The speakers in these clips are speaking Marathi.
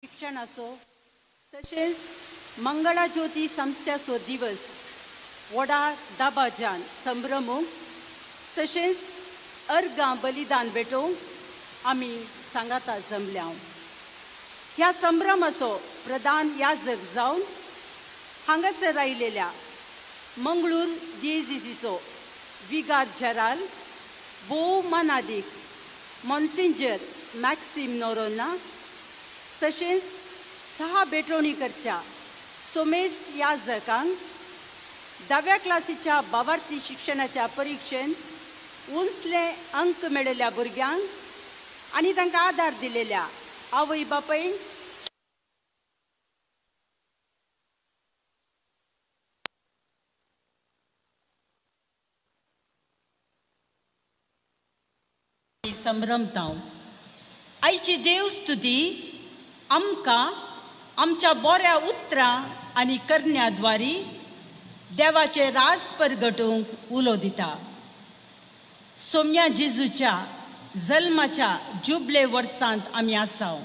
शिक्षण असो तसेच मंगळा ज्योती संस्थेचो दिवस व्हडा दाबाजान संभ्रमूंक तसेच अर्गां बलिदान भेटोवंक आमी सांगाता जमल्या. ह्या संभ्रमाचो प्रधान याजक जावन हांगासर आयिल्ल्या मंगळूर दिएझिसीचो विगार जनरल भोवमानादीक मॉन्सिंजर मॅक्सिम नोरोना तसेच 6 बेटोणीकरच्या सोमेस्त याजकांक 10व्या क्लासीच्या भावार्थी शिक्षणाच्या परीक्षेंत उंचले अंक मेळयल्या भुरग्यांक आनी तांकां आदार दिलेल्या आवय बापायंक संभ्रमतां. आयची देवस्तुती आमकां आमच्या बऱ्या उतरां आनी करण्याद्वारी देवाचे राज परगटूंक उलो दिता. सोम्या जेजूच्या जल्माच्या जुबले वर्सांत आमी आसाव.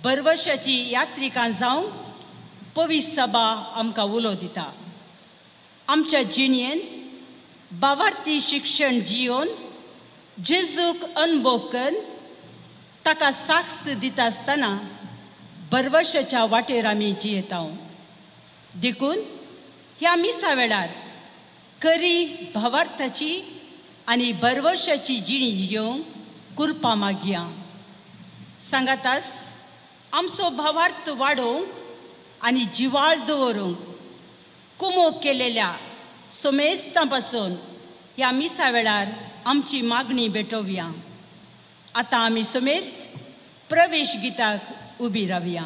बरवर्षाची यात्रिकां जावंक पवित्र सभा आमकां उलो दिता. आमच्या जिणेंत भावार्थी शिक्षण जियोन जेजूक अनुभव करून ताका साक्ष दिता आसतना बरवर्षाच्या वाटेर आमी जियेता. देखून ह्या मिसा वेळार खरी भावार्थाची आनी बरवर्षाची जिणी जियोंक कृपा मागया. सांगातास आमचो भावार्थ वाडोवंक आनी जिवाळ दवरूंक कुमोग केलेल्या सोमेस्तां पासून ह्या मिसा वेळार आमची मागणी भेटोवया. आतां आमी सोमेस्त प्रवेश गिताक उबी रावया.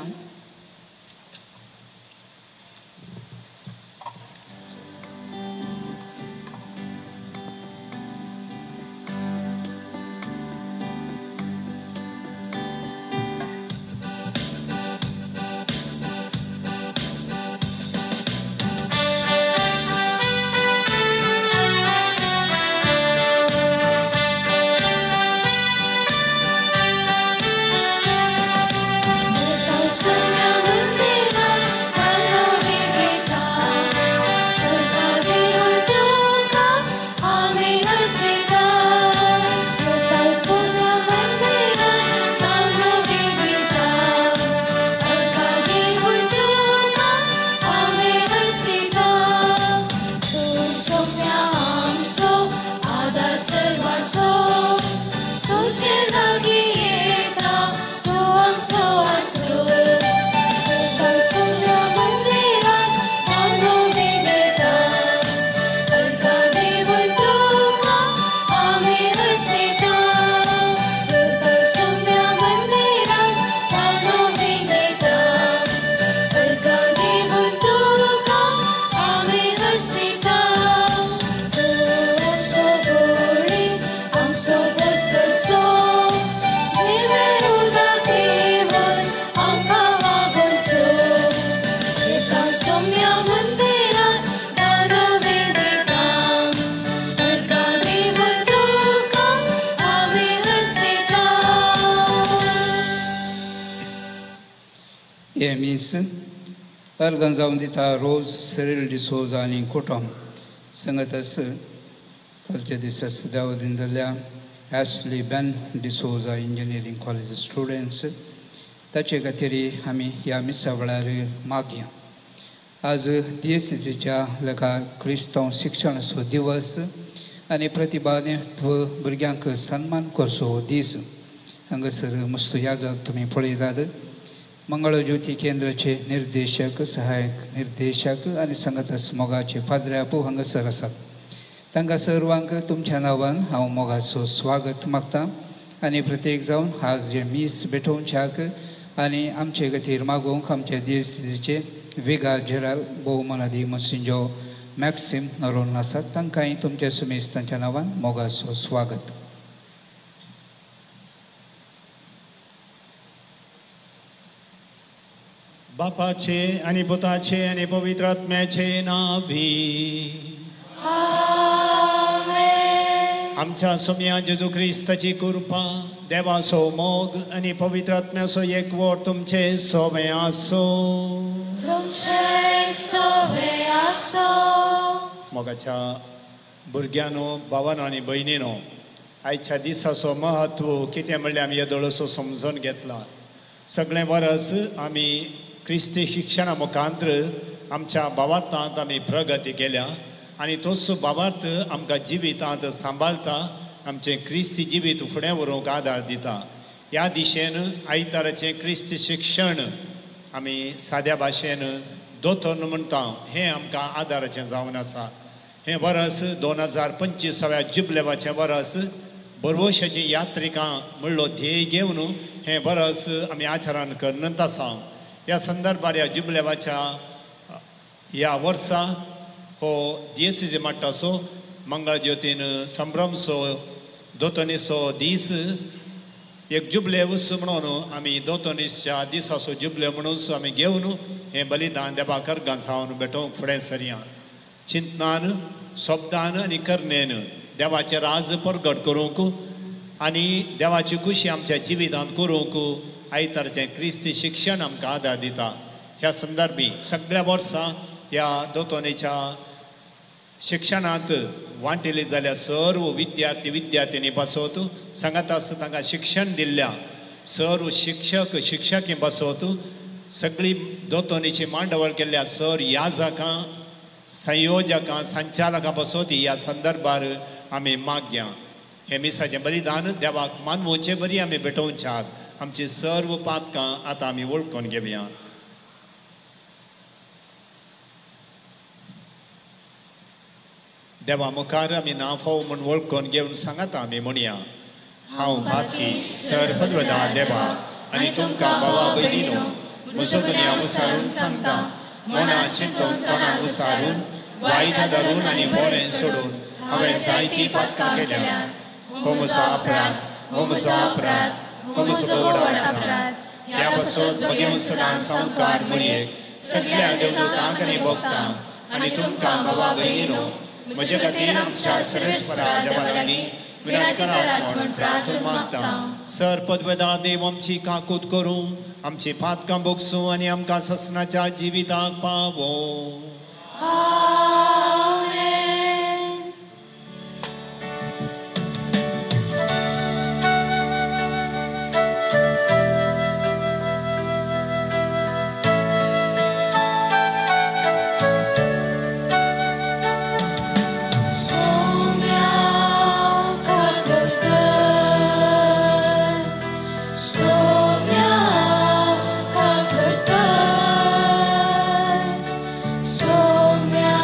अर्गां जावन दिता रोज सेरिल डिसोजा आनी कुटुंब सांगतास कालच्या दिसास देवादीन जाल्ल्या ॲशली बेन डिसोजा इंजिनियरींग कॉलेज स्टुडंट्स ताचे खातीर आमी ह्या मिसा वेळार मागया. आज DSCच्या लेखार क्रिस्तांव शिक्षणाचो दिवस आनी प्रतिभात्व भुरग्यांक सन्मान करचो दीस. हांगासर मस्त याजक तुमी पळयतात. मंगळ ज्योती केंद्राचे निर्देशक सहायक निर्देशक आनी संगतास मोगाचे पाद्र्यापू हांगासर आसात. तांकां सर्वांक तुमच्या नांवान हांव मोगाचो स्वागत मागतां आनी प्रत्येक जावन आज जे मीस भेटोवच्याक आनी आमचे खातीर मागोवंक आमच्या DSCचे विगार जनरल भोवमानादी मॉन्सिंजर मॅक्सिम नोरोना आसात. तांकांय तुमच्या सुमेस्तांच्या नांवान मोगाचो स्वागत. बापाचे आणि पुताचे आणि पवित्र आत्म्याचे नावी आमच्या सोम्या जेजू ख्रिस्ताची कृपा देवाचो मोग आणि पवित्र आत्म्याचो एकवट तुमचे सोबे आसो. मोगाच्या भुरग्यानो भावानो आनी भयणीनो, आयच्या दिसाचो महत्व कितें म्हणल्यार आमी येदोळसो समजून घेतला. सगळें वर्स आमी क्रिस्ती शिक्षणा मुखांतर आमच्या भावार्थांत आमी प्रगती केल्या आनी तोच भावार्थ आमकां जिवितांत सांबाळटा, आमचें क्रिस्ती जिवीत फुडें व्हरूंक आदार दिता. ह्या दिशेन आयताराचें क्रिस्ती शिक्षण आमी साद्या भाशेन दोतोर म्हणटा हें आमकां आदाराचें जावन आसा. हें वर्स 2025व्या जुबलेवाचें वर्स बरवशाची यात्रिकां म्हणलो ध्येय घेवन हें वर्स आमी आचरण करनत आसा. ह्या संदर्भार ह्या जुबलेवाच्या ह्या वर्सा हो दियेसीचे माट्टाचो मंगळ ज्योतीन संभ्रमसो दोतोनीसो दीस एक जुबले उत्सव म्हणून आमी दोतोनीसच्या दिसाचो जुबले म्हणून आमी घेवन हें बलिदान देवाकर गांसावन भेटोवंक फुडें सरया. चिंतनान शब्दान आनी कर्णेन देवाचें राज परगट करूंक आनी देवाची खुशी आमच्या जिवितांत करूंक आयतारचें क्रिस्ती शिक्षण आमकां आदार दिता. ह्या संदर्भी सगळ्या वर्सां ह्या दोतोनीच्या शिक्षणांत वांटिली जाल्यार सर्व विद्यार्थी विद्यार्थिनी बसवत सांगात आसा तांकां शिक्षण दिल्ल्या सर्व शिक्षक शिक्षकी बसवत सगळी दोतोनीची मांडवळ केल्ल्या सर याजकां संयोजकां संचालकां बसवत ह्या संदर्भार आमी मागया. हे मिसाचें बलिदान देवाक मानवोचे बरी आमी भेटोवच्याक आमची सर्व पातकां आतां आमी वळखून घेवया. देवा मुखार आमी नाफो म्हूण वळखून घेवन सांगात आमी म्हणया. हांव माती सर पदवदा देवा आनी तुमकां भावा भयणीनो म्हजो दुनिया उसारून सांगता. मना चिंतून तोंडाक उसारून वायट धरून आनी बरें सोडून हांवें जायतीं पातकां केल्यात. हो म्हजो अपराध, हो म्हजो अपराध, हो म्हजो व्हड अपराध. ह्या पासत मगे मुसलां संवकार मुरयेक सगळ्या देवदूतांक आनी भोगतां आनी तुमकां भावा भयणीनो म्हजे खातीर आमच्या सर्वेस्परा देवा लागीं विनंती करात म्हूण प्रार्थना मागता. सर पदवेदा देव आमची काकूत करूं, आमची पातकां भोगसूं आनी आमकां ससनाच्या जिविताक पावो. Soumya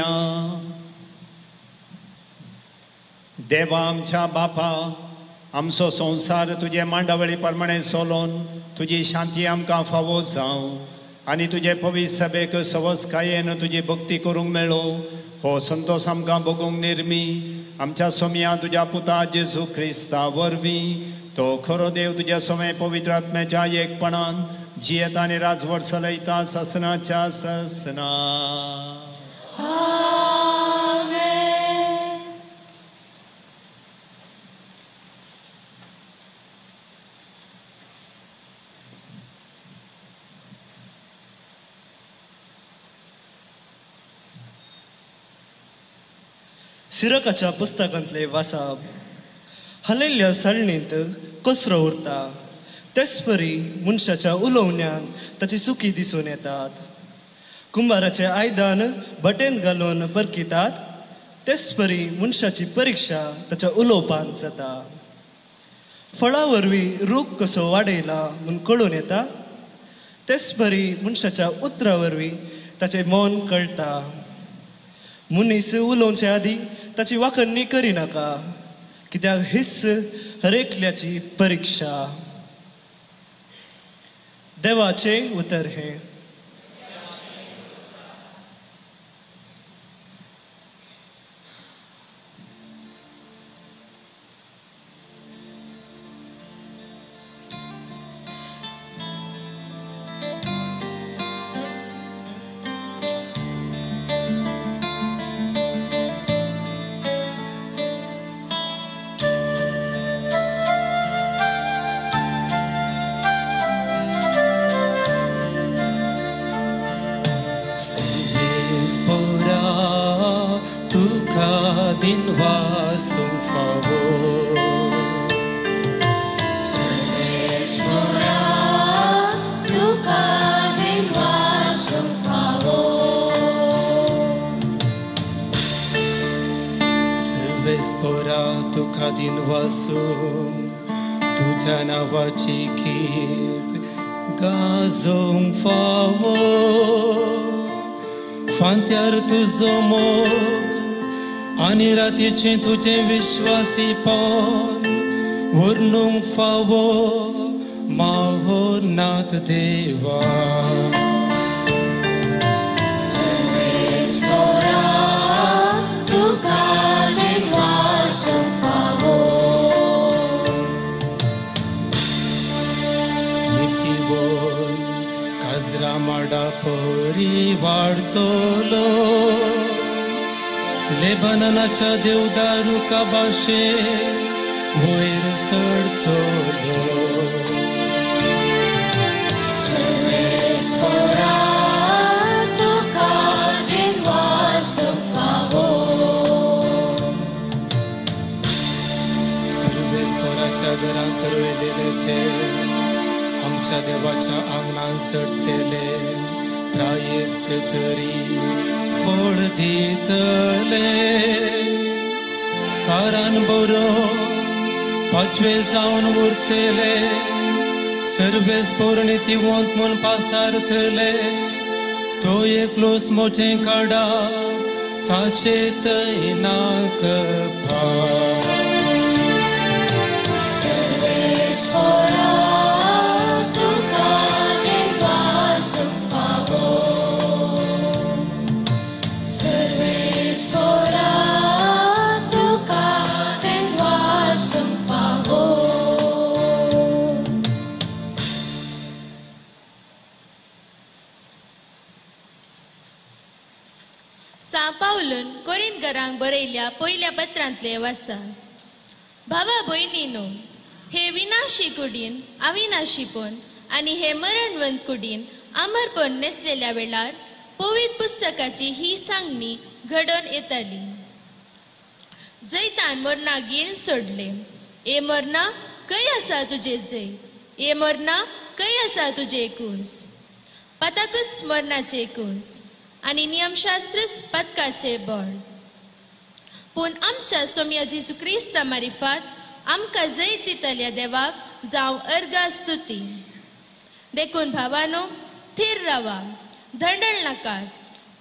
करुया. देवा आमच्या बापा, आमचो संसार तुजे मांडावळी प्रमाणे सोलोन तुजी शांती आमकां फावो जावं आनी तुजे पवित्र सभेक सवस्कायेन तुजी भक्ती करूंक मेळो. हो संतोष आमकां भोगूंक निर्मी आमच्या सोम्या तुज्या पुता जेजू क्रिस्ता वरवीं तो खरो देव तुज्या सोमे पवित्र आत्म्याच्या एकपणान जियेता आनी राजवट चलयता ससनाच्या ससना. सिरकाच्या पुस्तकांतले वाचप. हलयल्ल्या साळणींत कचरो उरता तेच परी मनशाच्या उलोवण्यान ताची सुखी दिसून येतात. कुंभाराचे आयदान भटेन घालून परकितात तेच परी मनशाची परीक्षा ताच्या उलोवपान जाता. फळा वरवीं रूख कसो वाडयला म्हूण कळून येता तेच परी मनशाच्या उतरा वरवीं ताचें मन कळटा. मनीस उलोवचे आदी ताची वाखणणी करिनाका कित्याक हिस्स हर एकल्याची परीक्षा. देवाचे उतर हे. तुझ्या नावाची कीर्त गाजोंक फावो. फांत्यार तुजो मोग आनी रातीचें तुजें विश्वासीपण वर्णूंक फावो माहोर नाथ देवा. माडा परी वाढतलो लेबनानाच्या देवदारू काबाशे वयर चडतलो. सर्वेस्पराच्या घरांत तरवेलेले ते आमच्या देवाच्या आंगणान सडतले त्रायेस्त तरी फळ दितले. सारान बरो पाचवे जावन उरतले सर्वेस पोरणितीवंत म्हूण पासारतले. तो एकलोस मोचें काडा ताचे थंय नाक पा. पावलून कोरिंथकारांक बरयल्या पयल्या पत्रांतले वाचा. भावा भयणीनो, हे विनाशी कुडीन अविनाशीपण आनी हे मरणवंत कुडीन अमरपण नेसलेल्या वेळार पवित्र पुस्तकाची ही सांगणी घडोवन येताली. जैतान मरणा गिरण सोडले. ए मरणा, खंय आसा तुजे जै? ए मरणा, खंय आसा तुजे कुंस? पताकस मरणाचे कुंस आनी नियमशास्त्र पतकाचे बळ. पूण आमच्या सोम्या जेजू क्रिस्ता मारिफात आमकां जैत दितल्या देवाक जावं अर्गा स्तुती. देखून भावानो, थीर रावा, धंडळ नाकात.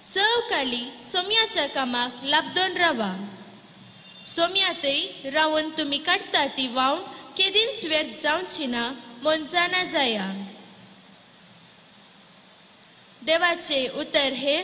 सवकाळी सोम्याच्या कामाक लाबदोन रावा. सोम्यातय रावून तुम्ही काढता ती वावण केदींच व्यर्थ जावची ना म्हूण जाणा जाया. देवाचे उतर हे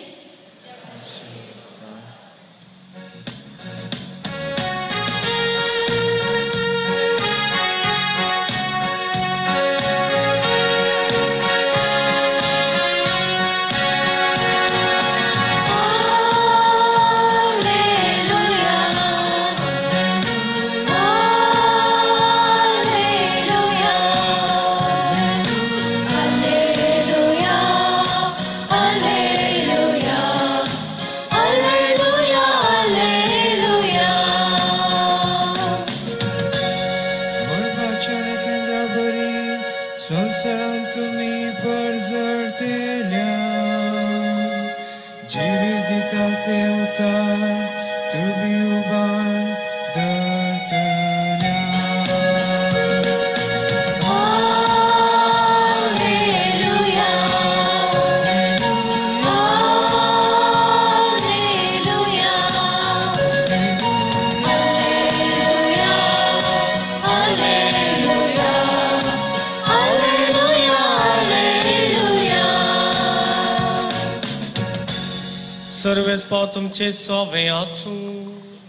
सर्वेस पाव तुमचे सोवे आचू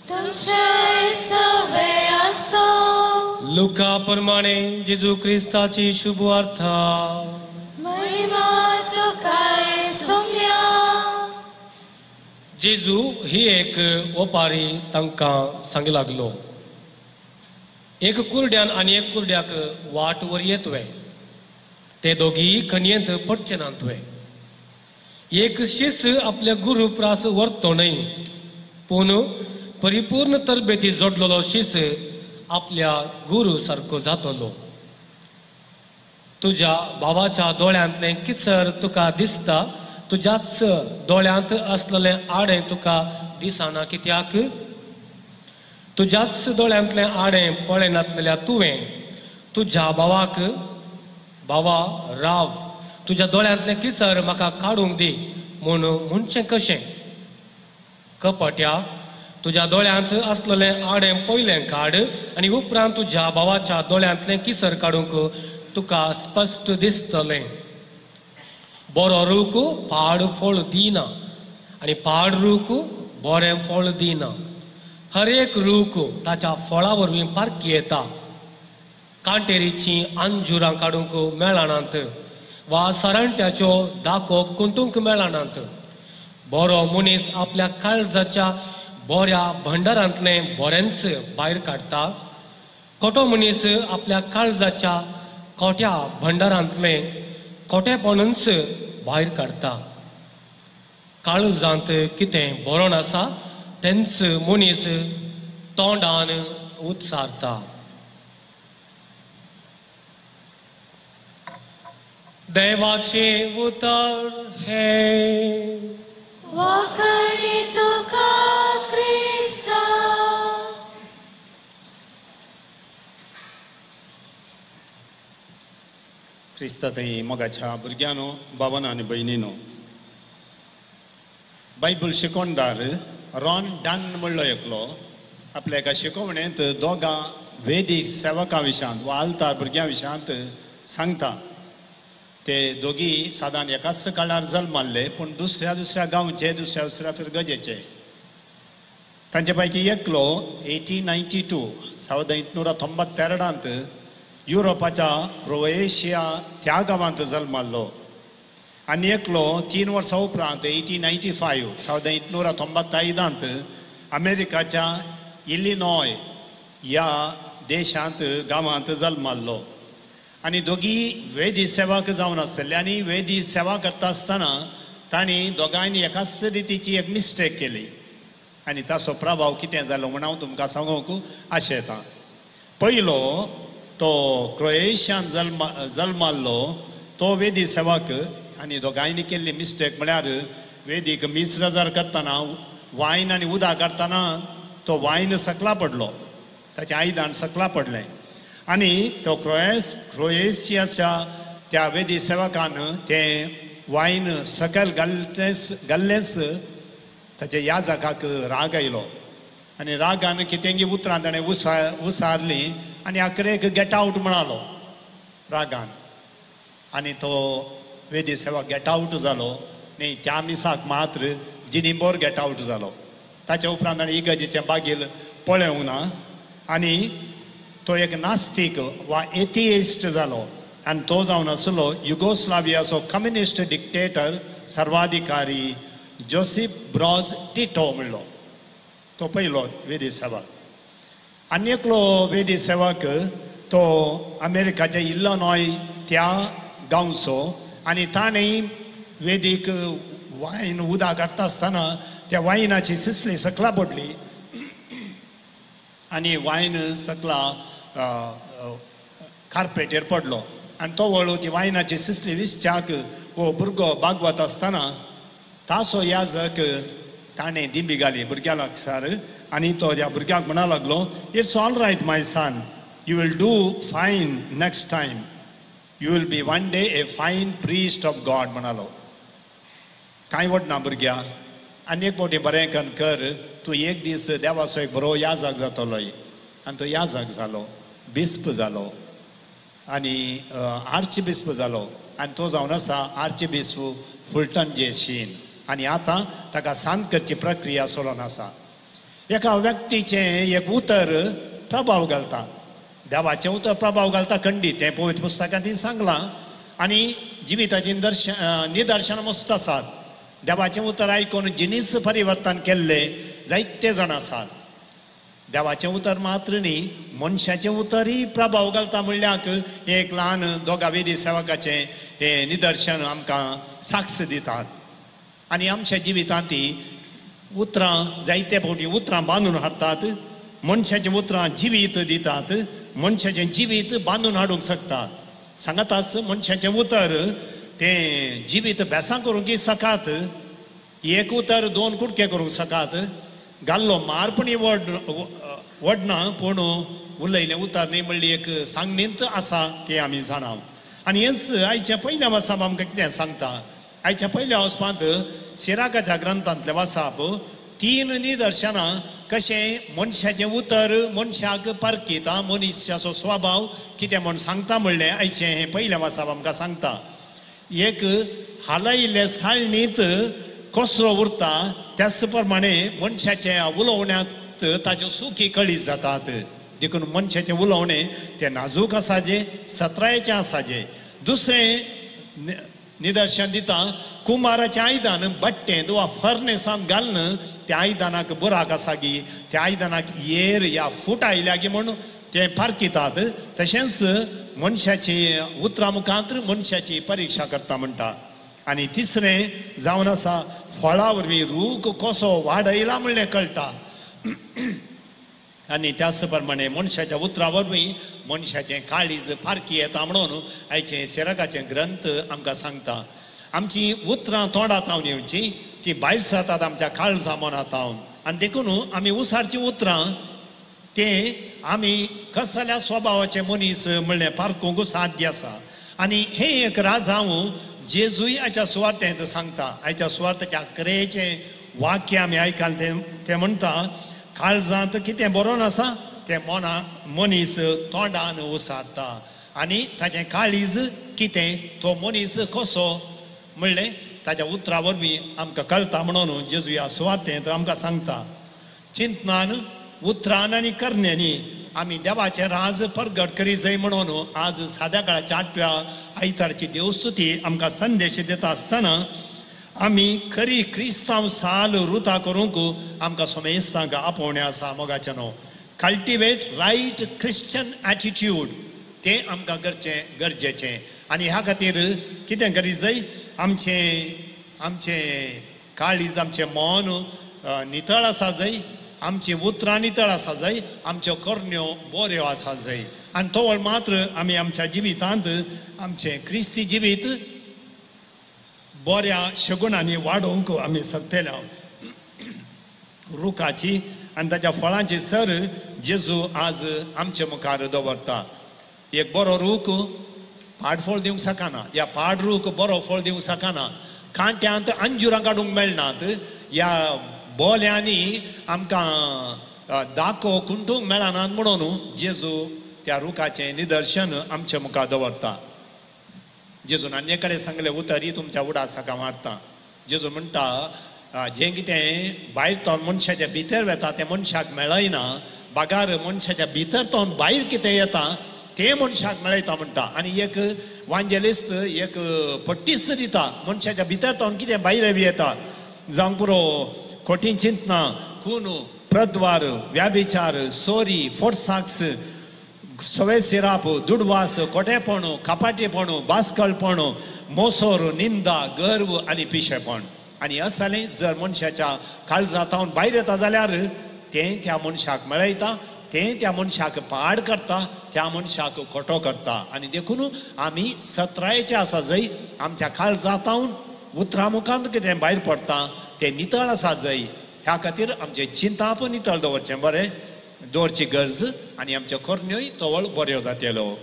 तुमचे सवे असो. लुका प्रमाणे जेजू ख्रिस्ताची शुभ वार्ता. महिमा तुकाय सोम्या. जेजू ही एक ओपारी तांकां सांगू लागलो. एक कुरड्यान आनी एक कुरड्याक वाट वर येतवे. ते दोगी खणयेंत पडचे नातवे. एक शिष्य आपल्या गुरु प्रास व्हरतो न्हय, पूण परिपूर्ण तरबेती जोडलेलो शिष्य आपल्या गुरु सारको जातलो. तुज्या भावाच्या दोळ्यांतले किचर तुका दिसता, तुज्याच दोळ्यांत असलेले आडे तुका दिसना. कित्याक तुज्याच दोळ्यांतले आडे पळयनातलेल्या तुवें तुज्या भावाक भावा राव, तुज्या दोळ्यांतले किसर म्हाका काडूंक दी म्हूण म्हणचें कशें? कपट्या, तुज्या दोळ्यांत असलेले आडें पयलें काड आनी उपरांत तुज्या भावाच्या दोळ्यांतलें किसर काडूंक तुका स्पश्ट दिसतलें. बरो रूख पाड फळ दिना आनी पाड रूख बरें फळ दिना. हर एक रूख ताच्या फळा वरवीं पारखी येता. कांटेरीचीं अंजुरां काडूंक मेळनात वा सारंट्याच्यो दाखो कुंटूंक मेळनात. बरो मनीस आपल्या काळजाच्या बऱ्या भंडारांतलें बरेंच भायर काडटा. खोटो मनीस आपल्या काळजाच्या खोट्या भंडारांतलें खोटेपणूच भायर काडटा. काळजांत कितें भरोन आसा तेंच मनीस तोंडान उच्चारता. देवाचे उतर हे वखणी तुका क्रिस्ता. क्रिस्तातही मोगाच्या भुरग्यानो, बाबांनो आनी भयणीनो, बायबल शिकोवणदार रॉन डन म्हणलो एकलो आपल्या एका शिकवणेंत दोगां वेदीक सेवकां विशयांत वा आल्तार भुरग्यां विशयांत सांगता. ते दोगी सादारण एकाच काळार जल्माल्ले, पूण दुसऱ्या दुसऱ्या गांवचे, दुसऱ्या दुसऱ्या फिरगजेचे. तांचे पैकी एकलो 1892 युरोपाच्या क्रोएशिया त्या गांवांत जल्माल्लो. आनी एकलो 3 वर्सां उपरांत 1895 अमेरिकाच्या इलिनॉय ह्या देशांत गांवांत जल्माल्लो. आनी दोगी वेदी सेवक जावन आसले. आनी वेदी सेवा करता आसतना तांणी दोगांयनी एकाच रितीची एक मिस्टेक केली आनी ताचो प्रभाव कितें जालो म्हण हांव तुमकां सांगूंक आशेतां. पयलो तो क्रोएशियान जल्माल्लो तो वेदी सेवक. आनी दोगांयनी केल्ली मिस्टेक म्हळ्यार वेदीक मिस्र जर करतना वायन आनी उदक करतना तो वायन सकला पडलो, ताचें आयदान सकला पडलें. आनी तो क्रोएशियाच्या त्या वेदी सेवकान तें वायन सकयल घाल्लेंच ताच्या याजकाक राग आयलो आनी रागान कितेंगी उतरां ताणें उसारली आनी आखरेक गेट आवट म्हणालो रागान आनी तो वेदी सेवा गेट आवट जालो न्ही त्या मिसाक मात्र जिनिबोर गेट आवट जालो ताच्या उपरांत ताणें इगर्जेचें बागील पळोवंक ना आनी तो एक नास्तीक वा एथिइस्ट जालो आनी तो जावन आसलो युगोस्लावियाचो कम्युनिस्ट डिक्टेटर सर्वाधिकारी जोसेफ ब्रॉज टिटो म्हणलो तो पयलो वेदी सेवाक आनी एकलो वेदी सेवक तो अमेरिकाच्या इलिनॉय त्या गांवचो आनी ताणें वेदीक वायन उदक काडटा आसतना त्या वायनाची सिसली सकला पडली आनी वायन सकला कार्पेटीर पडलो आनी तो वळू ती वायनाची सिसली विसच्याक हो भुरगो बागवत आसतना तासो याजक ताणें दिंबी घाली भुरग्या लागसार आनी तो त्या भुरग्याक म्हणा लागलो it's all right my son you will do fine next time you will be one day a fine priest of God म्हणालो कांय वडना भुरग्या आनी एक फावटी बरें कर तूं एक दीस देवाचो एक बरो याजक जातलो आनी तो याजक जालो बिस्प जालो आनी आर्च बिस्प जालो आनी तो जावन आसा आर्च बिस्प फुलटन जेशीन आनी आतां ताका सांत करची प्रक्रिया चलोवन आसा एका व्यक्तीचें एक उतर प्रभाव घालता देवाचें उतर प्रभाव घालता खंडीत तें पवित्र पुस्तकांत सांगलां आनी जिविताची निदर्शनां मस्त आसात देवाचें उतर आयकून जिनीस परिवर्तन केल्ले जायते जाण आसात देवाचें उतर मात्र न्ही मनशाचें उतरय प्रभाव घालता म्हणल्याक एक ल्हान दोगा वेदी सेवकाचें हें निदर्शन आमकां साक्ष दितात आनी आमच्या जिवितांती उतरां जायते फावटी उतरां बांदून हाडटात मनशाचें उतरां जिवीत दितात मनशाचें जिवीत बांदून हाडूंक शकतात सांगातास मनशाचें उतर तें जिवीत बेसां करूंक सकात एक उतर दोन कुडके करूंक सकात घाल्लो मारपणी वडना पूण उलयलें उतर न्ही म्हणली एक सांगणींत आसा तें आमी जाणाव आनी हेंच आयच्या पयल्या वसाप आमकां कितें सांगता आयच्या पयल्या वचपांत सिराकाच्या ग्रंथांतलें वाचप 3 निदर्शनां कशें मनशाचें उतर मनशाक परकिता मनशाचो स्वभाव कितें म्हूण सांगता म्हणलें आयचें हें पयलें वाचप आमकां सांगता एक हालयिल्ले साळणींत कसरो उरता त्याच प्रमाणे मनशाच्या उलोवण्यांत ताच्यो सुखी कळी जातात देखून मनशाचें उलोवणें तें नाजूक आसाजें सत्रायेचें आसाजें दुसरें निदर्शन दिता कुंभाराचें आयदान बट्टेंत वा फर्नेसांत घालन त्या आयदानाक बुराक आसा गी त्या आयदानाक येर या फूट आयल्या गी म्हूण तें पारकितात तशेंच मनशाची उतरां मुखांत मनशाची परिक्षा करता म्हणटा आनी तिसरें जावन आसा फळां वरवीं रूख कसो वाडयला म्हणलें कळटा आनी त्याच प्रमाणे मनशाच्या उतरां वरवीं मनशाचें काळीज पारकी येता म्हणून आयचें सिराकाचें ग्रंथ आमकां सांगता आमची उतरां तोंडांतावन येवची ती भायर सरतात आमच्या काळजा मनांतावन आनी देखून आमी उसारची उतरां तें आमी कसल्या स्वभावाचे मनीस म्हणलें पारखूंक साध्य आसा आनी हें एक राज हांव जेजूय आयच्या सुवार्थेंत सांगता आयच्या सुवार्थेच्या अकरेचें वाक्य आमी आयकलां तें म्हणटा काळजांत कितें बरोवन आसा तें मनीस तोंडान उसारता आनी ताचें काळीज कितें तो मनीस कसो म्हणलें ताच्या उतरां वरवीं आमकां कळटा म्हणून जेजू ह्या सुवार्थेंत आमकां सांगता चिंतनान उतरान आनी करण्यांनी आमी देवाचें राज परगट करी जाय म्हणून आज साद्या काळाच्या 8व्या आयतारची देवस्तुती आमकां संदेश दिता आसतना आमी खरी क्रिस्तांव साल रुतां करूंक आमकां सोमेस्तांक आपोवणें आसा मोगाचें न्हू कल्टिवेट रायट क्रिश्चन एटिट्यूड तें आमकां गरजेचें आनी ह्या खातीर कितें करी जाय आमचें काळीज आमचें मन नितळ आसा जाय आमची उतरां नितळ आसा जाय आमच्यो करण्यो बऱ्यो आसा जाय आनी तो वेळ मात्र आमी आमच्या जिवितांत आमचें क्रिस्ती जिवीत बऱ्या शगुणांनी वाडोवंक आमी शकतले रुखाची आनी ताच्या फळांची सर जेजू आज आमचे मुखार दवरता एक बरो रूख पाडफळ दिवंक शकना या पाडरूक बरो फळ दिवंक शकना कांट्यांत अंजुरां काडूंक मेळनात या बोल्यांनी आमकां दाखो कुंटूंक मेळनात म्हणून जेजू त्या रुखाचें निदर्शन आमच्या मुखार दवरता जेजून आनी कडेन सांगलें उतरी तुमच्या उडासाका मारता जेजू म्हणटा जें कितें भायर तोन मनशाच्या भितर वता तें मनशाक मेळयना बागार मनशाच्या भितर तोन भायर कितें येता तें मनशाक मेळयता म्हणटा आनी एक वांजेलिस्ट एक पट्टीस दिता मनशाच्या भितर तोन कितें भायर येता जावं पुरो खोटी चिंतना खून प्रद्वार व्याभिचार सोरी फोर्साक्स सवे सिराप दुडवास कोटेपण कपाटेपण बासकळपण मोसोर निंदा गर्व आनी पिशेपण आनी असलें जर मनशाच्या काळजांतावन भायर येता जाल्यार तें त्या मनशाक मेळयता तें त्या मनशाक पाड करता त्या मनशाक खोटो करता आनी देखून आमी सत्रायेचे आसा जंय आमच्या काळजांतावन उतरां मुखांत कितें भायर पडटा तें नितळ आसा जंय ह्या खातीर आमचें चिंताप नितळ दवरचें बरें दवरची गरज आनी आमच्यो करण्योय तवळ बऱ्यो जातल्यो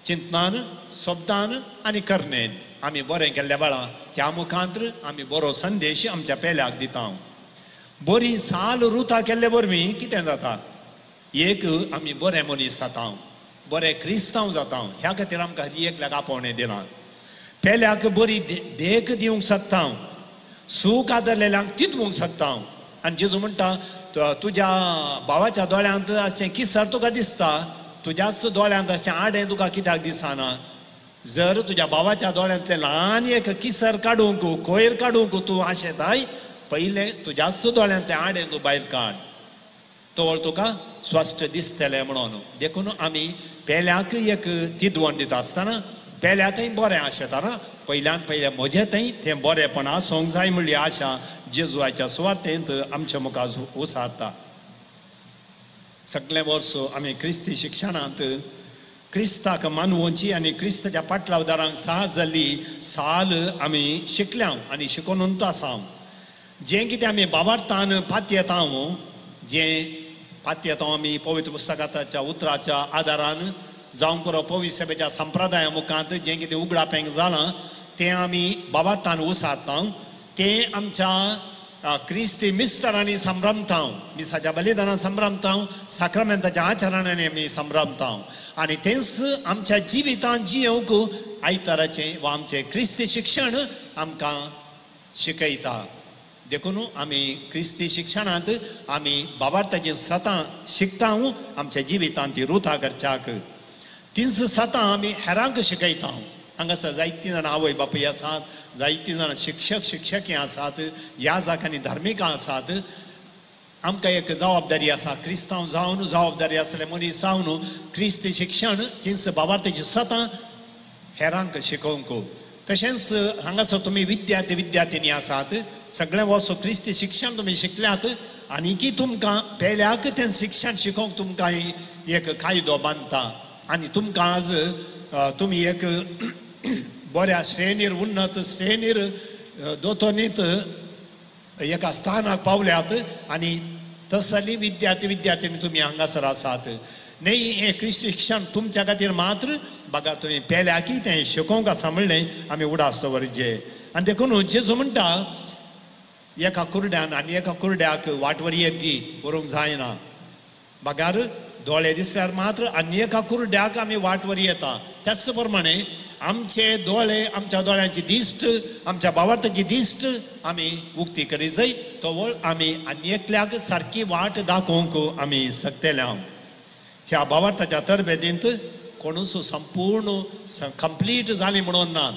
चिंतनान शब्दान आनी करणेन आमी बरें केल्ल्या वेळा त्या मुखांत्र आमी बरो संदेश आमच्या पेल्याक दिता बरी साल रुतां केल्ले वरवीं कितें जाता एक आमी बरे मनीस जाता बरे क्रिस्तांव जाता ह्या खातीर आमकां हरी एकल्याक आपोवणें दिलां पेल्याक बरी देख दिवंक शकता सूख आदरलेल्यांक तितवंक शकता आनी जेजू म्हणटा तुज्या भावाच्या दोळ्यांत अशें किसर तुका दिसता तुज्याच दोळ्यांत अशें आडें तुका कित्याक दिसना जर तुज्या भावाच्या दोळ्यांतलें ल्हान एक किसर काडूंक कोयर काडूंक तूं आशेताय पयलें तुज्याच दोळ्यांतलें आडें तूं भायर काड तवळ तुका स्वस्थ दिसतलें म्हणून देखून आमी पेल्याक एक तिदवण दिता आसतना पेल्यातय बरें आशेताना पयल्यान पयलें म्हजेंतय तें बरेंपण आसूंक जाय म्हणली आशा जेजुआच्या सुवातेंत आमच्या मुखार उसारता सगळें वर्स आमी क्रिस्ती शिक्षणांत क्रिस्ताक मानवची आनी क्रिस्ताच्या पाटलावदारांक साहस जाल्ली साल आमी शिकल्या आनी शिकोनूच आसा जें कितें आमी बाबार्थान पातयेता जें पातयेता आमी पवित्र पुस्तकाच्या उतराच्या आदारान जावं पुरो पवित्र सभेच्या संप्रदाया मुखांत जें कितें उगडापेंक जालां तें आमी बाबार्थान उसारता तें आमच्या क्रिस्ती मिस्तरांनी संभ्रमता मिसाच्या बलिदानां संभ्रमता साक्रामेंताच्या आचरणांनी आमी संभ्रमता आनी तेंच आमच्या जिवितांत जियोंक आयताराचें वा आमचें क्रिस्ती शिक्षण आमकां शिकयता देखून आमी क्रिस्ती शिक्षणांत आमी बाबार्थाचें सतां शिकता आमच्या जिवितांत ती रुथां करच्याक तीच सतां आमी हेरांक शिकयता हांगासर जायतीं जाणां आवय बापूय आसात जायतीं जाणां शिक्षक शिक्षकी आसात याजक आनी धार्मिकां आसात आमकां एक जबाबदारी आसा क्रिस्तांव जावन जबाबदारी आसले मनीस जावन क्रिस्ती शिक्षण तीच बाबार्थाचें सतां हेरांक शिकोवंक तशेंच हांगासर तुमी विद्यार्थी विद्यार्थिनी आसात सगळें वर्स क्रिस्ती शिक्षण तुमी शिकल्यात आनीकी तुमकां पेल्याक तें शिक्षण शिकोवंक तुमकां एक कायदो बांदता आनी तुमकां आज तुमी एक बऱ्या श्रेणीर उन्नत श्रेणीर दोतोनीत एका स्थानाक पावल्यात आनी तसली विद्यार्थी विद्यार्थिनी तुमी हांगासर आसात न्ही हें क्रिस्ती शिक्षण तुमच्या खातीर मात्र बघा तुमी पेल्याकी तें शिकोवंक आसा म्हणलें आमी उडास दवरचें आनी देखून जेजू म्हणटा एका कुरड्यान आनी एका कुरड्याक वाटवरयेक गी व्हरूंक जायना बगार दोळे दिसल्यार मात्र आनी एका कुरड्याक आमी वाटवर येता त्याच प्रमाणे आमचे दोळे आमच्या दोळ्यांची दिश्ट आमच्या बाबार्थाची दिश्ट आमी उक्ती करी जाय तवळ आमी आनी एकल्याक सारकी वाट दाखोवंक आमी सकतेल्या ह्या बाबार्थाच्या तरबेदींत कोणूच संपूर्ण कंप्लीट जाली म्हणून ना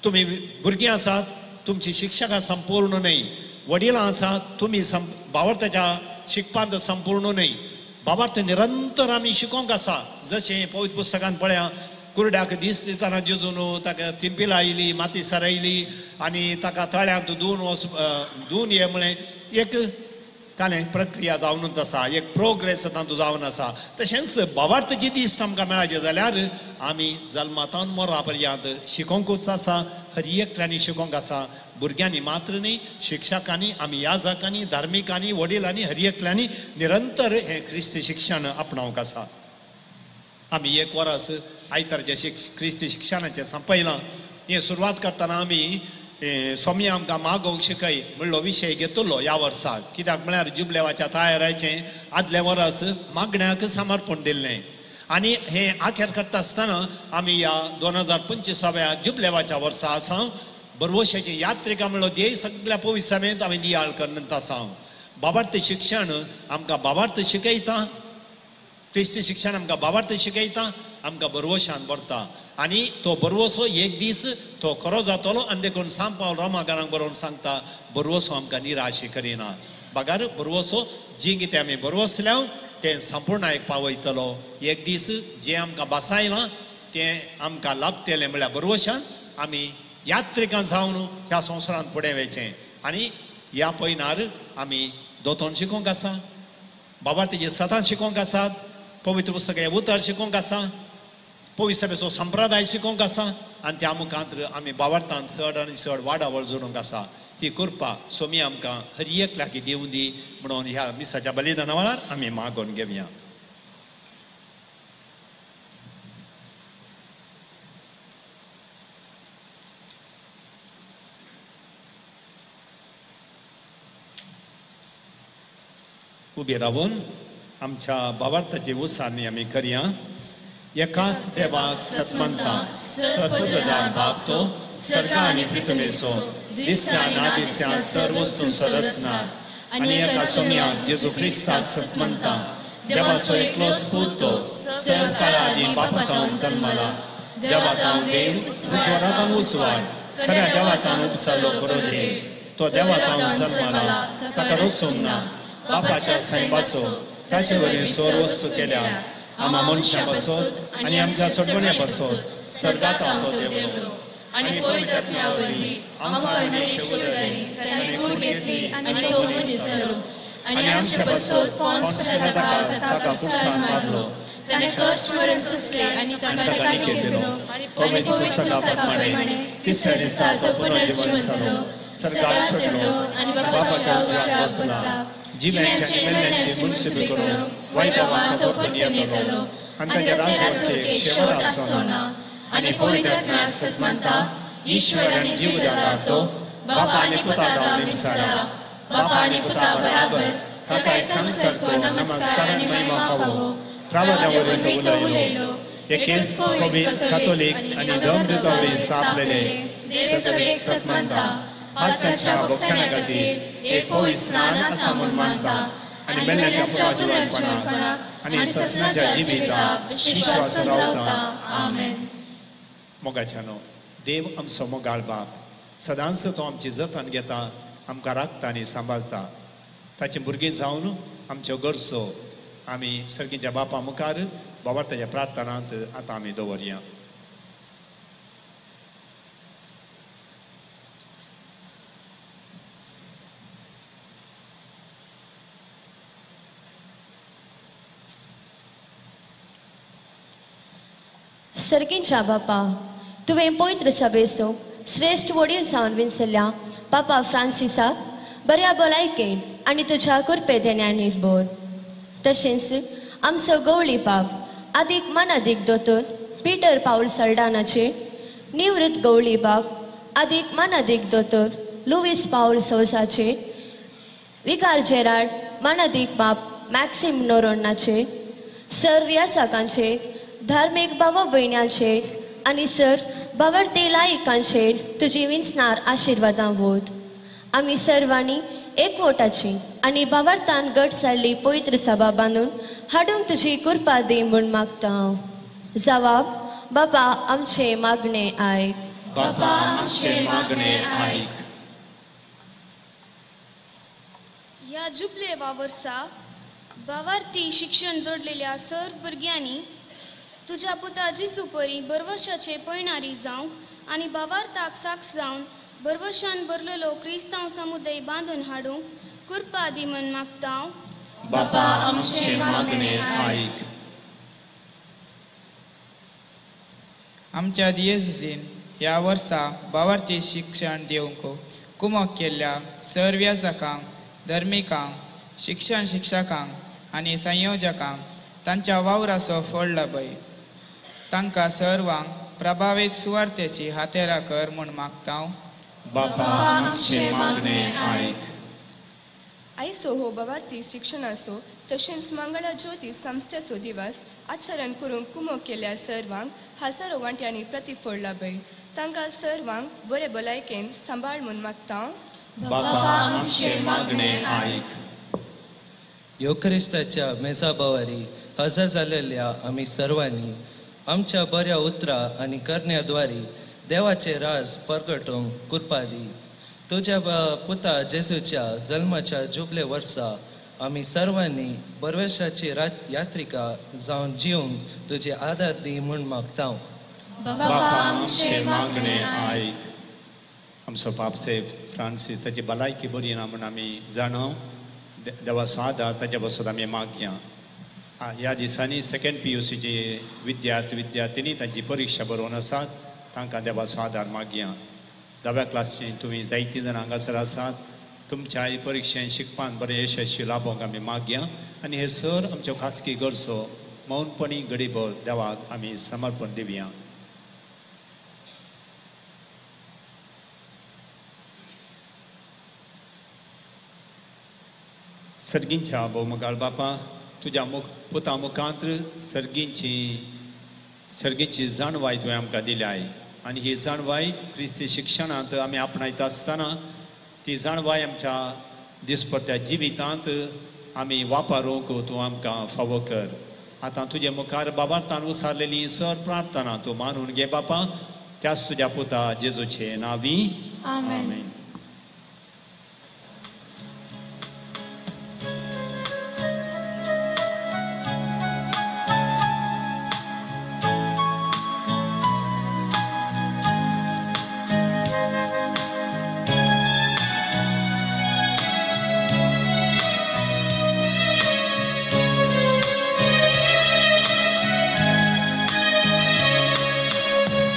तुमी भुरगीं आसात तुमची शिक्षकां संपूर्ण न्हय वडिलां आसात तुमी बाबार्थाच्या शिकपांत संपूर्ण न्हय बाबार्थ निरंतर आमी शिकोवंक आसा जशें पवित्र पुस्तकांत पळया कुरड्याक दीस दितना जेजून ताका तिंपील आयली माती सारयली आनी ताका तळ्यांत धुवन ये म्हळें एक कालें प्रक्रिया जावनूच आसा एक प्रोग्रेस तातूंत जावन आसा तशेंच बाबार्थची दिश्ट आमकां मेळाचे जाल्यार आमी जल्मातावन मरा पर्यंत शिकोवंकूच आसा हर एकट्यांनी शिकोवंक आसा भुरग्यांनी मात्र न्ही शिक्षकांनी आमी याजकांनी धार्मिकांनी वडिलांनी हर एकल्यांनी निरंतर हें क्रिस्ती शिक्षण आपणावंक आसा आमी एक वर्स आयतारचे क्रिस्ती शिक्षणाचें संपयलां. हें सुरवात करतना आमी स्वामी आमकां मागोवंक शिकय म्हणलो विशय घेतलो ह्या वर्साक. कित्याक म्हळ्यार जुबलेवाच्या तयारेचें आदले वर्स मागण्याक समर्पण दिल्लें. आनी हें आखेर करता आसतना आमी ह्या 2025व्या जुबलेवाच्या वर्सा आसा. बरवशाची यात्रिका म्हणलो ध्येय सगळ्या पवित्र समेत आमी नियाळ करत आसा. बाबार्थ शिक्षण आमकां बाबार्थ शिकयता. क्रिस्ती शिक्षण आमकां बाबार्थ शिकयता, आमकां बरवशान भरता. आनी तो बरवसो एक दीस तो खरो जातलो. आनी देखून सांत पावल रोमाकारांक बरोवन सांगता बरवसो आमकां निराशे करिना. बागार बरवसो जी कितें आमी बरवसल्या तें संपूर्णायक पावयतलो. एक दीस जें आमकां बसायलां तें आमकां लाभतलें म्हळ्यार बरवशान आमी यात्रिकां जावन ह्या संवसारांत फुडें वचचें. आनी ह्या पयनार आमी दोतोन शिकोवंक आसा, बाबार्थीचे सदां शिकोवंक आसात, पवित्र पुस्तकाचे उतर शिकोवंक आसा, पवित्र सभेचो संप्रदाय शिकोवंक आसा. आनी त्या मुखांतर आमी बाबार्थान चड आनी चड वाडावळ जोडूंक आसा. ही कृपा स्वामी आमकां हर एक लागी दिवं दी म्हणून ह्या मिसाच्या बलिदाना वेळार आमी मागोवन घेवया. उबे रावून आमच्या बाबार्थाची उसारणी आमी करया. एकाच देवाक सतमंता सर्वप्रधान बाप तो सर्ग आनी पृथ्वीचो दिसत्या नादिसत्या सर्व वस्तू सरसनार आनी एका सोम्याक जेजू क्रिस्ताक सतमंता देवाचो एकलोच पूत तो सर्व काळा आदी बापातान जल्मला. देवातान देव उजवाडातान उजवाड खऱ्या देवातान उपसालो बरो देव. तो देवातान जल्मला ताका रसूंक ना. बापाच्या सैमाचो ताचे वरवीं सर्व वस्तू केल्या. आमा मनशां पासत आनी आमच्या सोडवण्या पासत सर्गाक आमचो देवलो. आनी पवित्र आत्म्या वरवीं आमकां आत्म्याची उदरणी ताणें कूड घेतली आनी तो मनीसलो. आनी आमच्या पासत पोंच पिलाताका ताका कुसार मारलो. ताणें कश्ट मरण सोंसलें आनी ताका ताणें केलो. आनी पवित्र पुस्तकाप्रमाणे तिसऱ्या दिसा तो पुनर्जीवन जालो, सर्गाक चडलो आनी बापाच्या उजवाडार बसला. जिव्यांचे मेल्यांचे मुनसिबी करून वैभवान तो परतून येतलो आनी ताच्या राजवटीक शेवट आसचो. आनी पवित्र आत्म्याक सतमंता ईश्वर आनी जीवदाता तो बापा आनी पुता गांव निमसारा. बापा आनी पुता बराबर ताकाय संसर्ग नमस्कार आनी महिमा फावो. प्रावाद्यावरून तो उलयलो. एकेच पवित्र कॅथोलीक आनी धर्मदूतावरी स्थापलेले देव सभेक सतमंता पातकाच्या भक्षणा खातीर एक पवित्र स्नान आसा म्हूण मानता. आनी मेल्ल्यांच्या पुनर्जीवनाक आनी ससनाच्या जिविताक विश्वास रावता. आमेन. मोगाच्यानो देव आमचो मोगाळ बाप सदांच तो आमची जतन घेता, आमकां राखता आनी सांबाळटा. ताचे भुरगीं जावन आमच्यो गरजो आमी सर्गीच्या बापा मुखार बाबार्थाच्या प्रार्थनांत आतां आमी दवरया. सर्गींच्या बापा तुवें पवित्र सभेचो श्रेष्ठ वडील जावन विंचल्या बापा फ्रांसिसाक बऱ्या भलायकेन आनी तुज्या कृपे देण्यान निर्भर. तशेंच आमचो गवळी बाब आदीक मानादीक दोतोर पिटर पाऊल सल्डानाचे, निवृत्त गवळी बाब आदीक मानादीक दोतोर लुईस पाऊल सौसाचे, विकार जेराड मानादीक बाब मॅक्सिम नोरोनाचे, सर व्यासाकांचे, धार्मीक बाबा भयण्यांचेर आनी सर बावर्ते लायकांचेर तुजी विंचणार आशिर्वादां वोत. आमी सर्वांनी एकवटाची आनी बावार्थान घट जाल्ली पवित्र सभा बांदून हाडूंक तुजी कृपा दी म्हूण मागता. जवाब बापा आमचे मागणे आयक. बापा आमचे मागणे आयक. ह्या जुबलेवा वर्सा बावार्थी शिक्षण जोडलेल्या सर्व भुरग्यांनी तुज्या पुता जेजू परी बरवशाचे पळणारी जावं आनी बावार्थाक साक्ष जावन बरवशान भरलेलो क्रिस्तांव समुदाय बांदून हाडूंक कृपा दी म्हूण मागता. बापा आमचे मागणे आयक. आमच्या दियेसीन ह्या वर्सा बावार्थी शिक्षण दिवंक कुमक केल्ल्या सर्व व्यासकांक, धर्मिकांक, शिक्षण शिक्षकांक आनी संयोजकांक तांच्या वावराचो फळ लाभय. तांकां सर्वांक प्रभावीत सुवार्थेची हातेरा कर म्हूण मागता बापा आमचे मागणे आयक. आयचो हो बवार्थी शिक्षणाचो तशेंच मंगळा ज्योती संस्थेचो दिवस आचरण करूंक कुमो केल्ल्या सर्वांक हजारो वांट्यांनी प्रतिफळ लाभय. तांकां सर्वांक बरे भलायकेन सांबाळ म्हूण मागता बापा आमचे मागणे आयक. योक्रिस्ताच्या मेजाबावारी हजर जालेल्या आमी सर्वांनी आमच्या बऱ्या उतरां आनी करण्याद्वारे देवाचे राज परगटोवंक कृपा दी. तुज्या पुता जेजूच्या जल्माच्या जुबले वर्सा आमी सर्वांनी परमेशाची यात्रिका जावन जिवंक तुजे आदार दी म्हूण मागता. बापा आमचे मागणे आयक. आमचो पापसेफ फ्रांसीस ताची भलायकी बरी ना म्हूण आमी जाणव. देवाचो आदार ताच्या बसून आमी मागया. ह्या दिसांनी सेकंड PUCची विद्यार्थी तांची परीक्षा बरोवन आसात. तांकां देवाचो आदार मागया. 10व्या क्लासीची तुमी जायतीं जाणां हांगासर आसात. तुमच्या परीक्षेन शिकपान बरें यशस्वी लाभोंक आमी मागया. आनी हे सर आमच्यो खासगी गरजो मौनपणी घडीभर देवाक आमी समर्पण दिवया. सर्गींच्या भोवमगाळ बापा तुज्या पुता मुखांत्र सर्गींची जाणवाय तुवें आमकां दिल्याय. आनी ही जाणवाय क्रिस्ती शिक्षणांत आमी आपणायता आसतना ती जाणवाय आमच्या दिसपट्ट्या जिवितांत आमी वापरूंक तूं आमकां फावो कर. आतां तुजे मुखार बाबार्थान उसारलेली सर प्रार्थना तूं मानून घे बापा. त्याच तुज्या पुता जेजूचे नांवी आमेन.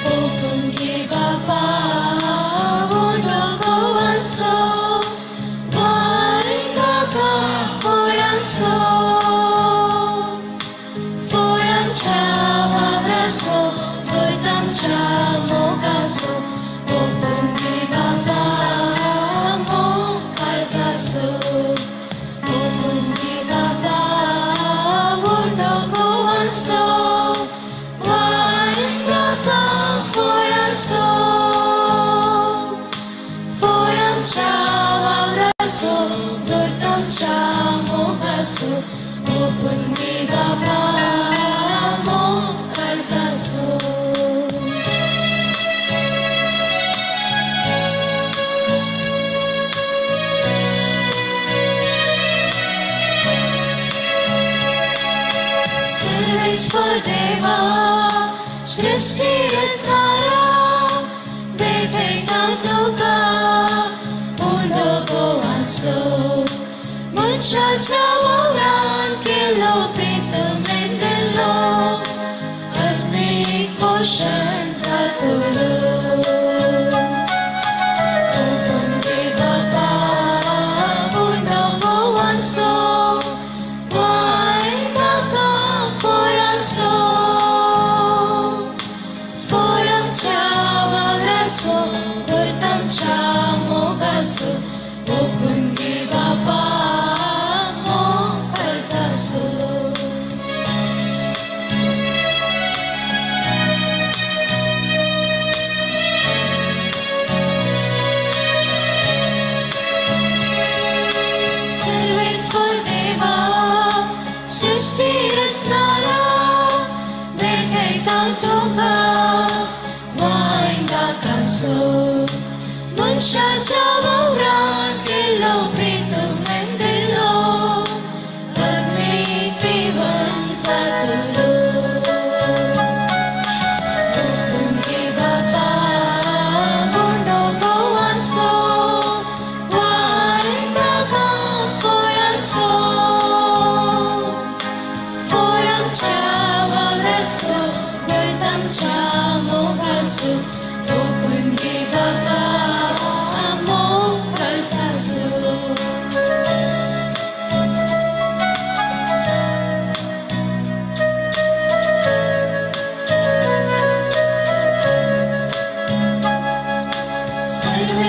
Open give up,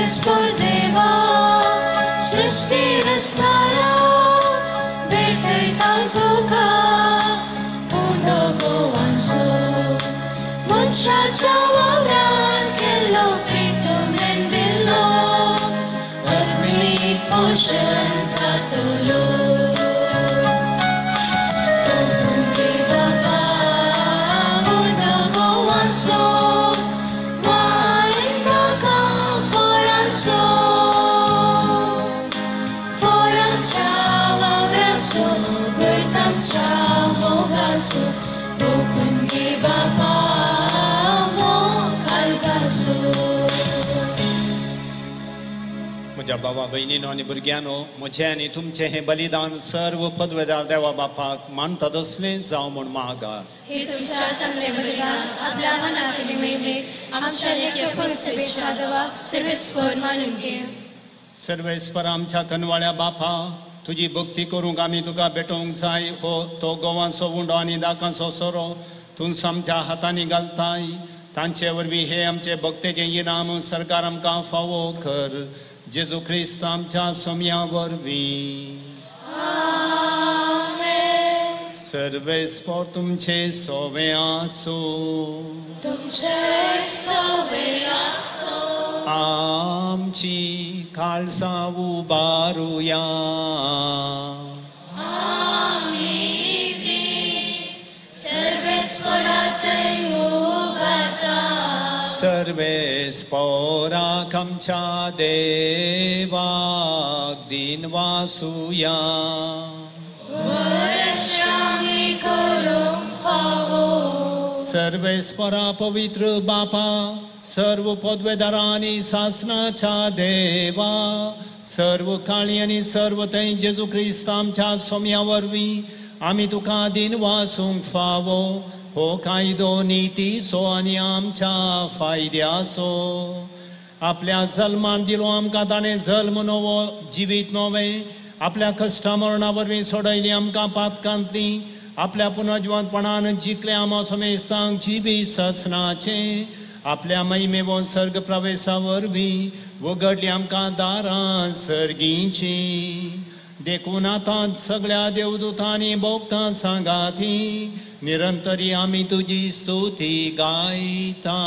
serves por Deva, सृष्टी रचनाया भेटैतां तुका पुंडो गोवांचो मनशाच्या वावरान केल्लो प्रितूम रेंदिल्लो अग्नीत पोषण जातलो ओपनकी बाबा पुंडो गोवांचो वाळीन म्हाका फळांचो म्हज्या भावा भयणीनो आनी भुरग्यांनो म्हजें आनी तुमचें हें बलिदान सर्व पदवेदार देवा बापाक मानता तसलें जावं म्हूण मागात. हे तुमच्या चांगले बलिदान आपल्या मनातली महिमेक आमच्या लेख्या पवित्र देवाक सर्वेस्पर मानून घे. सर्वेस्पर आमच्या कनवाळ्या बापा तुजी भक्ती करूंक आमी तुका भेटोवंक जाय. हो तो गोवांचो उंडो आनी दाकांचो सोरो तूं आमच्या हातांनी घालताय. तांचे वरवीं हे आमचे भक्तेचें इनाम सरकार आमकां फावो कर. जेजू ख्रिस्त आमच्या सोम्या वरवीं. सर्वेस्पर तुमचे सोवे आसो. तुमचे सोवे आसो. आमची काळजां उबारुया. सर्वेस्पराक आमच्या देवाक दिन वासुया. सर्वेस्परा पवित्र बापा सर्व पदवेदारांनी सासनाच्या देवा सर्व काळी आनी सर्व थंय जेजू ख्रिस्त आमच्या सोम्या वरवीं आमी तुका दिन वासूंक फावो. हो कायदो निती सो आनी आमच्या फायद्यासो. आपल्या जल्मान दिलो आमकां ताणें जल्म नवो जिवीत नवें आपल्या कश्टा मरणा वरवीं सोडयली आमकां पातकांतली. आपल्या पुनर्जीवनपणान जिखले आमो समेस्तांक जिवीत ससनाचे. आपल्या महिमे वो सर्ग प्रवेशा वरवीं वगडली आमकां दारां सर्गींची. देखून आतां सगळ्या देवदूतांनी भोगतां सांगाती निरंतरी आमी तुजी स्तुती गायता.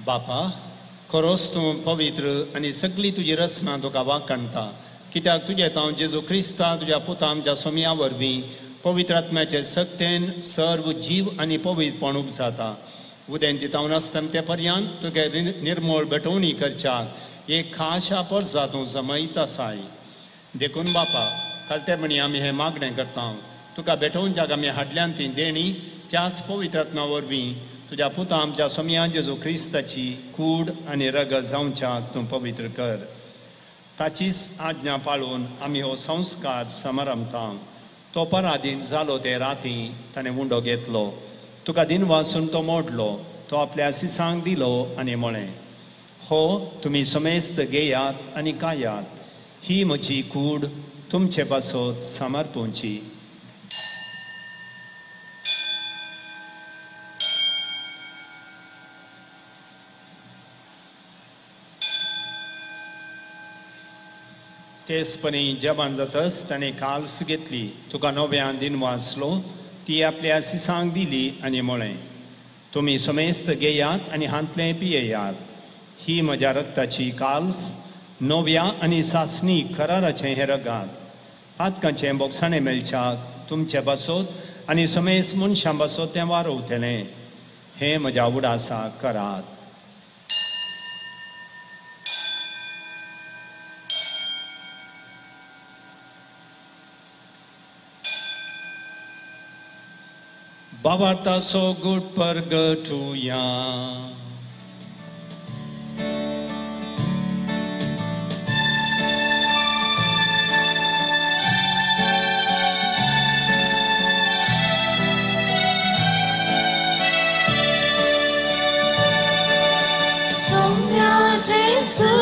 बापा खरोच तूं पवित्र आनी सगळी तुजी रचना तुका वाकणटा. कित्याक तुजें तांव जेजू क्रिस्ता तुज्या पुता आमच्या सोम्या वरवीं पवित्र आत्म्याचे सक्तेन सर्व जीव आनी पवित्रपण जाता. उदें दितावन आसतना ते पर्यंत तुगे निर्मळ भेटवणी करच्याक एक खाशा परसा तूं जमयत आसाय. देखून बापा कालतेपणी आमी हें मागणें करता. तुका भेटोवच्याक आमी हाडल्यान ती देणी त्याच पवित्र आत्म्या वरवीं तुज्या पुता आमच्या सोम्या जेजू क्रिस्ताची कूड आनी रगत जावच्याक तूं पवित्र कर. ताचीच आज्ञा पाळून आमी हो संस्कार समरमता. तो पराधीन जालो ते राती ताणें उंडो घेतलो. तुका दिन वासून तो मोडलो. तो आपल्या सिसांक दिलो आनी म्हळें हो तुमी समेस्त घेयात आनी कायात. ही म्हजी कूड तुमचे पासत समर्पूंची. तेचपणी जेवण जातच ताणें काल्स घेतली. तुका नव्यान दिन वाचलो. ती आपल्या सिसांक दिली आनी म्हळें तुमी समेस्त घेयात आनी हांतलें पियेयात. ही म्हज्या रक्ताची काल्स नव्या आनी सासणी कराराचें हें रगात. पातकांचें बोगसाणें मेलच्याक तुमचे बसत आनी समेस्त मनशां बसत तें वारवतलें. हे म्हज्या उडासा करात. भावार्थाचो गुट परगटुया. जेसू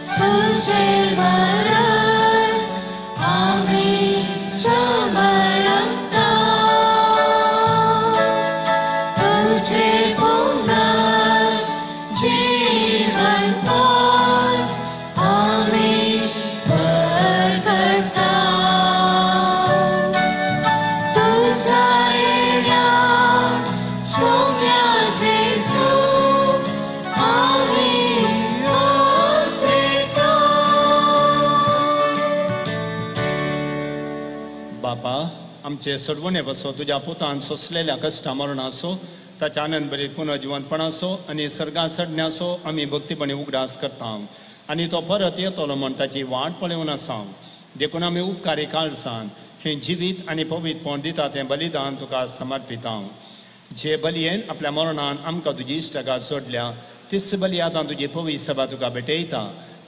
तुझे मरण आम्ही समरता तुझे पुनर्जीवन पर आम्ही करता तुझ्या येण्यात सौम्य जेसू बापा, आमचे सोडवणे बसो तुझ्या पुतान सोसलेल्या कष्टा मरणासो ताच्या आनंद बरीत पुनर्जीवनपणासो आणि सर्गा सडण्यासो आम्ही भक्तीपणे उगडास करता आणि तो परत येतलो म्हण ताची वाट पळोवन आसा. देखून आमी उपकारी काळजान हे जिवीत आनी पवित्रपण दिता तें बलिदान तुका समर्पिता. जे बलयेन आपल्या मरणान आमकां तुजी इश्टगा जोडल्या तीच बली आतां तुजी पवित्र सभा तुका भेटयता.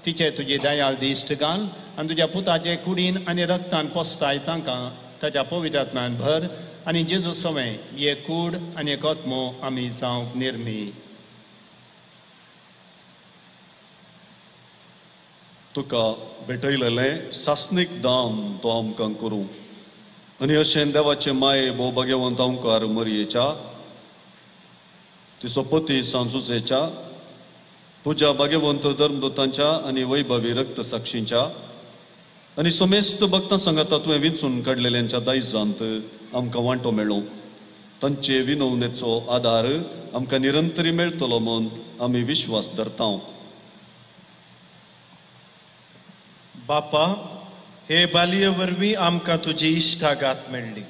तिचे तुजी दयाल दिश्ट घाल आनी तुज्या पुताचे कुडीन आनी रक्तान पोसताय तांकां ताच्या पवित्र आत्म्यान भर आनी जेजू सवय हे कूड आनी एक आत्मो आमी जावंक निर्मी. तुका भेटयलेलें सासनीक दान तो आमकां करूं आनी अशें देवाचे माये भोव भाग्यवंत ओंकार मरयेच्या तिचो पती सांजुजेच्या तुझ्या भाग्यवंत धर्मदूतांच्या आनी वैभवी रक्त साक्षींच्या आनी समेस्त भक्तां सांगाता तुवें विंचून काडलेल्यांच्या दायजांत आमकां वांटो मेळ्ळो. तांचे विनवणेचो आदार आमकां निरंतरी मेळटलो म्हूण आमी विश्वास धरता. बापा, हे बालये वरवीं आमकां तुजी इश्टागात मेळ्ळी.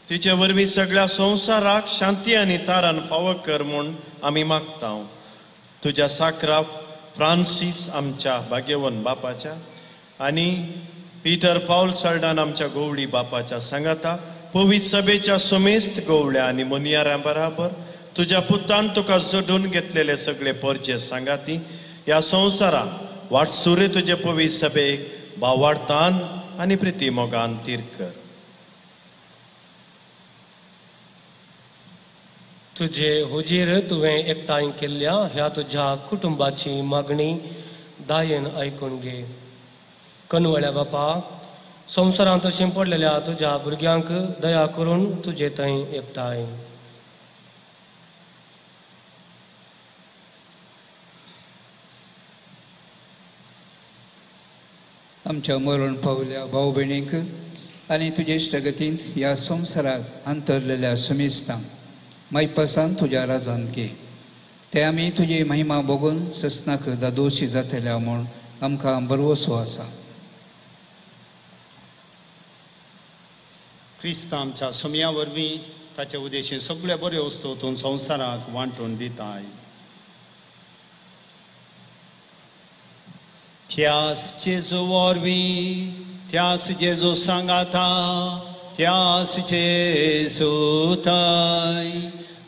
तिचे वरवीं सगळ्या संवसाराक शांती आनी तारान फावो कर म्हूण आमी मागता. तुज्या साकरा फ्रांसीस आमच्या भाग्यवन बापाच्या आनी पिटर पाऊल सर्डान आमच्या गोवडी बापाच्या सांगाता पवित्र सभेच्या समेस्त गोवड्या आनी मनियाऱ्या बराबर तुज्या पुतान तुका जोडून घेतलेले सगळे परजे सांगाती ह्या संवसाराक वाटसुरे तुजे पवित्र सभेक भावार्थान आनी प्रिती मोगान तीर कर. तुझे हुजीर तुवें एकठांय केल्ल्या ह्या तुझ्या कुटुंबाची मागणी दायेन आयकून घे. कनवळ्या बापा, संवसारांत तशीं पडलेल्या तुज्या भुरग्यांक दया करून तुजे थंय एकठांय. आमच्या मरण पावल्या भाऊ भयणीक आनी तुजे इश्टगतींत ह्या संवसाराक अंतरलेल्या सुमेस्तांक मायपासान तुज्या राजांत घे. ते आमी तुजी महिमा बघून ससनाक दादोशी जातल्या म्हूण आमकां बरवसो आसा. क्रिस्त आमच्या सुमया वरवीं ताचे उद्देशी सगळ्यो बऱ्यो वस्तू तूं संवसाराक वांटून दिताय. त्यास जेजू वरवीं त्यास जेजू सांगाता त्यास जेजू थंय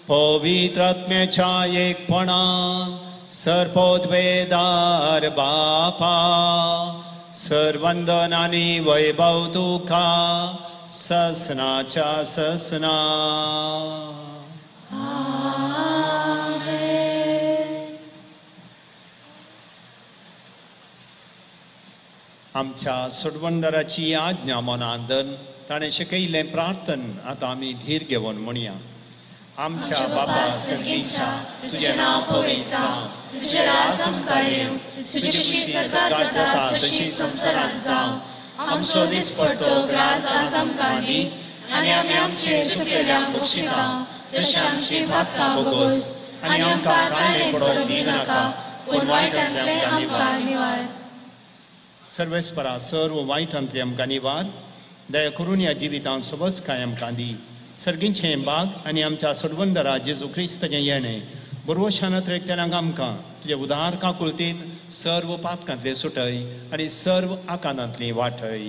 पवित्र आत्म्याच्या एकपणान सर्पोद्वेदार बापा सर्वंदन आनी वैभव तुका ससनाच्या ससना. आमच्या सोडवणदाराची आज्ञा मनांदन ताणें शिकयलें प्रार्थन आतां आमी धीर घेवन म्हणया. आमच्या बाबा सर्गीच्या तुजें नांव पवित्र जावं, तुजें राज आमकां येवं, तुजी स्वर्गांत जाता तशी संवसारांत जावं. आमचो दिसपट्टो ग्रास आज आमकां दी आनी आमी आमचे चुकिल्ल्यांक बक्षिता तशें आमची पातकां बोगोस आनी आमकां काळें पडोवंक दिनाका पूण वायटांतले आमकां निवार. सर्वेस्परा सर्व वायटांतले आमकां निवार. दया करून ह्या जिवितांत सबस काय आमकां दी सर्गींचें बाग आनी आमच्या सोडवंदरा जेजू क्रिस्ताचें येणें बरोबर शानात रेखतेल्यांक आमकां तुज्या उदार काकुलतीन सर्व पातकांतले सुटय आनी सर्व आकांतांतली वाटय.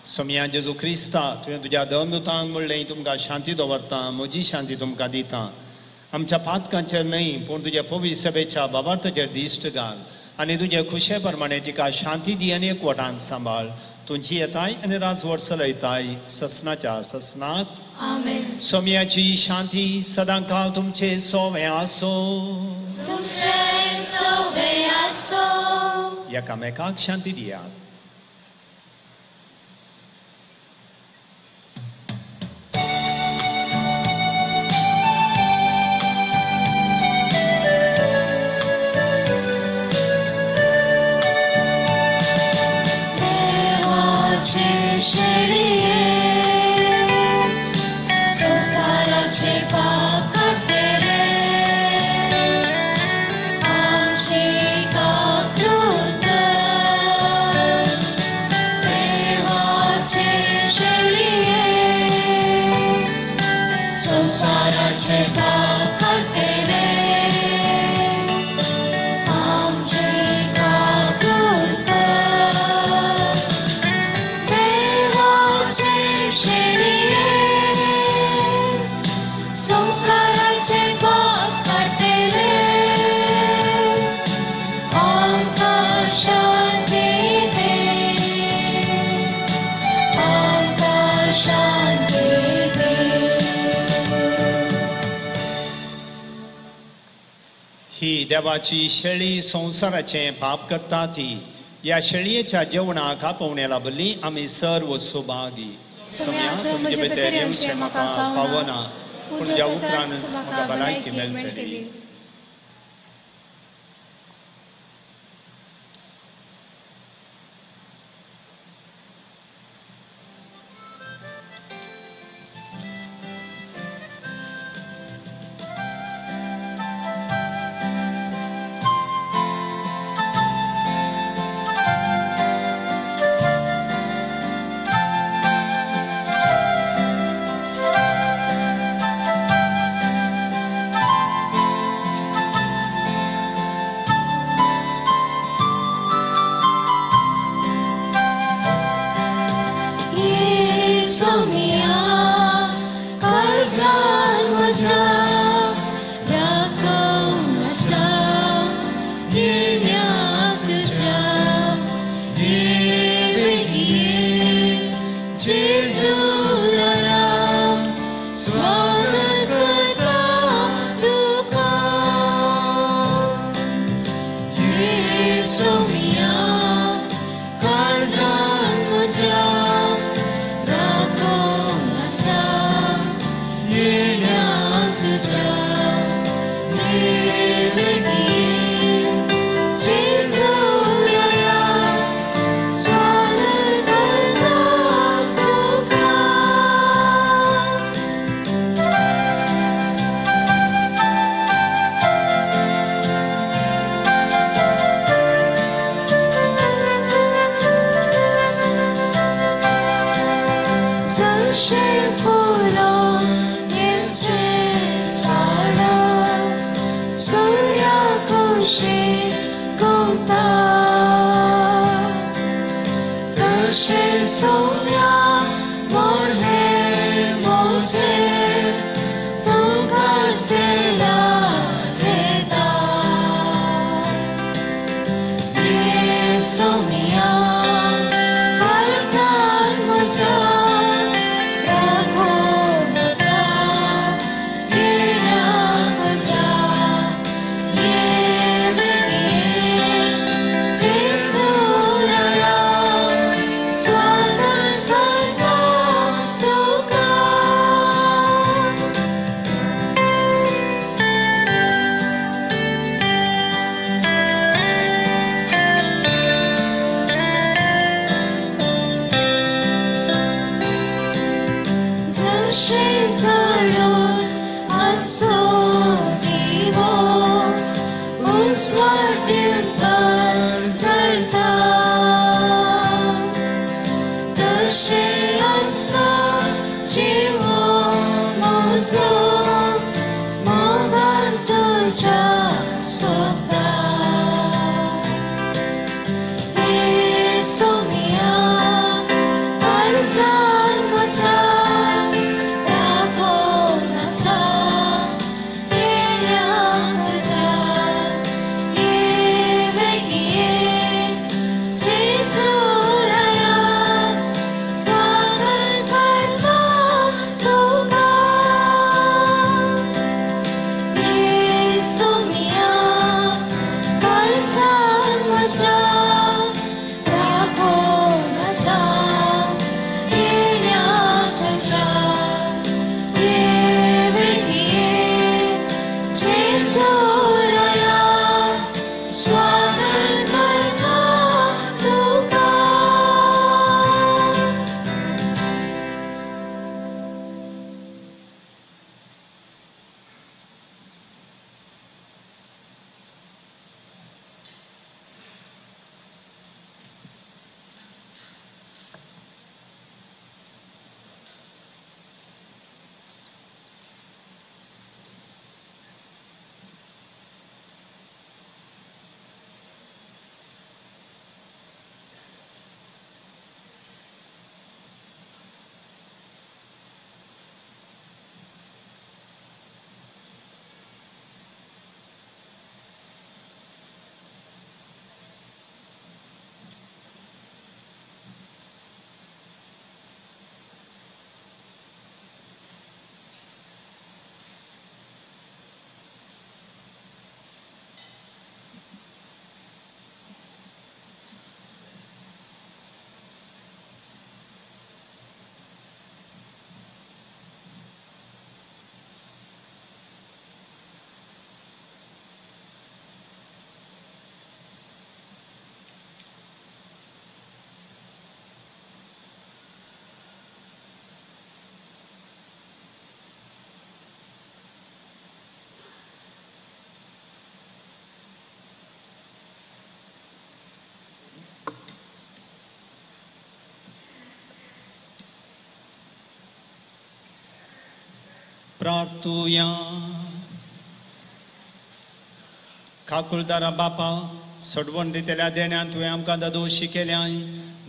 सोम्या जेजू क्रिस्ता तुवें तुज्या दवरदूतांक म्हणलें तुमकां शांती दवरता, म्हजी शांती तुमकां दिता. आमच्या पातकांचेर न्हय पूण तुज्या पवित्र सभेच्या बाबार्थाचेर दिश्ट घाल आनी तुजे खुशे प्रमाणे तिका शांती दी आनी एकवटान सांबाळ. तुमची येताय आनी राजवट चलयताय ससनाच्या ससनात. सोम्याची शांती सदां काळ तुमचे सोवे आसो. एकामेकाक शांती दियात. ही देवाची शेळी संवसाराचें पाप करता ती. ह्या शेळयेच्या जेवणाक आपोवण्या लागली आमी सर्व सुभागी. सोम्या तुजे भितर येवचें म्हाका फावना पूण तुज्या उतरानच म्हाका भलायकी मेळटली. जिवो म्हजो मोगान तुज्या सोदता येसू मिया काळजान म्हज्या राखून आसा येण्याक तुज्या ये वेगये जेजू राया स्वागत करता तुका येसू मिया काळजान म्हज्या राखून आसा येण्याक तुज्या ये वेगये जेजू राया स्वागत करता तुका प्रार्थुया काकुळदारा बापा सडवण दितेल्या देण्यान तुवें आमकां दोशी केल्याय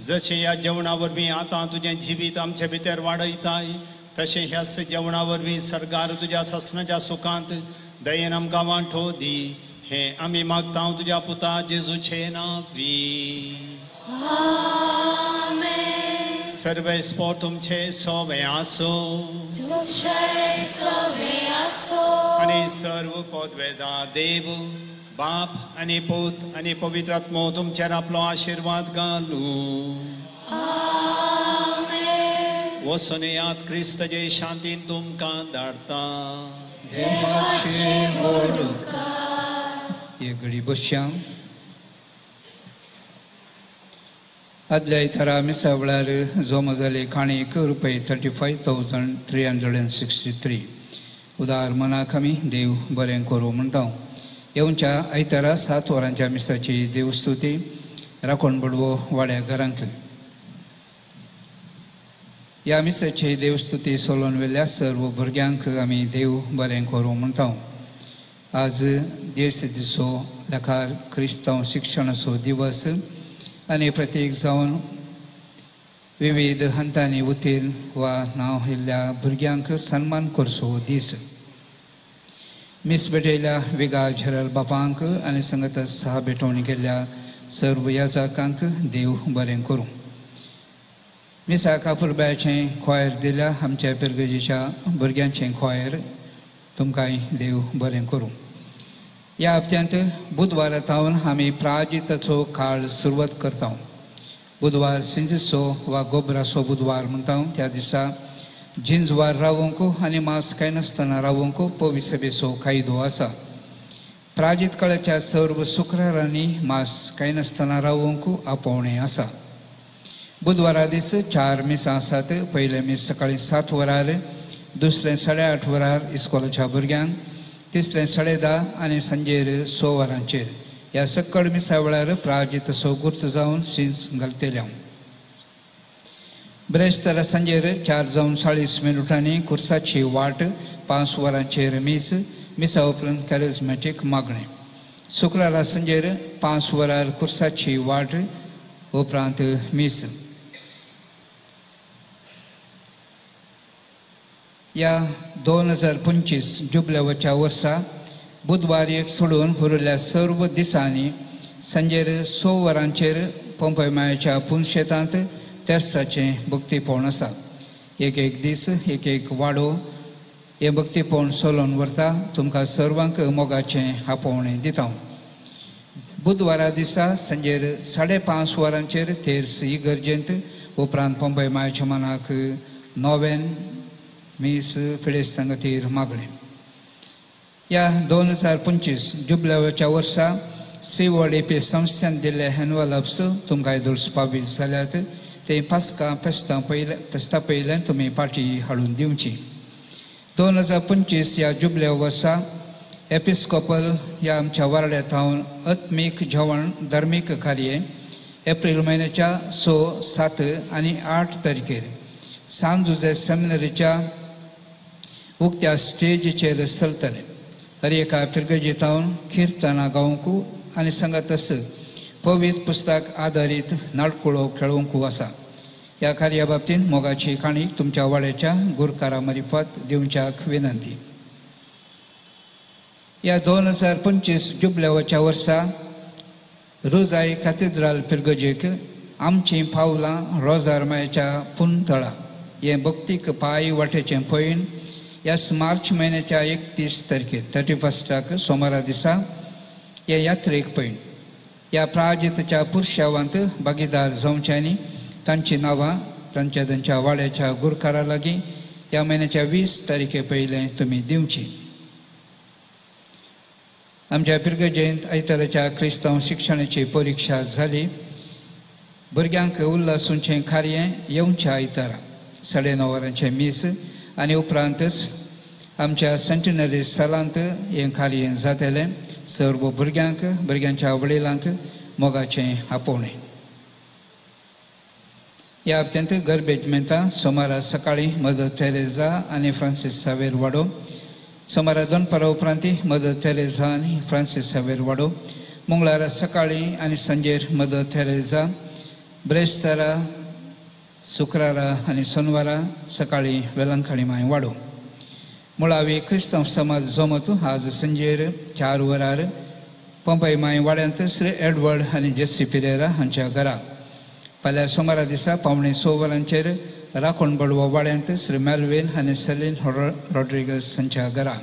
जशें ह्या जेवणा वरवीं आतां तुजें जिवीत आमचे भितर वाडयताय तशें ह्याच जेवणा वरवीं सरकार तुज्या ससनाच्या सुखांत दयेन आमकां वांटो दी हें आमी मागता तुज्या पुता जेजूचे नांवी सर्वेस्पोर तुमचे सोवे आसो आणि सर्व पदवेदार देव बाप आणि पूत आणि पवित्र आत्मो तुमचेर आपलो आशीर्वाद घालू वचून येयात क्रिस्ताचे शांतीन तुमकां धाडटा एक घडी बसच्या आदल्या इतरा मिसा वेळार जमा जाले काणीक रुपये 35,363 उदार मनाक आमी देव बरें करूं म्हणटा येवच्या आयतारा 7 वरांच्या मिसाची देवस्तुती राखण बडवो वाड्या घरांक ह्या मिसाची देवस्तुती सोलोवन वेल्ल्या सर्व भुरग्यांक आमी देव बरें करूं म्हणटा आज देश दिसो लेखार क्रिस्तांव शिक्षणाचो दिवस आनी प्रत्येक जावन विविध हंतांनी उतीर्ण वा नांव आयिल्ल्या भुरग्यांक सन्मान करचो दीस मिस भेटयल्या विगा झरल बापांक आनी संगत सहा भेटवणी केल्ल्या सर्व याजकांक देव बरें करूं मिसा कापुरब्याचें खोयर दिल्या आमच्या पिरगजीच्या भुरग्यांचें खोयर तुमकांय देव बरें करूं ह्या हप्त्यांत बुधवारांतावन आमी प्राजिताचो काळ सुरवात करता बुधवार सिंजसो वा गोबराचो बुधवार म्हणटा त्या दिसा जिंजवार रावंक आनी मास काय नासतना रावंक पवित्र सभेचो कायदो आसा प्राजीत काळाच्या सर्व शुक्रारांनी मास काय नासतना रावंक आपोवणें आसा बुधवारा दीस 4 मिसां आसात पयलें मीस सकाळीं 7 वरार दुसरें 8:30 वरार इस्कॉलाच्या भुरग्यांक तिसरें 10:30 आनी सांजेर 6 वरांचेर ह्या सक्कळ मिसा वेळार प्राजीत असो गुर्त जावन सिन्स घालतल्या ब्रेस्तारा सांजेर 4:40 कुर्साची वाट 5 वरांचेर मिसा उपरांत कॅरिझमॅटीक मागणें. शुक्रारा सांजेर 5 वरार कुर्साची वाट उपरांत मीस. या 2025 जुबल्याच्या वर्सा बुधवार एक सोडून उरलेल्या सर्व दिसांनी सांजेर 6 वरांचेर पंपय मायाच्या पुनशेतांत तेर्साचें भक्तीपण आसा. एक दीस एक वाडो हे भक्तीपण सोलोवन व्हरता. तुमकां सर्वांक मोगाचें आपोवणें दिता. बुधवारा दिसा सांजेर 5:30 वरांचेर तेर्स इगर्जेंत उपरांत पंपय मायाच्या मनाक नोवेन मीस फिडेस्तां खातीर मागणें. ह्या 2025 जुबल्याच्या वर्सा CODP संस्थेन दिल्ले एनवलप्स तुमकां येदोळस पावीत जाल्यात. ते पास्का फेस्ता पयल्यान तुमी पाटी हाडून दिवची. 2025 ह्या जुबल्या वर्सा एपिस्कोपल ह्या आमच्या वाड्यांत हांव आत्मीक जेवण धार्मीक कार्य एप्रिल म्हयन्याच्या 6, 7 आनी 8 तारखेर सान जुझे सेमिनरीच्या उक्त्या स्टेजीचेर चलतले. हर एका पिरगजीत हांव किर्तनां गावंकू आनी सांगातस पवित्र पुस्तक आधारीत नाटकुळो खेळोवंकू आसा. ह्या कार्या बाबतींत मोगाची काणीक तुमच्या वाड्याच्या गुरकारा मरिपात दिवच्याक विनंती. ह्या 2025 जुबल्याच्या वर्सा रोजाई कॅथेड्रल पिरगजेक आमची पावलां रोजार मायाच्या पुनतळा हे भक्तीक पांय वाटेचें पयण ह्या मार्च म्हयन्याच्या 31 तारखेर 31 सोमारा दिसा हे यात्रेक पयण ह्या प्राजितच्या पुरुशावांत भागीदार जावच्यांनी तांची नांवां तांच्या वाड्याच्या गुरकारा लागीं ह्या म्हयन्याच्या 20 तारखे पयलें तुमी दिवची. आमच्या पिरगजेंत आयताराच्या क्रिस्तांव शिक्षणाची परिक्षा जाली. भुरग्यांक उल्हासूंचें कार्य येवच्या आयतारा 9:30 वरांचें मीस आनी उपरांतच आमच्या सेंटिनरी सालांत हें कार्य जातलें. सर्व भुरग्यांच्या वडिलांक मोगाचें आपोवणें. ह्या हप्त्यांत गर्बेज मेंता सोमारा सकाळीं मदर तेरेझा आनी फ्रांसीस सावेर वाडो. सोमारा दनपारा उपरांती मदर तेरेझा आनी फ्रांसीस सावेर वाडो. मंगळारा सकाळीं आनी सांजेर मदर तेरेझा. ब्रेस्तारा शुक्रारा आनी सोनवारा सकाळीं वेलंकाणी माय वाडो. मुळावी क्रिस्तांव समाज जमत आज सांजेर 4 वरार पंपय माय वाड्यांत श्री एडवर्ड आनी जेसी पिरेरा हांच्या घरा. फाल्यां सोमारा दिसा 5:45 वरांचेर राखण बडवो वाड्यांत श्री मेल्विन आनी सेलीन रॉड्रिगस हांच्या घरा.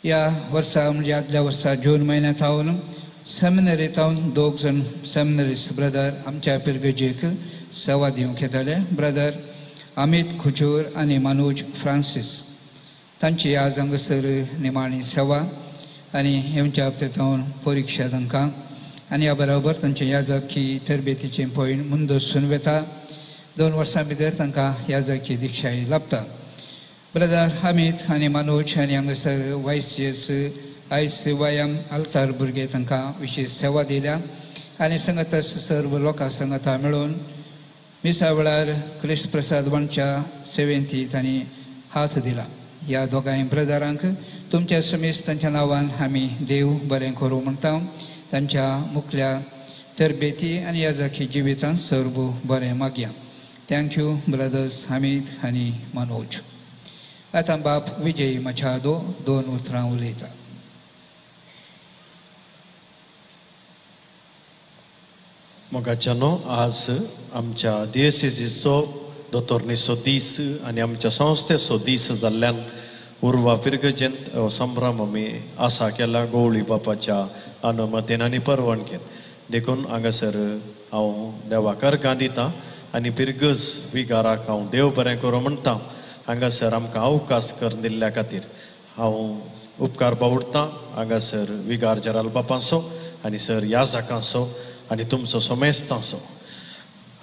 ह्या वर्सा म्हणजे आदल्या वर्सा जून म्हयन्यांत हांव सेमिनरींत हांव 2 जण सेमिनरीस ब्रदर आमच्या पिरगजेक सेवा दिवंक येताले. ब्रदर अमित खुजूर आनी मनोज फ्रांसीस तांची आज हांगासर निमाणी सेवा आनी हेंच्या हप्त्यांत हांव परिक्षा तांकां आनी ह्या बरोबर तांचे याजकी तरबेतीचें पयण मुंदोसून वेता. 2 वर्सां भितर तांकां याजकी दिक्षाय लाभता. ब्रदर अमित आनी मनोज आनी हांगासर YCS ICYM आल्तार भुरगे तांकां विशेश सेवा दिल्या आनी सांगातच सर्व लोकां सांगाता मेळून मिसा वेळार क्रिस्त प्रसाद वांच्या सेवेंती तांणी हात दिला. ह्या दोगांय ब्रदरांक तुमच्या समेस्त तांच्या नांवान आमी देव बरें करूं म्हणटा. तांच्या मुखल्या तरबेती आनी याजकी जिवितांत सर्व बरें मागया. थँक्यू ब्रदर्स अमित आनी मनोज. आतां बाप विजय मचादो 2 उतरां उलयता. मोगाच्यानो आज आमच्या दिएसीसीचो दोतोरणेचो दीस आनी आमच्या संस्थेचो दीस जाल्ल्यान उर्वा पिरगजेंत संभ्रम आमी आसा केला गवळी बापाच्या अनुमतीन आनी परवानगेन. देखून हांगासर हांव देवाक अर्गां दितां आनी पिरगज विगाराक हांव देव बरें करूं म्हणटा. हांगासर आमकां अवकाश करून दिल्ल्या खातीर हांव उपकार बावडटां हांगासर विगार जराल बापांचो आनी सर याजकांचो आनी तुमचो समेस्तांचो.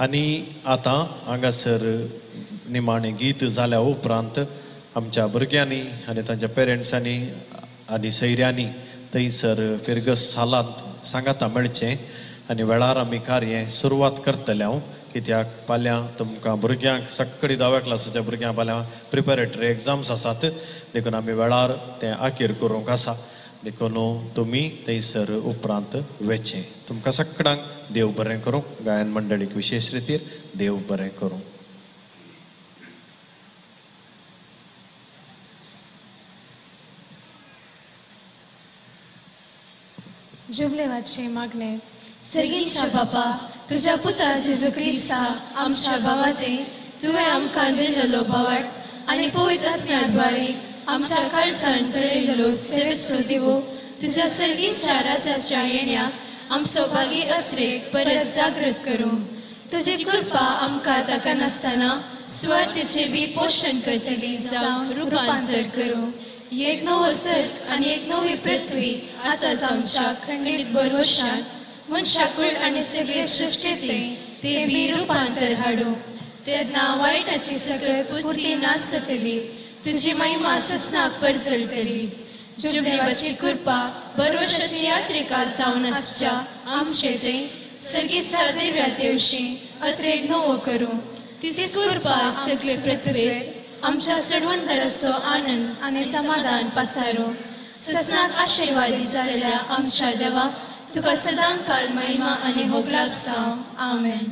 आनी आतां हांगासर निमाणें गीत जाल्या उपरांत आमच्या भुरग्यांनी आनी तांच्या पेरंट्सांनी आनी सयऱ्यांनी थंयसर पिरगस सालांत सांगाता मेळचें आनी वेळार आमी कार्य सुरवात करतले हांव कित्याक फाल्यां तुमकां भुरग्यांक सकाळी 10व्या क्लासाच्या भुरग्यांक फाल्यां प्रिपेरेटरी एग्जाम्स आसात देखून आमी वेळार तें आखीर करूंक आसा देखून तुमी थंयसर उपरांत वेचे तुमकां सगळ्यांक देव बरें करूं गायन मंडळीक विशेश रितीर देव बरें करूं. जुबलेवाचे मागणे सर्गीच्या बापा तुझ्या पुता जेजू क्रिस्ता आमच्या भावाते तुवें आमकां दिलेलो बावट आनी पवित्र आत्म्याद्वारे आमच्या काळजान जळिल्लो सेवेचो दिवो तुझ्या सर्गीच्या राजाच्या येण्याक आमचो भागी अत्रेक परत जागृत करूं. तुजी कृपा आमकां ताका नासतना स्वार्थेचे बी पोषण करतली जावं रुपांतर करूं. एक नवो सर्ग आनी एक नवी पृथ्वी आसाच आमच्या खंडीत भरवशान मनशाकुळ आनी सगळे सृश्टीतले ते बी रुपांतर हाडूं. तेन्ना वायटाची सगळी पुर्ती नास जातली तुजी महिमा ससनाक परजळटली. जुबलेवाची कृपा भरवशाची यात्रिका जावन आसच्या आमचे थंय सर्गीच्या दिव्या दिवशी अत्रेक नवो करूं. तीच कृपा सगळे पृथ्वीर आमच्या सडवंतराचो आनंद आनी समाधान पसारो. ससनाक आशीर्वादी जाल्ल्या आमच्या देवा तुका सदांकाल महिमा आनी होगलाप जावं. आमेन.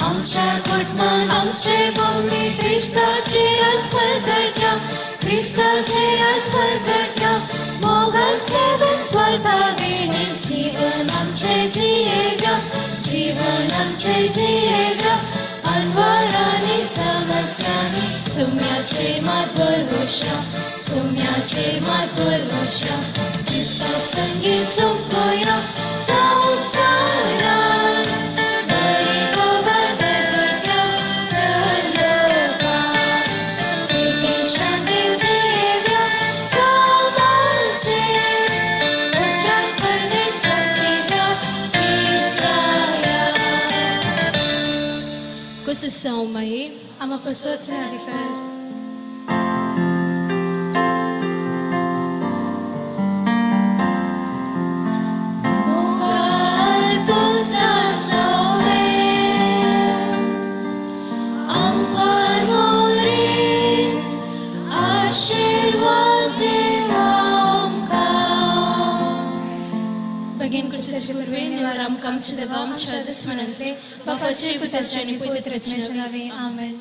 आमच्या कुटुंबान आमचे भूमी क्रिस्ताचे अस्पर्धट्या क्रिस्ताचे अस्पर्धट्या मोगान सेवन स्वार्था वेणी जीवन आमचे जियेव्या अनवरांनी समस्यांनी सुम्याचे मात भरवशा क्रिस्ता संगी सुमकोया संसारान São Mai, ama pessoa trágica. Bagin kursaci kurve nivaram kamchi devam chadis manante bapaci putrani putrani amen.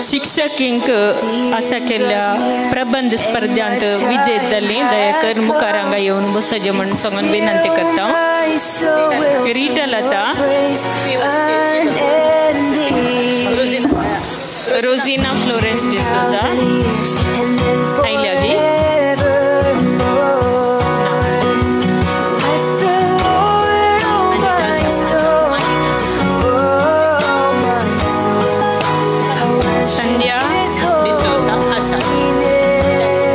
शिक्षकींक अशा केल्या प्रबंध स्पर्धांत विजय जाल्ली दयाकर मुखार हांगा येवन बसचे म्हणून सांगून विनंती करता. Rita Lata, Rosina Florence D'Souza, आयल्यागी संध्या डिसोजा आसा,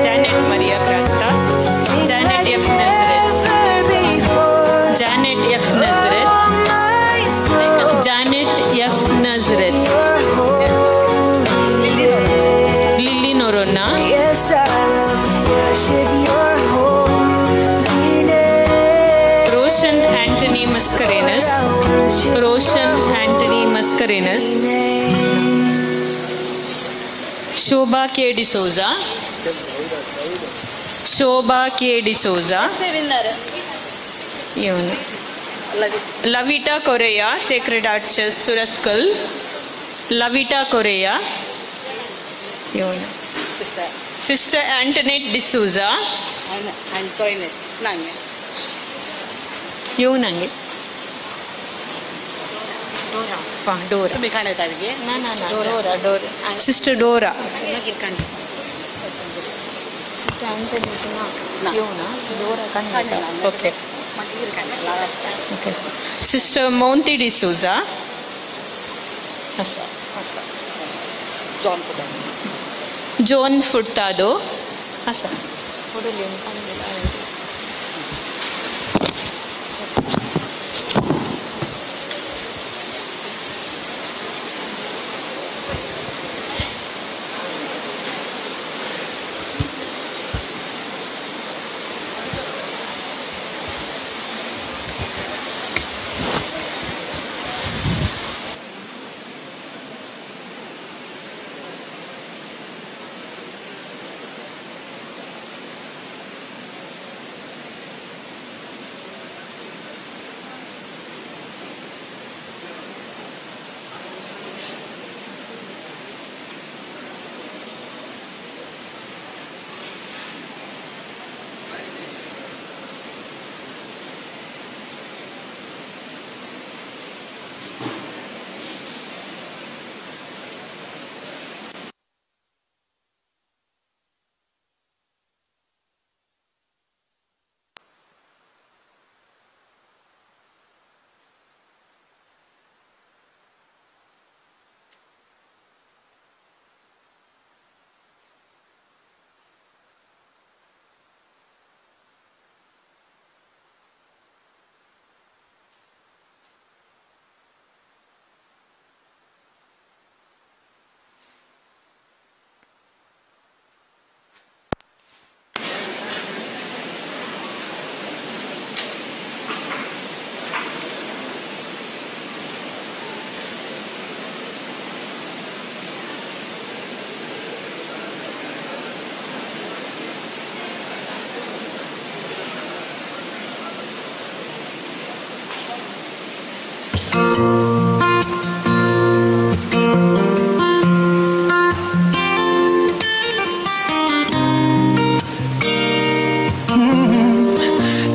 Janet Maria Crasta, Janet F Nazareth, Janet F Nazareth, Janet F Nazareth, Lily Noronha, Roshan Antony Mascarenhas, Roshan Antony Mascarenhas, Shobha K D'Souza, Shobha K D'Souza, Lavita Correa sacred heart church Surathkal, Lavita Correa, sister Antonette D'Souza, Dora sister Dora okay sister Monty D'Souza, John Furtado असा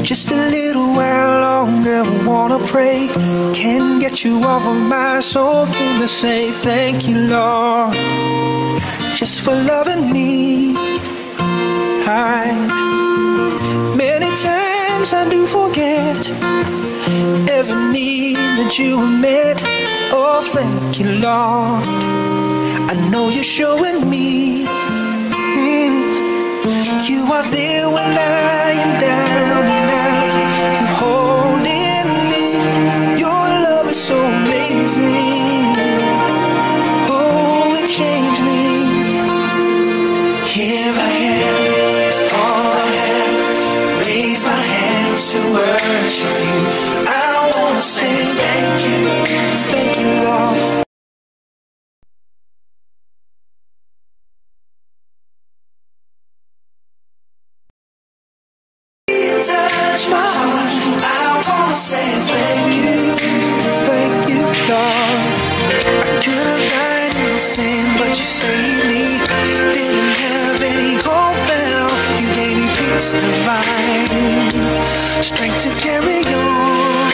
Just a little while longer, I wanna pray. Can't get you off of my soul. Came to say thank you, Lord, just for loving me. Many times I do forget every need that you have met. Oh, thank you, Lord. I know you're showing me. You are there when I am down and out. You're holding me. Your love is so amazing. Oh, it changed me. Here I am, with all I have. Raise my hands to worship you. I wanna say thank you, Lord. Touch my heart. I wanna say thank you, Lord. grace divine, strength to carry on.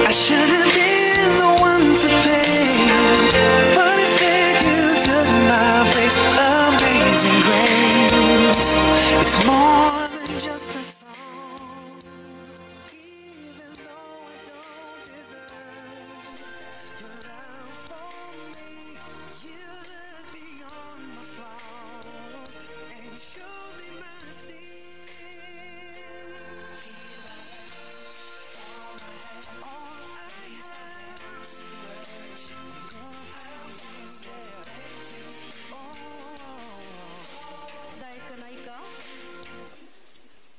I should have been the one to pay, but instead you took my place. Amazing grace, it's more than just a song, even though I don't deserve your love for me. You look beyond my flaws and you showed me mercy.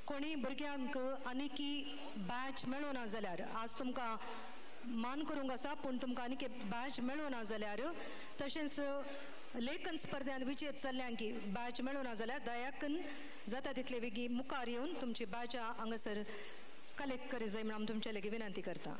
कोणी भुरग्यांक आनीकी बॅच मेळूना जाल्यार आज तुमकां मान करूंक आसा पूण तुमकां आनीक बॅच मेळूना जाल्यार तशेंच लेखन स्पर्धांत विजेत चल्ल्यांकी बॅच मेळूना जाल्यार दयाकन जाता तितले बेगी मुखार येवन तुमची बॅचां हांगासर कलेक्ट करी जाय म्हणून तुमचे लेगी विनंती करता.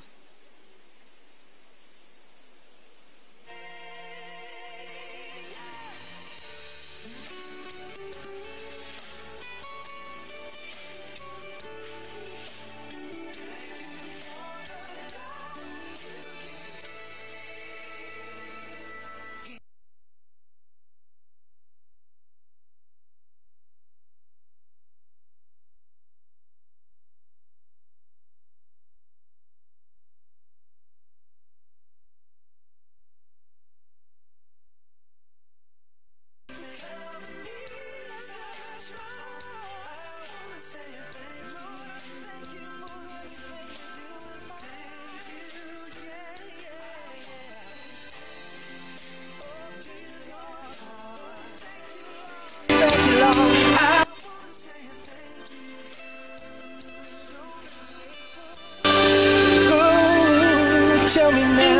Tell me now.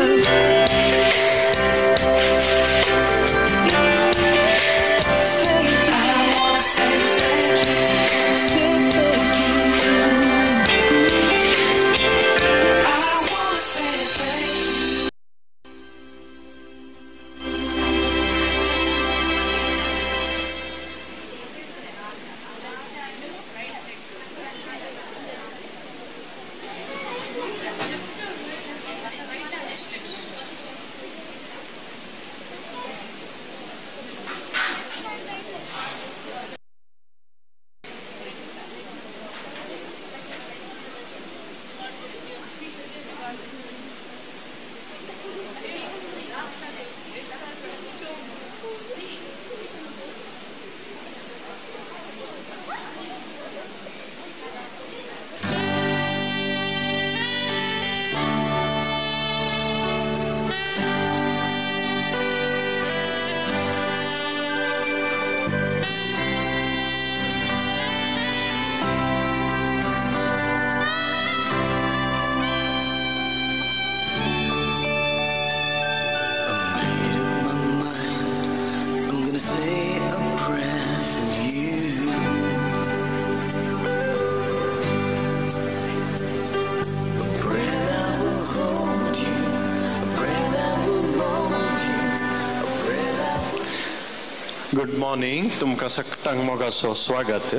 Good morning, तुमकां सगळ्यांक मोगाचो स्वागत.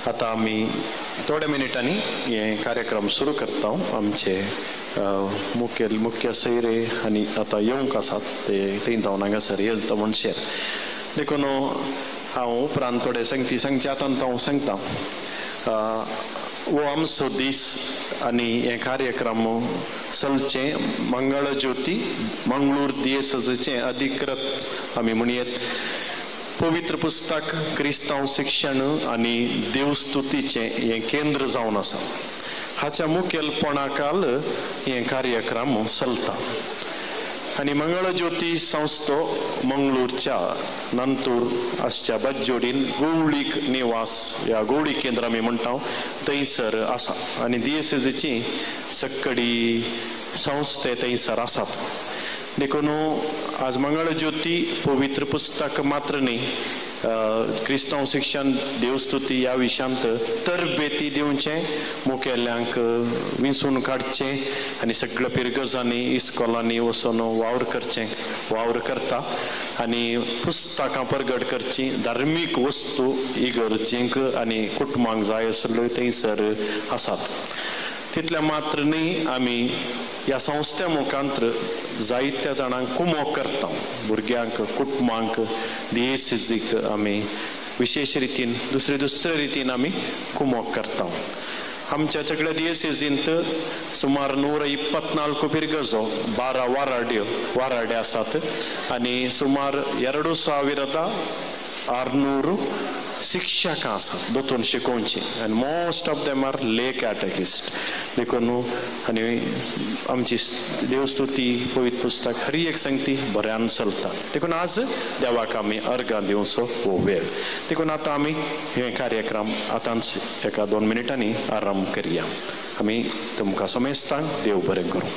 आता आमी थोड्या मिनिटांनी हे कार्यक्रम सुरू करता. आमचे मुख्य सैरे आनी आतां येवंक आसात ते जावन हांगासर येता म्हणशेर देखून हांव उपरांत थोडे सांगती सांगचे आतां हांव सांगता. हो आमचो दीस आनी हे कार्यक्रम चलचे मंगळ ज्योती मंगळूर दिएसचे अधिकृत आमी म्हणयेत पवित्र पुस्तक क्रिस्तांव शिक्षण आनी देवस्तुतीचे हे केंद्र जावन आसा. हाच्या मुखेलपणाखाल हे कार्यक्रम चलता. आनी मंगळ ज्योती संस्थो मंगळूरच्या नंतूर आसच्या बज्जोडीन गवळीक निवास ह्या गवळी केंद्र आमी म्हणटा थंयसर आसा. आनी दिएसची सक्कडी संस्थे थंयसर आसात. देखून आज मंगळ ज्योती पवित्र पुस्तक मात्र न्ही, क्रिस्तांव शिक्षण देवस्तुती ह्या विशयांत तरबेती दिवचे, मुखेल्यांक विंचून काडचे आनी सगळ्या पिरगजांनी इस्कॉलांनी वचून वावर करचे वावर करता. आनी पुस्तकां परगट करची धार्मीक वस्तू इगर्जेंक आनी कुटुंबांक जाय आसल्यो थंयसर आसात. तितले मात्र न्ही, आमी ह्या संस्थे मुखांत्र जायत्या जाणांक कुमोग करता. भुरग्यांक, कुटुंबांक, दिएसीजीक आमी विशेष रितीन दुसरे रितीन आमी कुमोग करता. आमच्या सगळ्या दिएसीजींत सुमार 124 पिरगजो 12 वाराडे आसात आनी सुमार 2600 शिक्षक आसात दोतोर शिकोवची आनी मोस्ट ऑफ देम आर ले कॅटेकिस्ट. देखून आनी आमची देवस्तुती पवित्र पुस्तक हर एक संगती बऱ्यान चलता. देखून आज देवाक आमी अर्गां दिवचो हो वेळ. देखून आतां आमी हे कार्यक्रम आतांच एका 2 मिनिटांनी आरंभ करया. आमी तुमकां समेस्तांक देव बरें करूं.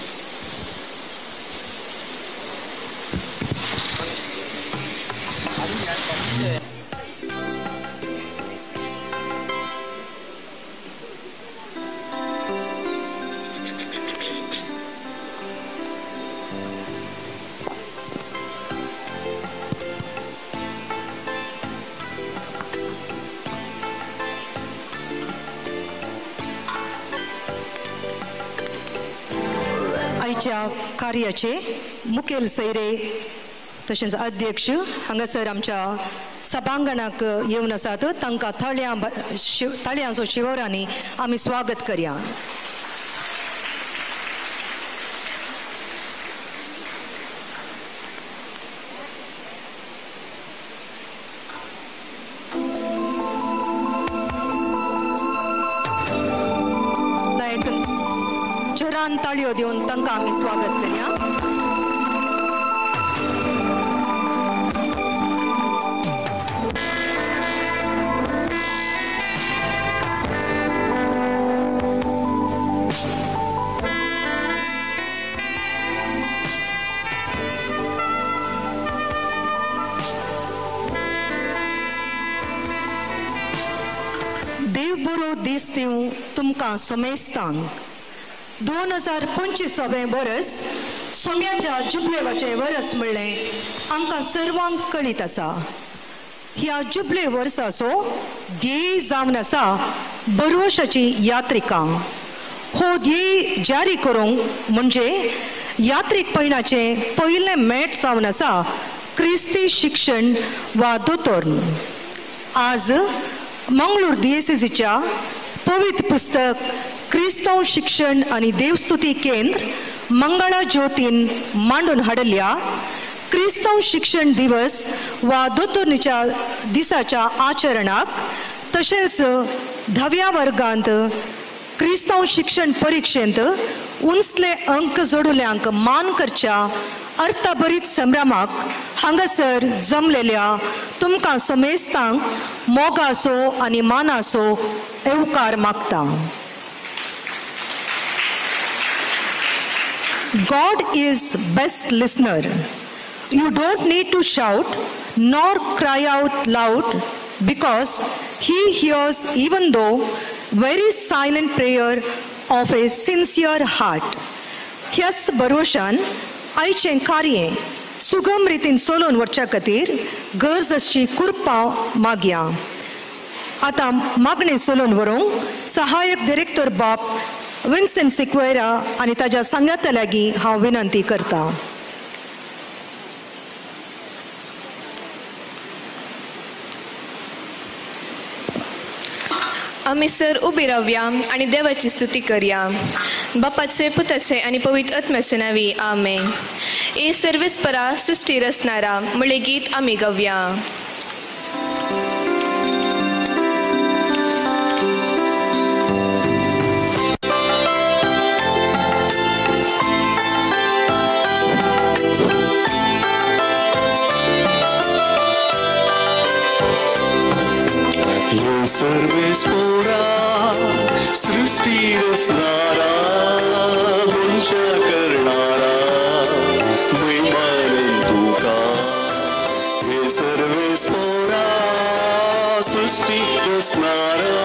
आयच्या कार्याचे मुखेल सैरे तशेंच अध्यक्ष हांगासर आमच्या सभांगणाक येवन आसात. तांकां ताळयांचो शिवरांनी आमी स्वागत करया. जोरान ताळयो दिवन तांकां आमी स्वागत करया. देव बरो दीस दिवं तुमकां समेस्तांक. 2025 वर्स सोम्याच्या जुबलेवाचे वर्स म्हणलें आमकां सर्वांक कळीत आसा. ह्या जुबले वर्साचो ध्येय जावन आसा बरवशाची यात्रिकां. हो ध्येय जारी करूंक म्हणजे यात्रीक पैणाचें पयलें मेट जावन आसा क्रिस्ती शिक्षण वा दोतोर. आज मंगळूर दिएसीजीच्या पवित्र पुस्तक क्रिस्तव शिक्षण आणि देवस्तुती केंद्र मंगळा ज्योतीन मांडून हाडल्या क्रिस्तव शिक्षण दिवस वा दोतोरनीच्या दिसाच्या आचरणाक तशेंच 10व्या वर्गांत क्रिस्तव शिक्षण परीक्षेंत उंचले अंक जोडुल्यांक मान करच्या अर्थभरीत संभ्रमाक हांगासर जमलेल्या तुमकां समेस्तांक मोगाचो आनी मानाचो येवकार मागता. God is best listener. You don't need to shout nor cry out loud because he hears even though very silent prayer of a sincere heart. ह्याच भरोशान आयचें कार्य सुगम रितीन चलोवन वचच्या खातीर गरज आसची कृपा मागया. आतां मागणें चलोवन व्हरूंक सहाय्यक डिरेक्टर बाब विन्सेंट सिक्वेरा आनी ताज्या सांगात्या लागीं हांव विनंती करता. आमी सर उबी रावया आनी देवाची स्तुती करया. बापाचे पुताचे आनी पवित्र आत्म्याचे नांवी आमेन. ए सर्वेस्परा सृष्टी रचणारा म्हणलें गीत आमी गावया. सर्वेस्परा सृष्टी रचणारा वंश करणारा महिमान तुका. हे सर्वेस्परा सृष्टी रचणारा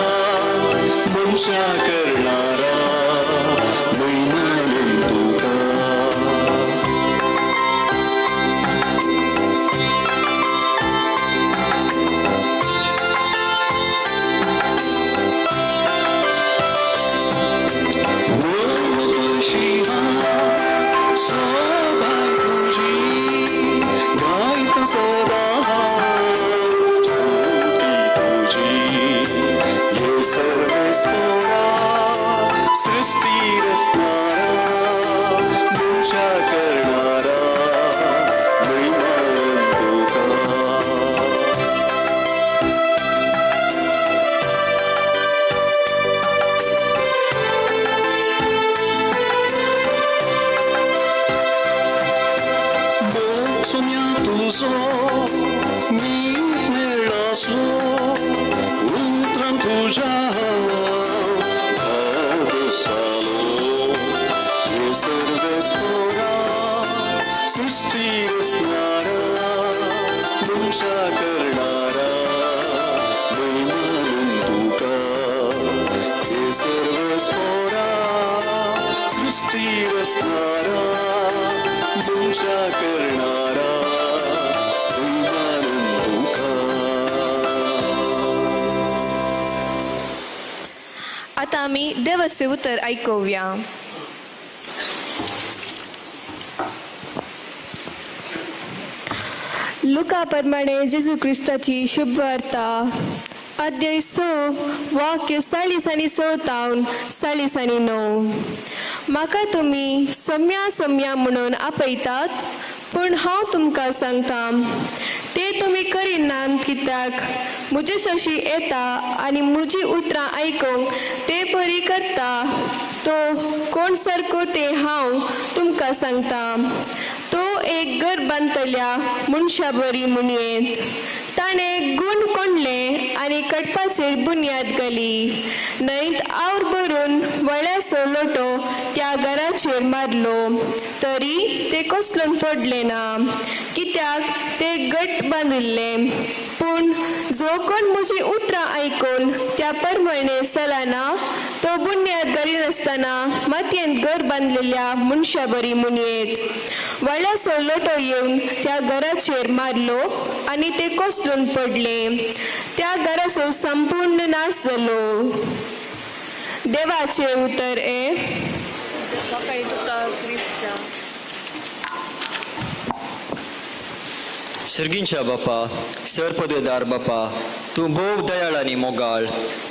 वंश करणारा महिमान तुका. हे सर्वेस्परा सृष्टी रचणारा मनशा करणारा mi nella sua ultra tuja adesalo ye servespora srishti rasnara muncha karnara vaimananduka ye servespora srishti rasnara muncha karnara आता आम्ही देवाचे उत्तर ऐकूया. लुकाप्रमाणे जेजू ख्रिस्ताची शुभ वार्ता अध्याय 6 वाक्य 40 आणि 7 40 आणि 9. म्हाका तुमी सम्या सम्या म्हणून आपयतात, पूण हांव तुमकां सांगता ते तुमी करिनात, कित्याक म्हजे सशी येता आनी म्हजी उतरां आयकूंक ते बरी करता तो कोण सारको ते हांव तुमकां सांगता. तो एक घर बांदतल्या मनशा बरी म्हणयेत. ताणें गूण कोंडलें आनी कडपाचेर बुन्याद घाली. न्हंयत आवड भरून व्हडल्यासो लोटो त्या घराचेर मारलो, तरी ते कसलून पडलें ना, कित्याक ते घट बांदिल्लें. पूण जो कोण म्हजी उतरां आयकून त्या प्रमाणे चलना तो बुन्याद घालिनासतना मातयेंत घर बांदलेल्या मनशा बरी म्हणयेत. व्हडल्यासो लोटो येवन त्या घराचेर मारलो आनी ते कोसलून पडले. त्या घराचो संपूर्ण नाश जालो. देवाचे उतर सर्गींच्या बापा, सरपदवेदार बापा, तूं भोव दयाळ आनी मोगाळ.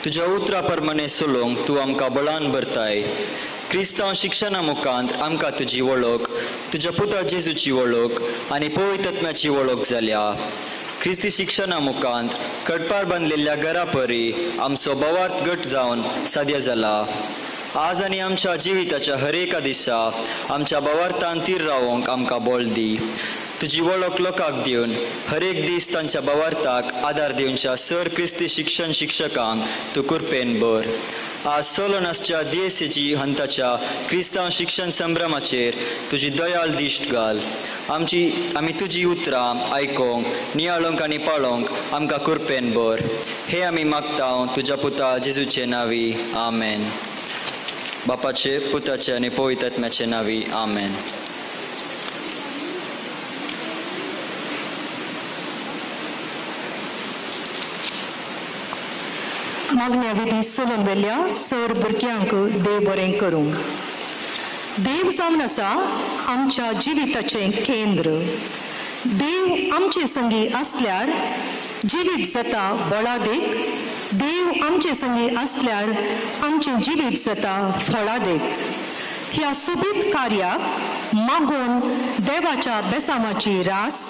तुज्या उतरा प्रमाणे चलोवंक तूं आमकां बळान भरताय. क्रिस्तांव शिक्षणा मुखांत आमकां तुजी वळख, तुज्या पुता जेजूची वळख आनी पवित्र आत्म्याची वळख जाल्या. क्रिस्ती शिक्षणा मुखांत कडपार बांदलेल्या घरा परी आमचो बोवार्थ घट जावन साध्य जाला. आज आनी आमच्या जिविताच्या हर एका दिसा आमच्या बोवार्थान तीर रावंक आमकां बळ दी. तुजी वळख लोकांक दिवन हर एक दीस तांच्या बोवार्थाक आदार दिवच्या सर क्रिस्ती शिक्षण शिक्षकांक तूं कृपेन भर. आज सोलोनासच्या DSAची हंताच्या क्रिस्तांव शिक्षण संभ्रमाचेर तुजी दयाळ दिश्ट घाल. आमी तुजी उतरां आयकोंक, नियाळोंक आनी पाळोंक आमकां कृपेन भर. हे आमी मागता तुज्या पुता जेजूचे नांवी. आमेन. बापाचे, पुताचे आनी पवित्र आत्म्याचे नांवी. आमेन. मागण्या विधी सोलून वेल्ल्या सर भुरग्यांक देव बरें करूं. देव जावन आसा आमच्या जिविताचें केंद्र. देव आमचे संगी आसल्यार जिवीत जाता बळादेक. देव आमचे संगी आसल्यार आमचें जिवीत जाता फळादेक. ह्या सोबीत कार्याक मागून देवाच्या बेसामाची रास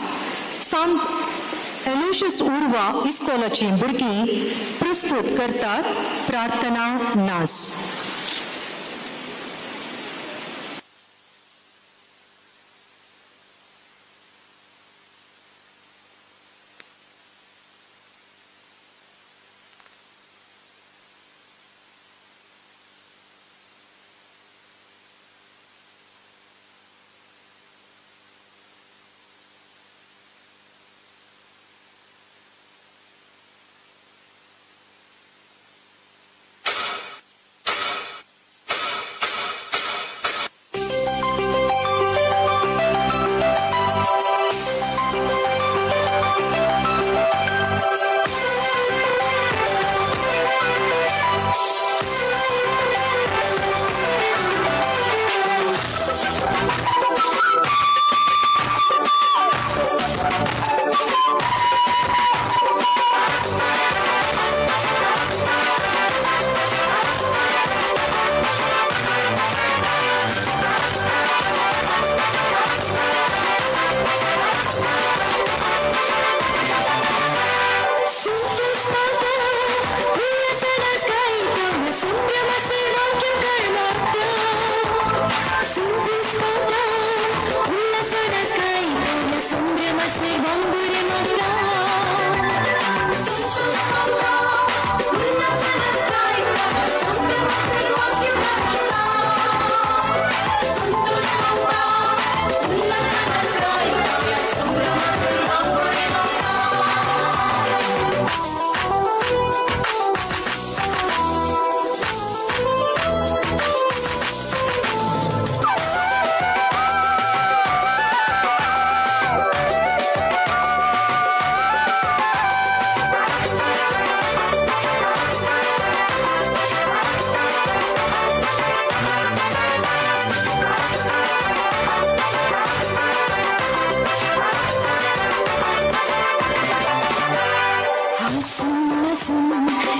सांत एलोशियस उर्वा इस्कॉलाची भुरगीं प्रस्तुत करतात. प्रार्थना नास.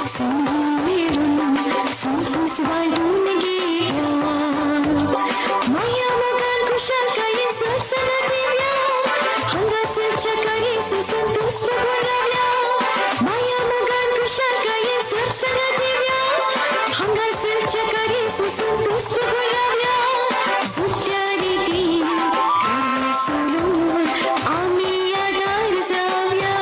संधी मिळून संतोष वाढून गेला माया मगान खुशाल काही ससर दिव्या हंगासरच्या काही सुसंतोष बघणाऱ्या माया मगान खुशाल काही ससर दिव्या हंगासरच्या काही सुसंतोष बघणाऱ्या सुट्या रीती कर्म सोडून आम्ही यादार जाऊया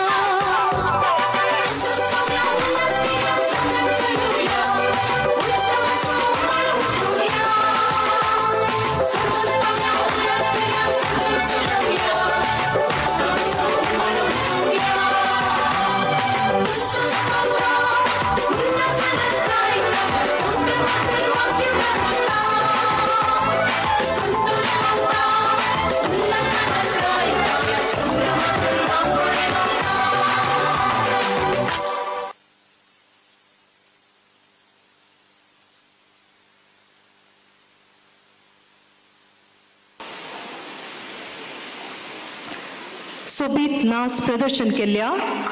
सोबीत नाच प्रदर्शन केल्ल्या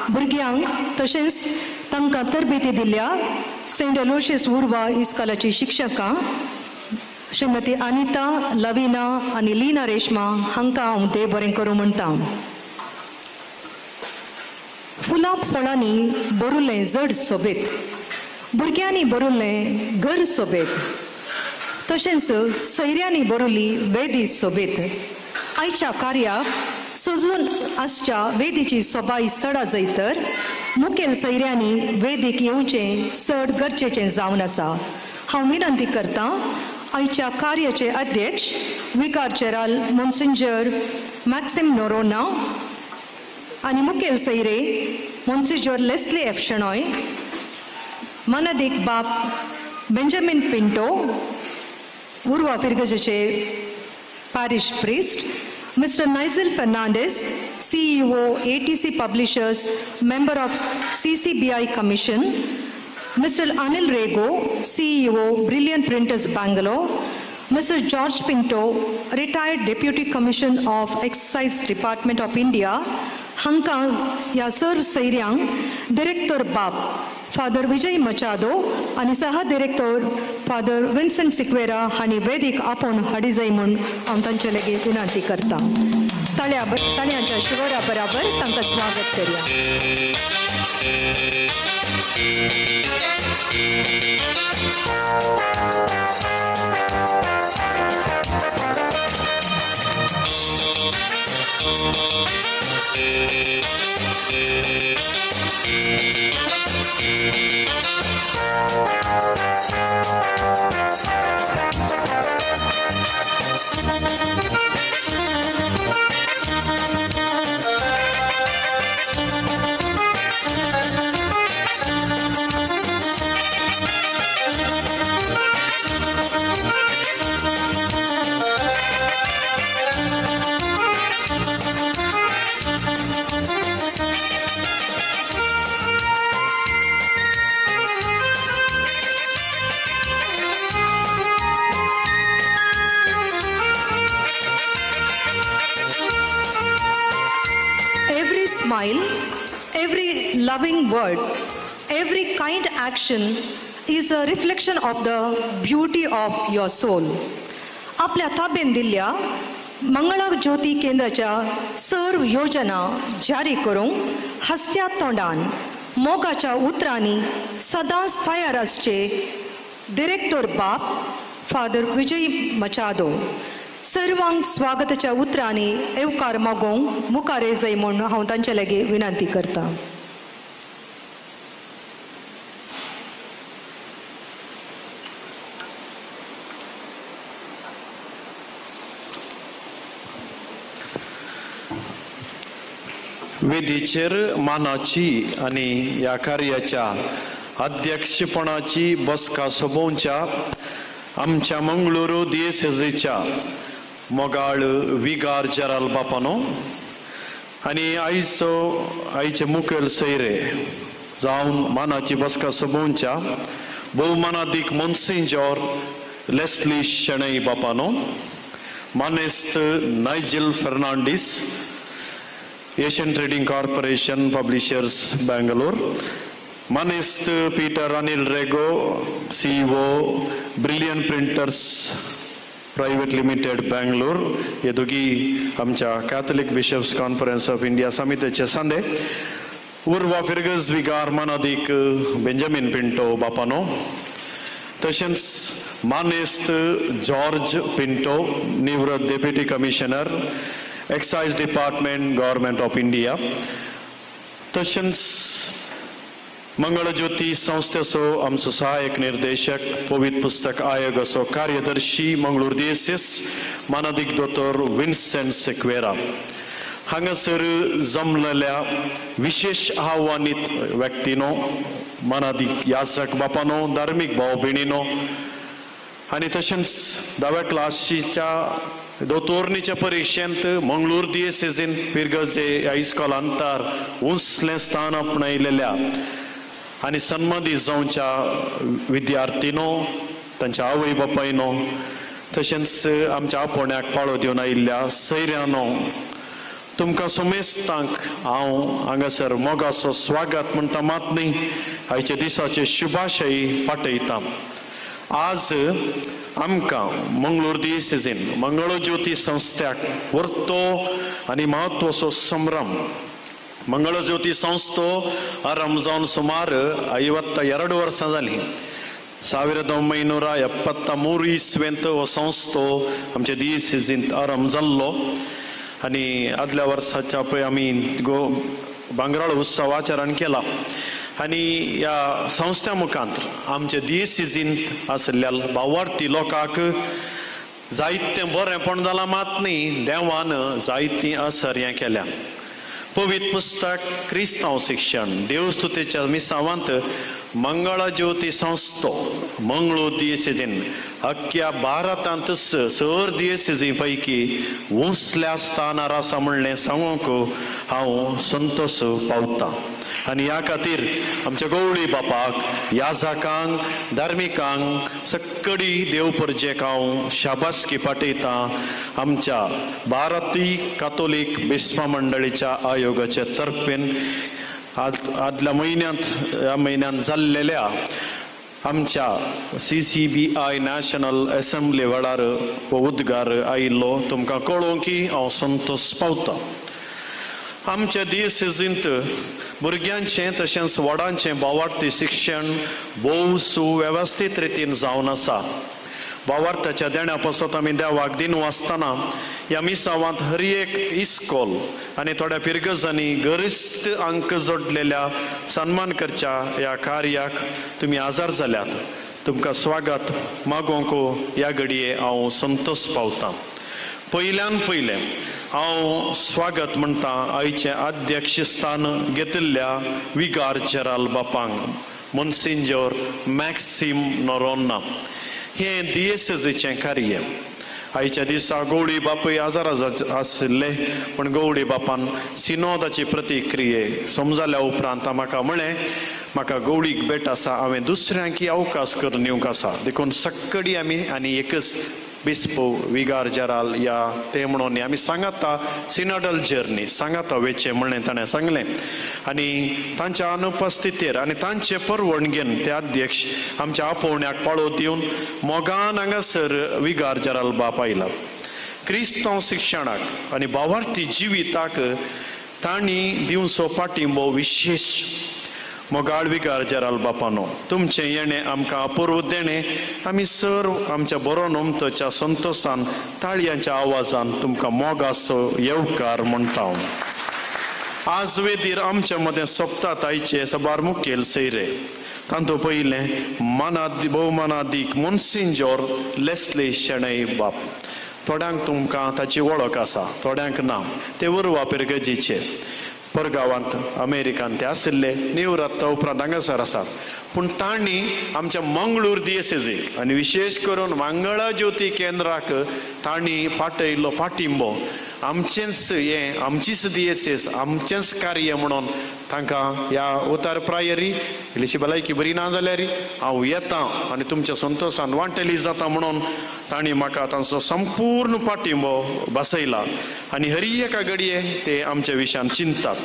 भुरग्यांक तशेंच तांकां तरबेती दिल्ल्या सेंट एलोशियस उर्वा इस्कॉलाची शिक्षकां श्रीमती अनिता लविना आनी लीना रेशमा हांकां हांव देव बरें करूं म्हणटा. फुलां फळांनी भरुल्लें जड सोबेत, भुरग्यांनी भरुल्लें घर सोबेत, तशेंच सैऱ्यांनी भरुल्ली वेदी सोबेत. आयच्या कार्याक सजून आसच्या वेदीची सोबाय सडा जैतर मुखेल सैऱ्यांनी वेदीक येवचें चड गरजेचें जावन आसा. हांव विनंती करतां आयच्या कार्याचे अध्यक्ष विकार जेराल मोन्सिंजर मॅक्सिम नोरोना आनी मुखेल सैरे मोन्सिंजर लेस्ली एफ शेणॉय, मनादीक बाप बेंजामिन पिंटो, उर्वा फिरगजेचे parish priest, Mr. Nigel Fernandez, CEO ATC Publishers, member of CCBI Commission, Mr. Anil Rego, CEO Brilliant Printers Bangalore, Mr. George Pinto, retired Deputy Commission of Excise Department of India, हांकां ह्या सर्व सैऱ्यांक डिरेक्टर बाप फादर विजय मचादो आनी सह डिरेक्टर फादर विन्सेंट सिक्वेरा हांणी वेदीक आपोवन हाडी जाय म्हूण हांव तांचे लेगीत विनंती करतां. ताळयांच्या शिवरा बराबर तांकां स्वागत करया. Smile, every loving word, every kind action is a reflection of the beauty of your soul. आपल्या ताब्यान दिल्ल्या मंगळा ज्योती केंद्राच्या सर्व योजना जारी करूंक हस्त्या तोंडान मोगाच्या उतरांनी सदांच तयार आसचे डिरेक्टर बाप फादर विजय मचादो. सर्वांक स्वागताच्या उतरांनी येवकार मागोवंक मुखार येजय म्हूण हांव तांचे लागीं विनंती करतां. वेदीचेर मानाची आनी ह्या कार्याच्या अध्यक्षपणाची बसका सोबोवच्या आमच्या मंगळुरू दिएसेसीच्या मोगाळ विगार जेराल बापानो आनी आयचे मुखेल सैरे जावन मानाची बसका सोबोवच्या भोवमानादीक मोन्सिंजोर लेस्ली शेणै बापानो, मानेस्त Nigel Fernandes, Asian trading corporation publishers Bangalore, मानेस्त Peter Anil Rego, CEO, brilliant printers private limited Bangalore, हे दोघी आमच्या Catholic bishops conference of India समितीचे सांदे. उर्वा फिर्गस विगार मानादीक बेंजामिन पिंटो बापानो, तशेंच मानेस्त जॉर्ज पिंटो, निवृत्त deputy commissioner, excise department, government of India. तशेंच मंगळज्योती संस्थेचो आमचो सहाय्यक निर्देशक, पवित्र पुस्तक आयोग असो कार्यदर्शी, मंगळूर DSS मानादीक दोतोर विन्सेंट सेक्वेरा. हांगासर जमलेल्या विशेष आव्हानीत व्यक्तीनो, मानादीक याजक बापानो, धार्मीक भाव भयणीनो, आनी तशेंच 10व्या क्लासीच्या दोतोरनीच्या परीक्षेंत मंगळूर DSSन पिरगजे हायस्कॉलांतार उंचलें स्थान आपणायलेल्या आनी सन्मानीत जावच्या विद्यार्थीनो, तांच्या आवय बापायनो, तशेंच आमच्या आपोण्याक पाळो दिवन आयिल्ल्या सैऱ्यानो, तुमकां समेस्तांक हांव हांगासर मोगाचो स्वागत म्हणटा. मात न्ही, आयच्या दिसाचे शुभाशयी पाठयता. आज आमकां मंगळूर DSSन मंगळज्योती संस्थ्याक व्हरतो आनी म्हत्वाचो संभ्रम. मंगळज्योती संस्थो आरंभ जावन सुमार 52 वर्सां जालीं. 1973 इस्वेंत हो संस्थो आमच्या DSSन आरंभ जाल्लो आनी आदल्या वर्साच्या पळय आमी भांगराळ उत्सव आचरण केला. आनी ह्या संस्था मुखांतर आमच्या DSSन आशिल्ल्या भावार्थी लोकांक जायतें बरेंपण जालां. मात न्ही, देवान जायतीं असर हें केल्या. पवित्र पुस्तक, क्रिस्तांव शिक्षण, देवस्तुतेच्या मिसावांत मंगळज्योती संस्थो मंगळूर DSSन अख्ख्या भारतांत सर DSS पैकी उंचल्या स्थानार आसा म्हणलें सांगूंक हांव संतोश पावता. आनी ह्या खातीर आमच्या गवळी बापाक, याजकांक, धार्मिकांक सक्कडी देवपर्जेक हांव शाबासकी पाठयता. आमच्या भारतीय कातोलीक बिस्वा मंडळीच्या आयोगाचे तर्फेन आदल्या म्हयन्यांत जाल्लेल्या आमच्या CCBI नॅशनल असेंब्ली वेळार हो उद्गार आयिल्लो तुमकां कळोवंक की हांव संतोश पावता. आमच्या DSSंत भुरग्यांचें तशेंच व्हडांचें भावार्थी शिक्षण भोव सुवेवस्थीत रितीन जावन आसा. भावार्थाच्या देण्या पासत आमी देवाक दिनू आसतना ह्या मिसावांत हर एक इस्कॉल आनी थोड्या पिरगजांनी गरिश्ट अंक जोडलेल्या सन्मान करच्या ह्या कार्याक तुमी आजार जाल्यात. तुमकां स्वागत मागोवंक ह्या घडये हांव संतोश पावता. पयल्यान पयलें हांव स्वागत म्हणटा आयचें अध्यक्ष स्थान घेतिल्ल्या विगार जेराल बापांक, मोन्सिंजोर मॅक्सिम नोरोन्ना. हें DSSचें कार्य. आयच्या दिसा गवळी बापूय आजार आशिल्ले, पण गवळी बापान सिनोदाची प्रतिक्रिये समजल्या उपरांत म्हाका म्हळें, म्हाका गवळीक भेट आसा, हांवें दुसऱ्यांकी अवकाश करून दिवंक आसा. देखून सक्कडी आमी आनी एकच बिस्पो विगार जेराल या ते म्हणून आमी सांगाता सिनोडल जर्नी सांगाता वेचे म्हणलें ताणें सांगलें. आनी तांच्या अनुपस्थितीर आनी तांचे परवणगेन ते अध्यक्ष आमच्या आपोवण्याक पाळो दिवन मोगान हांगासर विगार जेराल बाप आयला. क्रिस्तांव शिक्षणाक आनी भावार्थी जिविताक तांणी दिवचो पाठिंबो विशेष. मोगाळ विगार जेराल बापानो, तुमचें येणें आमकां अपूर्व देणें. आमी सर्व आमच्या बरो नमतोच्या संतोशान ताळयांच्या आवाजान तुमकां मोगाचो येवकार म्हणटा. आज वेदीर आमच्या मदें सोंपतात आयचे सबार मुखेल सैरे. तांतू पयलें भोवमानादीक मोन्सिंजोर लेस्ले शेणै बाप. थोड्यांक तुमकां ताची वळख आसा, थोड्यांक ना. ते उर्वा पिरगजीचे परगांवांत अमेरिकांत ते आशिल्ले, निवृत्त उपरांत हांगासर आसात. पूण तांणी आमच्या मंगळूर DSSक आनी विशेष करून मंगळज्योती केंद्राक तांणी पाठयलो पाठिंबो. आमचेंच हें आमचीच DSS आमचेंच कार्य म्हणून तांकां ह्या उतार प्रायरी इल्लीशी भलायकी बरी ना जाल्यार हांव येता आनी तुमच्या संतोशान वांटेली जाता म्हणून तांणी म्हाका तांचो संपूर्ण पाठिंबो बसयला. आनी हर एका घडये ते आमच्या विशयान चिंतात.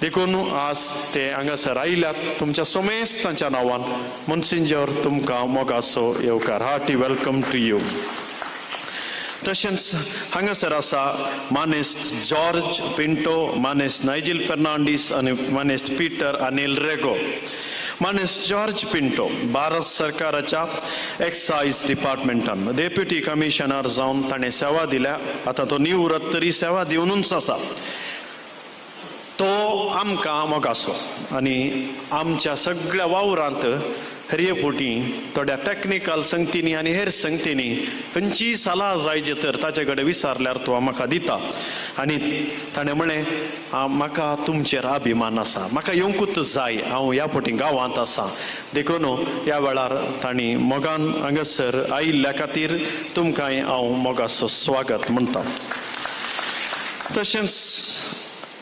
देखून आज ते हांगासर आयल्यात तुमच्या सोमेस्तांच्या नांवान मोन्सिंजर तुमकां मोगाचो येवकार. Hearty welcome to you. तशेंच हांगासर आसा मानेस्त जॉर्ज पिंटो, मानेस्त नायजिल फर्नांडीस आनी मानेस्त पीटर अनिल रेगो. मानेस्त जॉर्ज पिंटो भारत सरकाराच्या एक्सायज डिपार्टमेंटान डेप्युटी कमिशनर जावन ताणें सेवा दिल्या. आतां तो निवृत्त तरी सेवा दिवनूच आसा. तो आमकां मोगाचो आनी आमच्या सगळ्या वावरांत हरियपोटी थोड्या टॅक्निकल संगतींनी आनी हेर संगतींनी खंयचीय सलाह जाय जे तर ताचे कडेन विचारल्यार तो म्हाका दिता. आनी ताणें म्हळें म्हाका तुमचेर अभिमान आसा, म्हाका येवंकूच जाय, हांव ह्या फावटी गांवांत आसा. देखून ह्या वेळार तांणी मोगान हांगासर आयिल्ल्या खातीर तुमकांय हांव मोगाचो स्वागत म्हणटा. तशेंच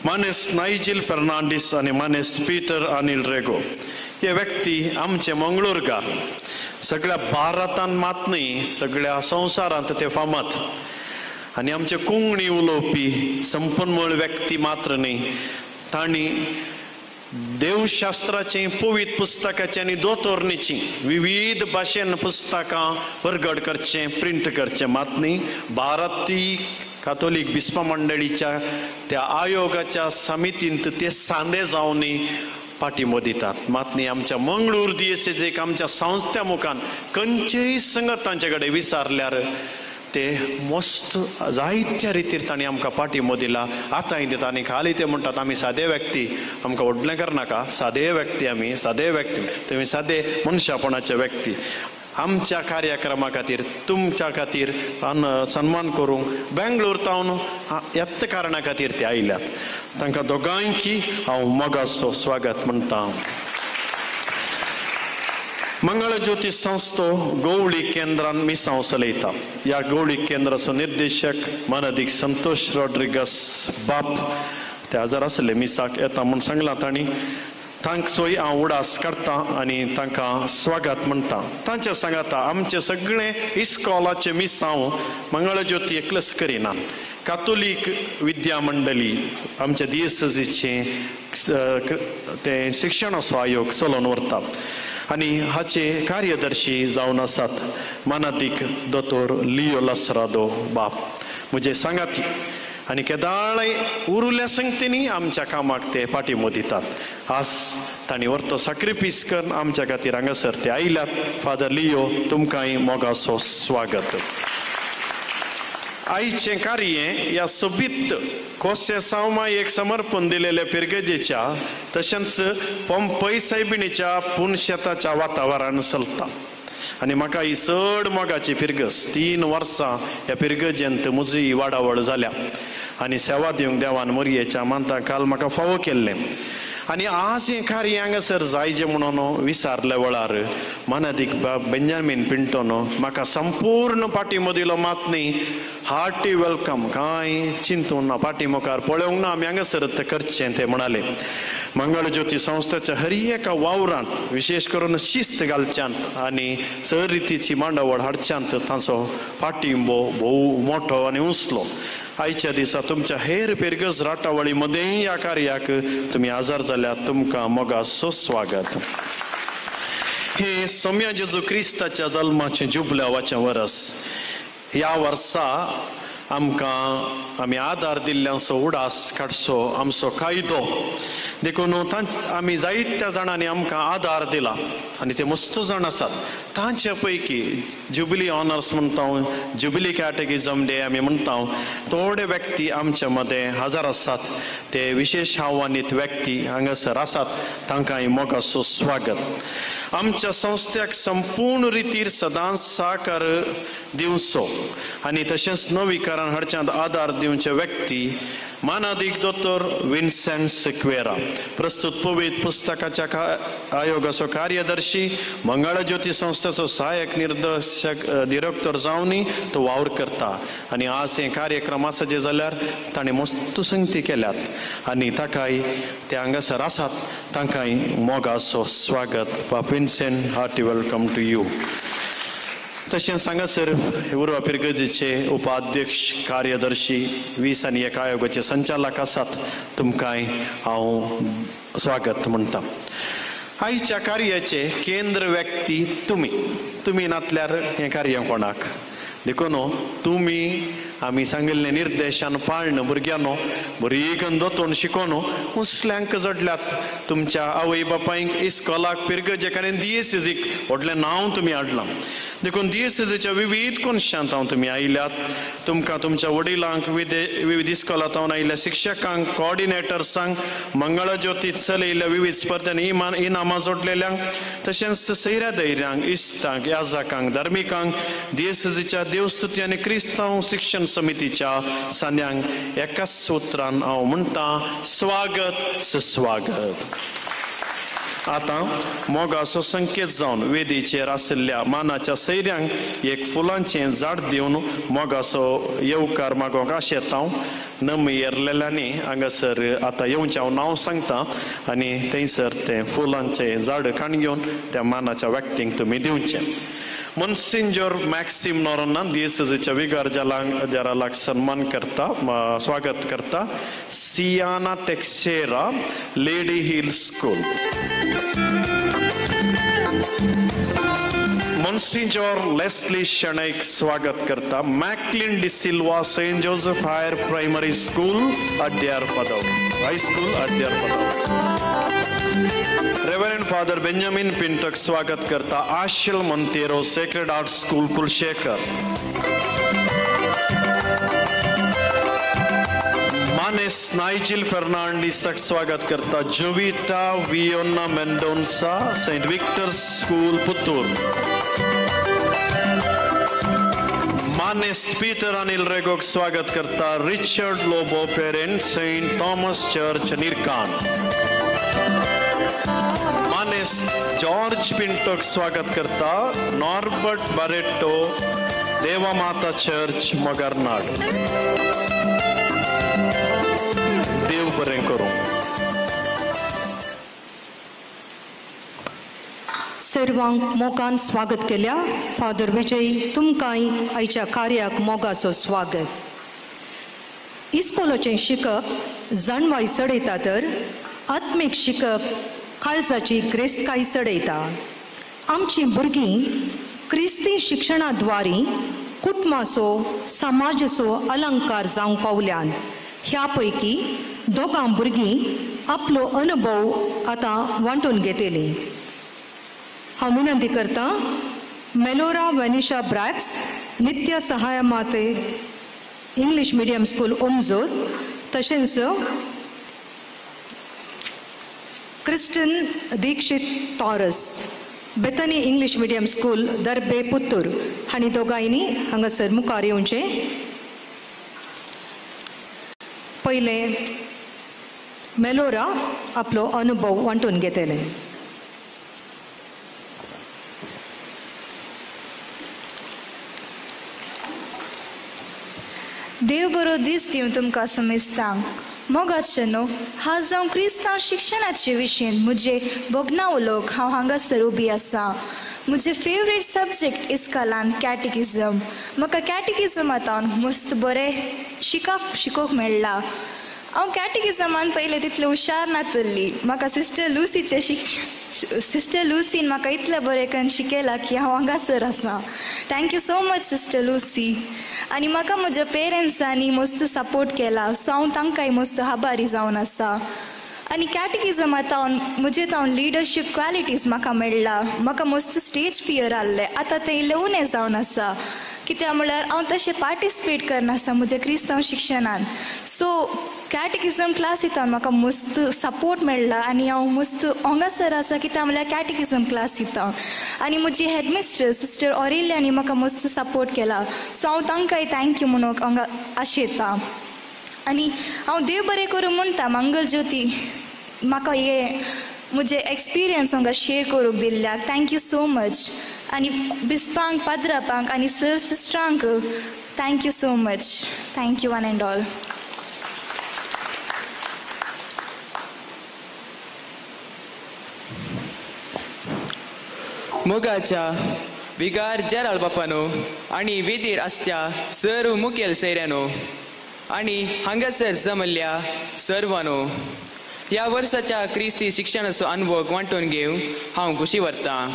मानेस्त नायजिल फर्नांडीस आनी मानेस्त पीटर अनिल रेगो हे व्यक्ती आमचे मंगळूरकार. सगळ्या भारतांत मात न्ही, सगळ्या संवसारांत ते फामाद. आनी आमचे कोंकणी उलोवपी संपन्मूळ व्यक्ती मात्र न्ही, तांणी देवशास्त्राची पवित्र पुस्तकाची आनी दोतोरणीची विविध भाशेन पुस्तकां परगट करचें, प्रिंट करचें मात न्ही, भारतीय कातोलीक बिस्पा मंडळीच्या त्या आयोगाच्या समितींत ते सांदे जावन पाठिंबो दितात. मात न्ही आमच्या मंगळूर दिएसेक आमच्या संस्था मुखान खंयचेय संगतांचे कडेन विचारल्यार ते मस्त जायत्या रितीर तांणी आमकां पाठिंबो दिला, आतांय दिता. आनी खाली ते म्हणटात आमी सादे व्यक्ती, आमकां व्हडलें करनाका, सादे व्यक्ती आमी, सादे व्यक्ती, तुमी सादे मनशापणाचे व्यक्ती. आमच्या कार्यक्रमा खातीर तुमच्या खातीर सन्मान करूंक बेंगळूर तावन ह्याच कारणा खातीर ते आयल्यात. तांकां दोगांयकी हांव मोगाचो स्वागत म्हणटा. मंगळ ज्योती संस्थो गवळी केंद्रान मिसांव चलयता. ह्या गवळी केंद्राचो निर्देशक मानदीक संतोष रॉड्रिगस बाप ते हजर आसले मिसाक येता म्हूण सांगलां तांणी. तांचोय हांव उडास काडटा आनी तांकां स्वागत म्हणटा. तांचे सांगाता आमचे सगळे इस्कॉलाचे मिसांव मंगळ ज्योती एकलस करिना. कातोलीक विद्या मंडळी आमच्या दिएससीचे ते शिक्षणाचो आयोग चलोवन व्हरता आनी हाचे कार्यदर्शी जावन आसात मानादीक दोतोर लियो लसरादो बाप, म्हजे सांगाती. आनी केदाळय उरिल्ल्या संगतींनी आमच्या कामाक ते पाठिंबो दितात. आज तांणी व्हरतो सॅक्रिफीस करून आमच्या खातीर हांगासर ते आयल्यात. फादर लियो तुमकांय मोगाचो स्वागत. आयचें कार्य ह्या सोबीत कोसे सावमायेक समर्पण दिलेल्या पिरगजेच्या तशेंच पोंपई सायबिणीच्या पुणशेताच्या वातावरणान चलता. आनी म्हाका ही चड मोगाची पिरगस 3 वर्सां ह्या पिरगजेंत म्हजी वाडावळ जाल्या आनी सेवा दिवंक देवान मोरयेच्या मानता काल म्हाका फावो केल्लें. आनी आज हें कार्य हांगासर जायचें म्हणून विचारल्या वेळार मानादीक बाब बेंजामीन पिंटोन म्हाका संपूर्ण पाठिंबो दिलो. मात न्ही हार्टी वेलकम, कांय चिंतून ना, पाठिंबोकार पळोवंक ना, आमी हांगासर तें करचें ते म्हणाले. मंगळ ज्योती संस्थेच्या हर एका वावरांत विशेष करून शिस्त घालच्यांत आनी सरितीची मांडावळ हाडच्यांत तांचो पाठिंबो भोव मोठो आनी उंचलो. आयच्या दिसा तुमच्या हेर पिरगस राटावळी मदेंय ह्या कार्याक तुमी हजर जाल्यात. तुमकां मोगाचो स्वागत. हे सम्या जेजू क्रिस्ताच्या जल्माचें जुबल्यावाचें वरस. ह्या वर्सा आमी आदार दिल्ल्यांचो उडास काडचो आमचो कायदो. देखून आमी जायत्या जाणांनी आमकां आदार दिला आनी ते मस्त जाण आसात. तांचे पैकी जुबिली ऑनर्स म्हणटा, जुबिली कॅटेगिजम डे आमी म्हणटा, थोडे व्यक्ती आमच्या मदें हजर आसात. ते विशेष आव्हानीत व्यक्ती हांगासर आसात. तांकांय मोगाचो स्वागत. आमच्या संस्थेक संपूर्ण रितीर सदांच सहकार दिवचो आनी तशेंच नवीकरण हाडच्यांत आदार दिवचे व्यक्ती मानादीक दोतोर विन्सेंट सिक्वेरा, प्रस्तुत पवित्र पुस्तकाच्या आयोगाचो कार्यदर्शी, मंगळ ज्योती संस्थेचो सहाय्यक निर्देशक डिरेक्टर जावनी तो वावर करता. आनी आज हे कार्यक्रम आसा जे जाल्यार ताणें मस्त संगती केल्यात आनी ताकाय ते हांगासर आसात. तांकांय मोगाचो स्वागत. बाब Vincent, hearty welcome to you. तशेंच हांगासर उर्वा पिरगजेचे उपाध्यक्ष कार्यदर्शी 20 आनी 1 आयोगाचे संचालक आसात तुमकांय हांव स्वागत म्हणटा. आयच्या कार्याचे केंद्र व्यक्ती तुमी नातल्यार हें कार्य कोणाक देखून तुमी आमी सांगिल्ले निर्देशान पाळन भुरग्यांनो बरी दोतोन शिकोवन उसल्यांक जडल्यात. तुमच्या आवय बापायक इस्कॉलाक पिरगजेक आनी DSSीक व्हडलें नांव तुमी हाडलां. देखून DSSच्या विविध कोनशांत तुमी आयल्यात. तुमकां तुमच्या वडिलांक विविध इस्कॉलांत आयिल्ल्या शिक्षकांक कॉर्डिनेटर्सांक मंगळज्योतीत चलयिल्ल्या विविध स्पर्धांनी इनामां जोडलेल्यांक तशेंच सैऱ्या दैऱ्यांक इश्टांक याजकांक धार्मिकांक DSSच्या देवस्तुती आनी क्रिस्तांव शिक्षण समितीच्या सान्यांक एकाच सूत्रान हांव म्हणटा स्वागत सुस्वागत. आतां मोगाचो संकेत जावन वेदीचेर आशिल्ल्या मानाच्या सैऱ्यांक एक फुलांचें झाड दिवन मोगाचो येवकार मागोवंक आशेता. नम येरलेल्यांनी हांगासर आतां येवचें हांव नांव सांगता आनी थंयसर तें फुलांचें झाड काण घेवन त्या मानाच्या व्यक्तींक तुमी दिवचें. Monsignor Maxim Norona DSSच्या विगार जारालाक सन्मान करता स्वागत करता. Siana Teixeira Lady Hill school. Monsignor Leslie Shanek स्वागत करता. Macklin D'Silva saint Joseph higher primary school Adyar Padav high school Adyar Padav. Reverend father Benjamin पिंटक स्वागत करता. Ashil Monteiro sacred heart school Kulshekar. मानेस नाइजिल फर्नांडिसक स्वागत करता. Jovita Viona Mendonca saint Victor's school Puttur. मानेस पीटर अनिल रेगोक स्वागत करता. Richard Lobo parent saint Thomas church Nirkan. मानेस जॉर्ज पिंटोक स्वागत करता. Norbert Baretto Devamata church Magarnad. देव बरें करूं. सर्वांक मोगान स्वागत केल्या. फादर विजय तुमकांय आयच्या कार्याक मोगाचो स्वागत. इस्कोलाचें शिकप जाणवाय सडयता तर आत्मीक शिकप काळजाची क्रिस्तकाय सडयता. आमची भुरगीं क्रिस्ती शिक्षणाद्वारे कुटुंबाचो समाजाचो अलंकार जावंक पावल्यान. ह्या पैकी दोगां भुरगीं आपलो अनुभव आतां वांटून घेतली. हांव विनंती करता मेलोरा वेनिशा ब्रॅक्स नित्य सहाय माते इंग्लीश मिडियम स्कूल उमजोर तशेंच Kristen Dikshit तॉरस बेतनी English medium school दर्बे Puttur हांणी दोगांयनी हांगासर मुखार येवचें. पयले मेलोरा आपलो अनुभव वांटून घेतले. देव बरो दीस दिवन तुमकां समेस्तांक. मोगाचेनो हांव जावं क्रिस्तांव शिक्षणाचे विशयीन म्हजे बोगना उलोवंक हांव हांगासर उबी आसा. म्हजे फेवरेट सब्जेक्ट इस्कॉलांत कॅटेकिझम. म्हाका कॅटेकिझमांत मस्त बरें शिकोवंक मेळ्ळां. हांव कॅटेकिझमान पयलें तितलें हुशार नासली. म्हाका सिस्टर लुसीन म्हाका इतलें बरें करून शिकयलां की हांव हांगासर आसां. Thank you so much sister Lucy. आनी म्हाका म्हज्या पेरंट्सांनी मस्त सपोर्ट केला सो हांव तांकांय मस्त आभारी जावन आसा. आनी कॅटेकिझमांत हांव लिडरशीप क्वॉलिटीज म्हाका मेळ्ळा. म्हाका मस्त स्टेज फियर आहलें आतां तें इलेवनूय जावन आसा. कित्याक म्हळ्यार हांव तशें पार्टिसिपेट करनासा म्हज्या क्रिस्तांव शिक्षणान. सो कॅटेकिझम क्लासींतल्यान म्हाका मस्त सपोर्ट मेळ्ळा आनी हांव मस्त हांगासर आसा कित्याक म्हळ्यार कॅटेकिझम क्लासींतल्यान. आनी म्हजी हेडमिस्ट्रेस सिस्टर ऑरेलियानी म्हाका मस्त सपोर्ट केला सो हांव तांकांय थँक्यू म्हणूंक हांगा आशेता. आनी हांव देव बरें करूं म्हणटा मंगलज्योती म्हाका हे म्हजे एक्सपिरियन्स हांगा शेअर करूंक दिल्ल्याक थँक्यू सो मच. आनी बिस्पांक पाद्रापांक आनी सर सिस्टरांक thank you so much. Thank you one and all. मोगाच्या विगार जेराळ बापानो आणि वेदीर आसच्या सर्व मुखेल सैऱ्यानो आणि हांगासर जमल्ल्या सर्वांनो, ह्या वर्साच्या क्रिस्ती शिक्षणाचो अनुभव वांटून घेवंक हांव खुशी व्हरतां.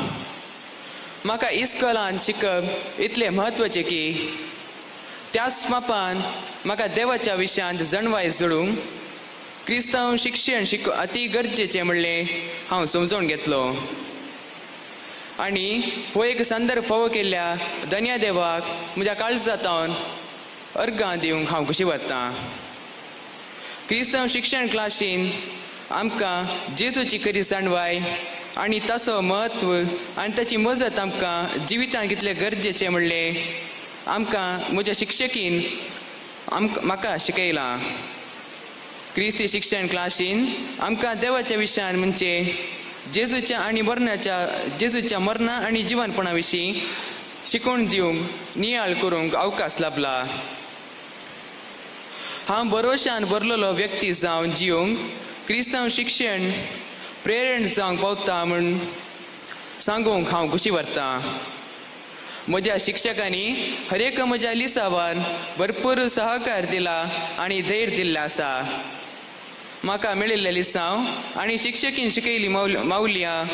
म्हाका इस्कॉलांत शिकप इतलें म्हत्वाचें की त्याच मापान म्हाका देवाच्या विशयांत जणवाय जोडूंक क्रिस्तांव शिक्षण अति गरजेचें म्हणलें हांव समजून घेतलो. आनी हो एक संदर्भ फावो केल्ल्या धन्या देवाक म्हज्या काळजांतावन अर्गां दिवंक हांव खुशी व्हरतां. क्रिस्तांव शिक्षण क्लासीन आमकां जेजूची खरी जाणवाय आनी ताचो म्हत्व आनी ताची मजत आमकां जिवितांत कितलें गरजेचें म्हणलें आमकां म्हज्या शिक्षकीन म्हाका शिकयलां. क्रिस्ती शिक्षण क्लासीन आमकां देवाच्या विशयान म्हणजे जेजूच्या मरणा आनी जिवनपणा विशीं शिकवण दिवंक नियाळ करूंक अवकाश लाभला. हांव भरोशान भरलेलो व्यक्ती जावन जिवंक क्रिस्तांव शिक्षण प्रेरण जावंक पावता म्हूण सांगूंक हांव खुशी व्हरतां. म्हज्या शिक्षकांनी हर एक म्हज्या लिसावान भरपूर सहकार दिला आनी धैर्य दिल्लें आसा. म्हाका मेळिल्लें लिसांव आनी शिक्षकीन शिकयली मावल्यां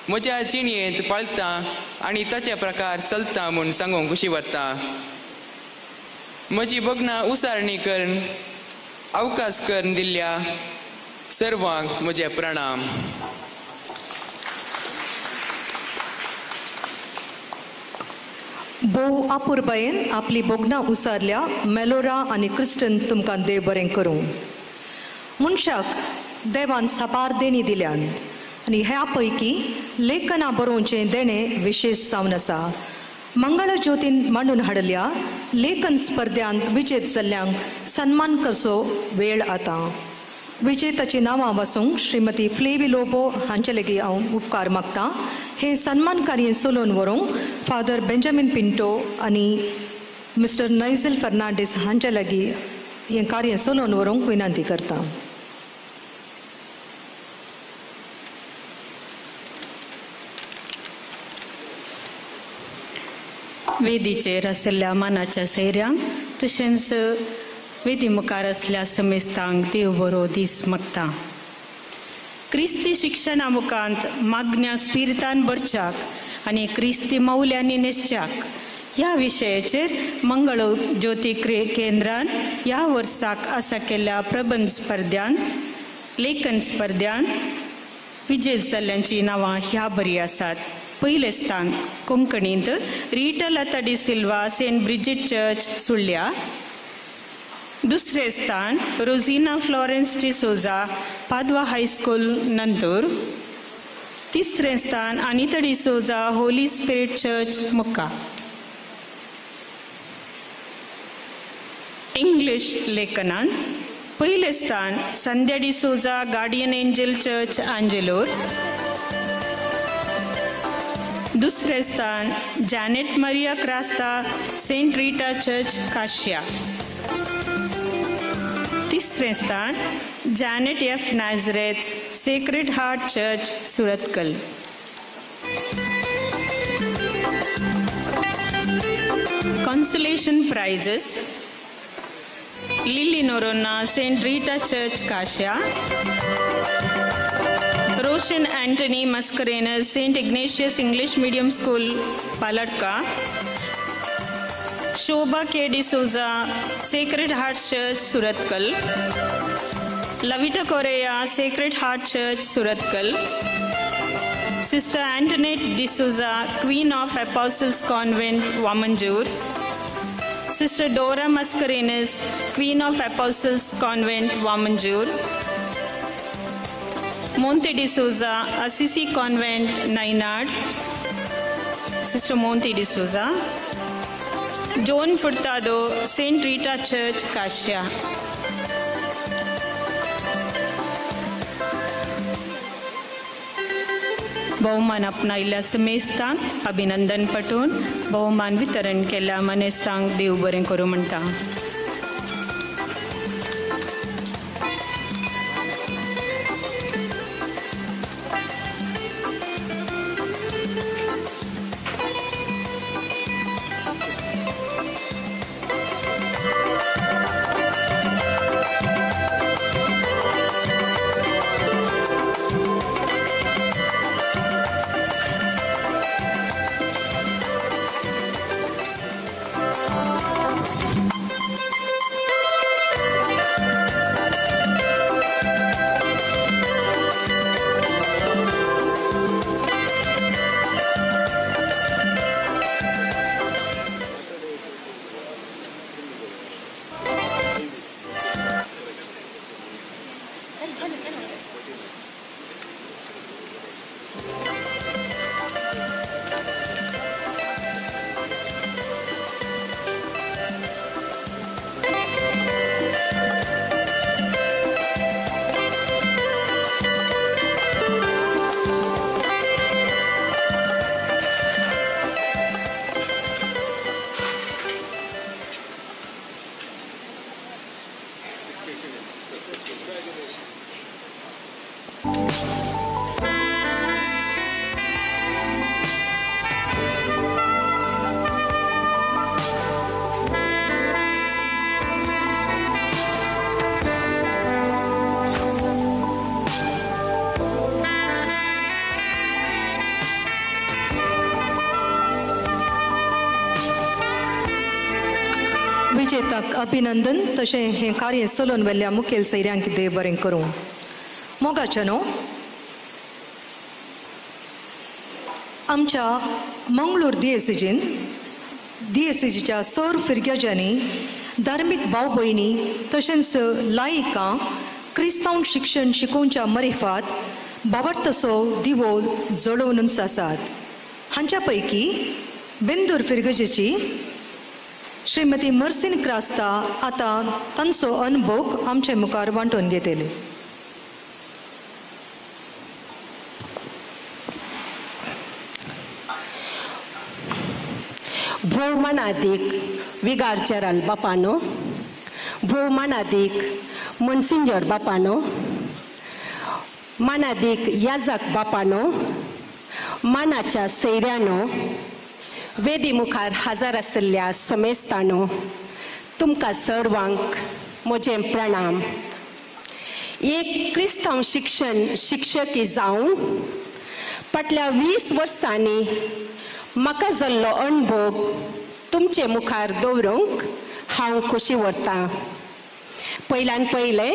म्हज्या जिणेंत पाळटां आनी ताचे प्रकार चलता म्हूण सांगूंक खुशी व्हरतां. म्हजी भोगणां उसारणी करून अवकाश करून दिल्ल्या सर्वांक म्हजे प्रणाम. भोव आपुरबायेन आपली बोगनां उसारल्या मेलोरा आनी क्रिस्टन तुमकां देव बरें करूं. मनशाक देवान साबार देणी दिल्यान आनी ह्या पैकी लेखनां बरोवचें देणें विशेश जावन आसा. मंगळ ज्योतीन मांडून हाडल्या लेखन स्पर्धांत विजेत जाल्ल्यांक सन्मान करचो वेळ आतां. विजेताची नांवां वाचूंक श्रीमती फ्लेवी लोबो हांचे लेगीत हांव उपकार मागतां. हे सन्मान कार्य चलोवन व्हरूंक फादर बेंजामिन पिंटो आनी मिस्टर नायझल फर्नांडीस हांचे लागीं हें कार्य चलोवन व्हरूंक विनंती करतां. वेदीचेर आशिल्ल्या मानाच्या सैऱ्यांक तशेंच वेदी मुखार आसल्या समेस्तांक देव बरो दीस मागता. क्रिस्ती शिक्षणा मुखांत मागण्या स्पिरितान भरच्याक आनी क्रिस्ती मौल्यांनी नेसच्याक ह्या विशयाचेर मंगळ ज्योती केंद्रान ह्या वर्साक आसा केल्ल्या प्रबंध स्पर्धांत लेखन स्पर्धांत विजेत जाल्ल्यांची नांवां ह्या बरी आसात. पयले स्थान कोंकणींत रिटा लता डी सिल्वा सेंट ब्रिजिट चर्च सुಳ್ಳ್या. दुसरे स्थान रोझिना फ्लॉरेन्स डी सोजा पादवा हायस्कूल नंतूर. तिसरे स्थान Anita D'Souza holy spirit church Mukka. English लेखनांत पयले स्थान Sandhya D'Souza guardian angel church Angelore. दुसरे स्थान Janet Maria Crasta saint Rita church Kasia. तिसरे स्थान Janet F Nazareth sacred heart church Surathkal. Consolation prizes: Lily Norona Saint Rita Church Kasia, Roshan Anthony Mascarenas Saint Ignatius English Medium School Paladka, Shobha K. D'Souza Sacred Heart Church Suratkal, Lavita Correa Sacred Heart Church Suratkal, Sister Antoinette D'Souza Queen of Apostles Convent Wamanjur, Sister Dora Mascarenas Queen of Apostles Convent Wamanjur, Monte D'Souza Assisi Convent Nainad, Sister Monte D'Souza, John Furtado Saint Rita Church Kasia. बहुमान आपणायल्ल्या समेस्तांक अभिनंदन पटोवन बहुमान वितरण केल्ल्या मनेस्तांक देव बरें करूं म्हणटा. अभिजेताक अभिनंदन तशें हें कार्य चलोवन व्हेल्ल्या मुखेल सैऱ्यांक देव बरें करूं. मोगाच्या न्हू आमच्या मंगळूर DSCGच्या सर फिरग्याच्यांनी धार्मीक भाव भयणी तशेंच लायिकां क्रिस्तांव शिक्षण शिकोवच्या मरेफात भावार्थसो दिवो जळोवनूच आसात. हांच्या पैकी बेंदूर फिरगजेची श्रीमती मर्सिन क्रास्ता आतां तांचो अनुभव आमचे मुखार वांटून घेतले. भौमानादीक विगारचेराल बापानो, भौमानादीक मनसिंजर बापानो, मानादीक याजाक बापानो, मानाच्या सैऱ्यानो, वेदी मुखार हजर आसल्या समेस्तानो, तुमकां सर्वांक म्हजें प्रणाम. एक क्रिस्तांव शिक्षकी जावन फाटल्या 20 वर्सांनी म्हाका जाल्लो अणभव तुमचे मुखार दवरूंक हांव खोशी व्हरतां. पयल्यान पयलें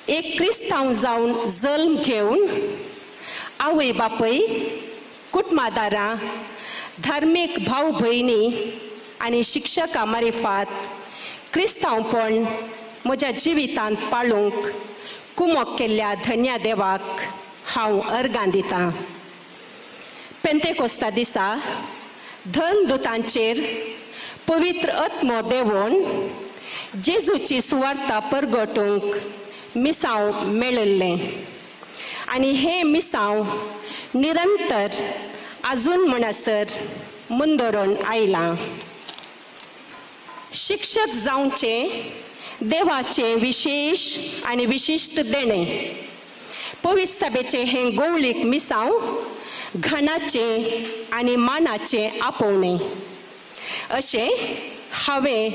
एक क्रिस्तांव जावन जल्म घेवन आवय बापय, कुटुंबादारां, धार्मीक भाव भयणी आनी शिक्षकां मार्फत क्रिस्तांवपण म्हज्या जिवितांत पाळूंक कुमक केल्ल्या धन्या देवाक हांव अर्गां दितां. पेंतेकोस्ता दिसा धर्मदूतांचेर पवित्र आत्मो देवून जेजूची सुवार्ता परगटूंक मिसांव मेळिल्लें आनी हें मिसांव निरंतर आजून म्हणसर मुंदोरून आयलां. शिक्षक जावचें देवाचें विशेष आनी विशिश्ट देणें. पवित्र सभेचें हें गवळीक मिसांव घणाचें आनी मानाचें आपोवणें. अशें हांवें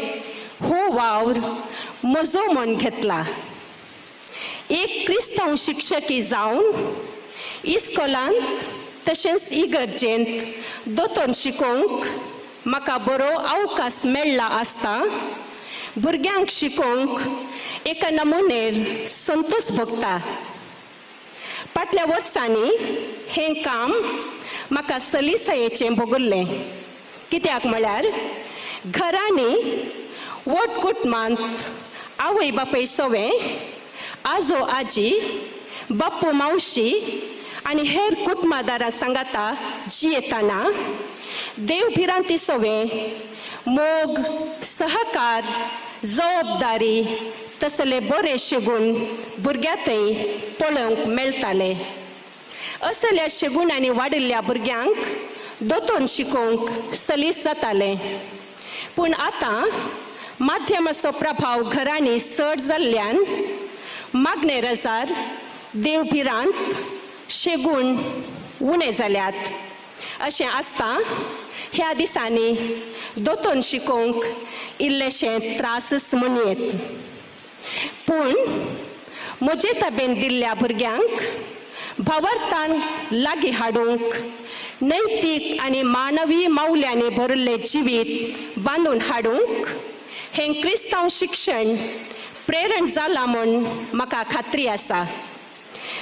हो वावर म्हजो म्हूण घेतला. एक क्रिस्तांव शिक्षकी जावन इस्कॉलांत तशेंच इगर्जेंत दोतोर शिकोवंक म्हाका बरो अवकाश मेळ्ळा आसता भुरग्यांक शिकोवंक एका नमुनेर संतोश भोगता. फाटल्या वर्सांनी हें काम म्हाका सलिसायेचें भोगुल्लें. कित्याक म्हळ्यार घरांनी वट कुटुंबांत आवय बापय सवें, आजो आजी, बाप्पू मावशी आनी हेर कुटुंबादारां सांगाता जियेताना देवभिरांती सवें मोग, सहकार, जबाबदारी तसले बरेचशे गूण भुरग्यांतय पळोवंक मेळटाले. असल्या शेगुणांनी वाडिल्ल्या भुरग्यांक दोतोर शिकोवंक सलीस जातालें. पूण आतां माध्यमाचो प्रभाव घरांनी चड जाल्ल्यान मागणे रजार देवभिरांत शेगूण उणे जाल्यात. अशें आसता ह्या दिसांनी दोतोर शिकोवंक इल्लेशें त्रासच म्हणयेत. पूण म्हजे ताबेन दिल्ल्या भुरग्यांक भावार्थान लागीं हाडूंक नैतीक आनी मानवी मावल्यांनी भरिल्लें जिवीत बांदून हाडूंक हें क्रिस्तांव शिक्षण प्रेरण जालां म्हूण म्हाका खात्री आसा.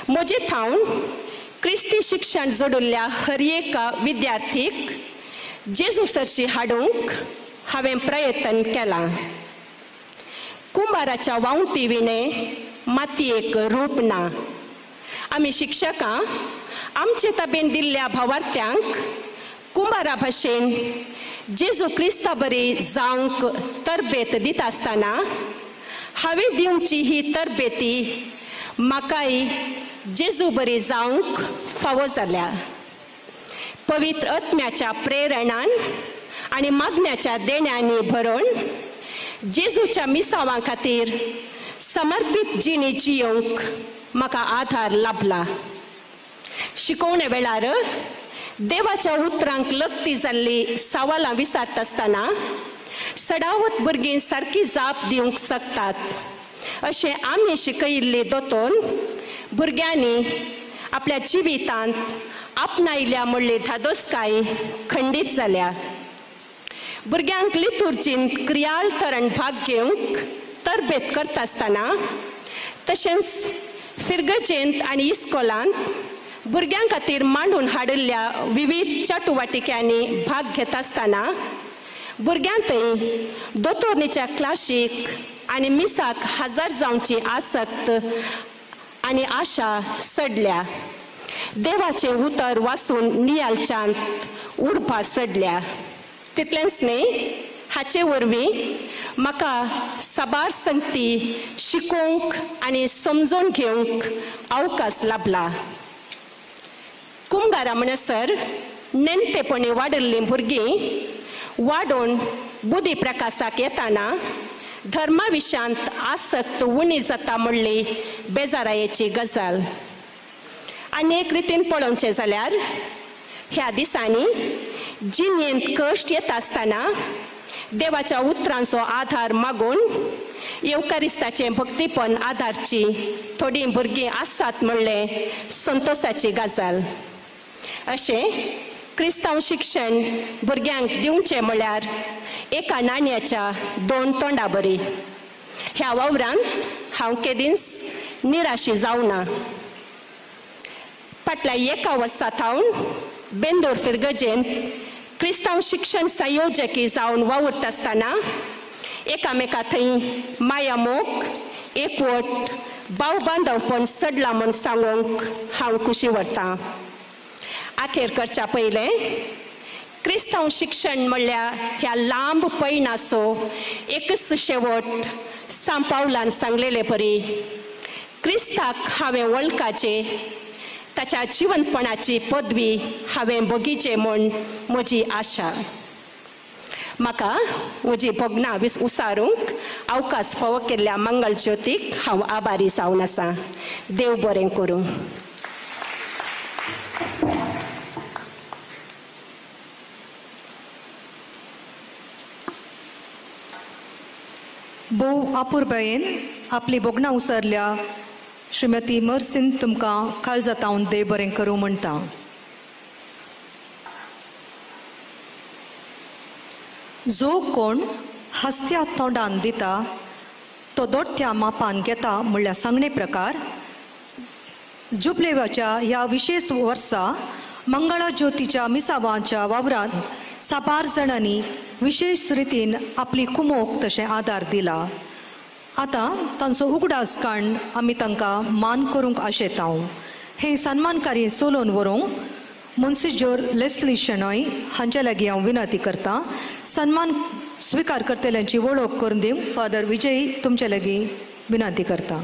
म्हजे थावन क्रिस्ती शिक्षण जोडिल्ल्या हर एका विद्यार्थीक जेजू सरशी हाडूंक हांवें प्रयत्न केला. कुंभाराच्या वावटी विणे मातयेक रूप ना. आमी शिक्षकां आमचे ताबेन दिल्ल्या भावार्थ्यांक कुंभारा भाशेन जेजू क्रिस्ता बरी जावंक तरबेत दिता आसतना हांवें दिवची ही तरबेती म्हाकाय जेजू बरी जावंक फावो जाल्या. पवित्र आत्म्याच्या प्रेरणान आनी मागण्याच्या देण्यांनी भरून जेजूच्या मिसावां खातीर समर्पीत जिणी जियोंक म्हाका आधार लाभला. शिकोवणे वेळार देवाच्या उतरांक लक्ती जाल्ली सवालां विचारता आसतना सडावत भुरगीं सारकी जाप दिवंक शकतात अशें आमी शिकयिल्ली दोतोर भुरग्यांनी आपल्या जिवितांत आपणायल्या म्हणली धादोसकाय खंडीत जाल्या. भुरग्यांक लितुर्जीन क्रियाळ तरण भाग घेवंक तरबेत करता आसतना तशेंच फिरगजेंत आनी इस्कॉलांत भुरग्यां खातीर मांडून हाडिल्ल्या विविध चटुवटिक्यांनी भाग घेता आसतना भुरग्यां थंय दोतोरनीच्या क्लासीक आनी मिसाक हजर जावची आसक्त आनी आशा सडल्या. देवाचें उतर वाचून नियालच्यान उर्बा सडल्या. तितलेंच न्ही, हाचे वरवीं म्हाका साबार संगती शिकोवंक आनी समजून घेवंक अवकाश लाभला. कुंभारा म्हणसर नेणटेपणी वाडिल्लीं भुरगीं वाडून बुधी प्रकाशाक येताना धर्मा विशयांत आसक्त उणी जाता म्हणली बेजारायेची गजाल. आनी एक रितीन पळोवचें जाल्यार ह्या दिसांनी जिणेंत कश्ट येता आसतना देवाच्या उतरांचो आधार मागून येवकारिस्ताचें भक्तीपण आधारची थोडीं भुरगीं आसात म्हणलें संतोशाची गजाल. अशें क्रिस्तांव शिक्षण भुरग्यांक दिवचें म्हळ्यार एका नाण्याच्या दोन तोंडां बरी. ह्या वावरांत हांव केदींच निराशी जावना. फाटल्या एका वर्सा थावन बेंदूर फिरगजेंत क्रिस्तांव शिक्षण संयोजकी जावन वावुरता आसतना एकामेका थंय माया मोग एकवट भाव बांदवपण सडला म्हूण सांगूंक हांव खुशी व्हरतां. आखेर करच्या पयलें क्रिस्तांव शिक्षण म्हणल्यार ह्या लांब पैणाचो एकच शेवट सांत पावलान सांगलेले परी क्रिस्ताक हांवें वळखाचे, ताच्या जिवंतपणाची पदवी हांवें बगीचे म्हूण म्हजी आशा. म्हाका म्हजी भोगणां उसारूंक अवकाश फावो केल्ल्या मंगल ज्योतीक हांव आभारी जावन आसां. देव बरें करूं. भोव अपुर्बायेन आपली भोगणां उसरल्या श्रीमती मर्सीन तुमकां काळजातावन देव बरें करूं म्हणटा. जो कोण हस्त्या तोंडान दिता तो दोट्या मापान घेता म्हणल्यार सांगणे प्रकार जुबलेवाच्या ह्या विशेष वर्सा मंगळा ज्योतीच्या मिसावांच्या वावरांत साबार जाणांनी विशेष रितीन आपली कुमोक तशें आदार दिला. आतां तांचो उगडास काण आमी तांकां मान करूंक आशेतांव. हें सन्मानकारी सोलोवन व्हरूंक मोन्सिजोर लेस्ली शेणॉय हांचे लागीं हांव विनंती करतां. सन्मान स्विकार करतल्यांची वळख करून दिवंक फादर विजय तुमचे लागीं विनंती करता.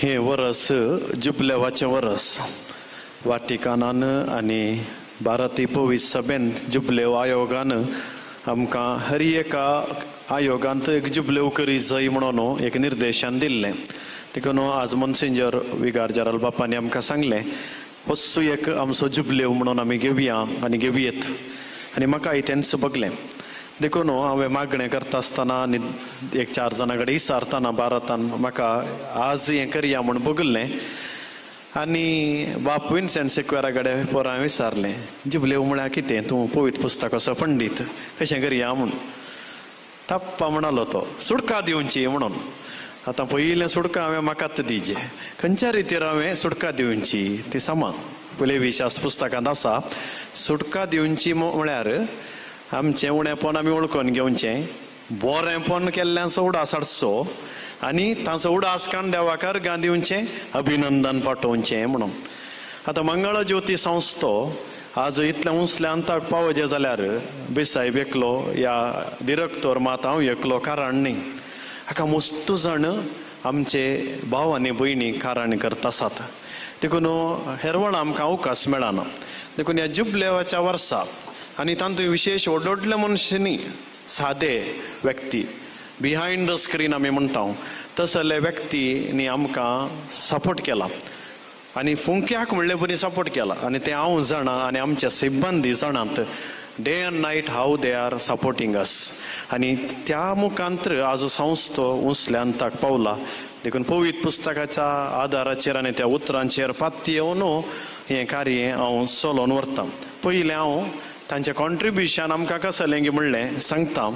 हें वरस जुबलेवाचें वरस. वाटिकानान आनी भारतीय पवीस सभेन जुबलेव आयोगान आमकां हर एका आयोगांत एक जुबलेव करी जाय म्हणून एक निर्देशान दिल्लें. देखून आज मोन्सिंजर विगार जाराल बापानी आमकां सांगलें होस्सू एक आमचो जुबलेव म्हणून आमी घेवया आनी घेवयेत. आनी म्हाकाय तें सबगलें. देखून हांवें मागणें करता आसतना आनी एक चार जाणां कडेन विचारतना भारतान म्हाका आज हें करया म्हूण बगल्लें. आनी बाप विन्सेंट सेक्वेरा कडेन पोर हांवें विचारलें जुबलेव म्हळ्यार कितें, तूं पवित्र पुस्तकाचो पंडीत, कशें करया म्हूण. टप्पा म्हणलो तो सुडका दिवची म्हणून. आतां पयलें सुडका हांवें म्हाकाच दिजें. खंयच्या रितीर हांवें सुडका दिवची ती सांग. पयले विशास पुस्तकांत आसा सुडका दिवची म्हळ्यार आमचें उणेंपण आमी वळखून घेवचें, बरेंपण केल्ल्यांचो उडास हाडचो आनी तांचो उडास काण देवाकार गा दिवचें, अभिनंदन पाठोवचें म्हणून. आतां मंगळ ज्योती संस्थो आज इतलें उंचल्या अंताक पावचे जाल्यार बेसायब एकलो या डिरेक्टर मात हांव एकलो कारण न्ही. हाका मस्तू जाण आमचे भाव आनी भयणी कारण करता आसात. देखून हेरवळ आमकां अवकाश मेळना. देखून ह्या जुबलेवाच्या वर्सा आनी तातूंत विशेश व्हडले मनशांनी सादे व्यक्ती बिहायंड द स्क्रीन आमी म्हणटा तसले व्यक्तींनी आमकां सपोर्ट केला आनी फुंक्याक म्हणले बरी सपोर्ट केला. आनी ते हांव जाणा आनी आमच्या सिब्बंदी जाणात day and night have they are supporting अस. आनी त्या मुखांतर आज संस्थो उंचल्या अंताक पावला. देखून पवित्र पुस्तकाच्या आदाराचेर आनी त्या उतरांचेर पाती येवन हें कार्य हांव चलोवन व्हरतां. पयलें हांव तांचें कॉन्ट्रिब्युशन आमकां कसलें म्हणलें सांगता.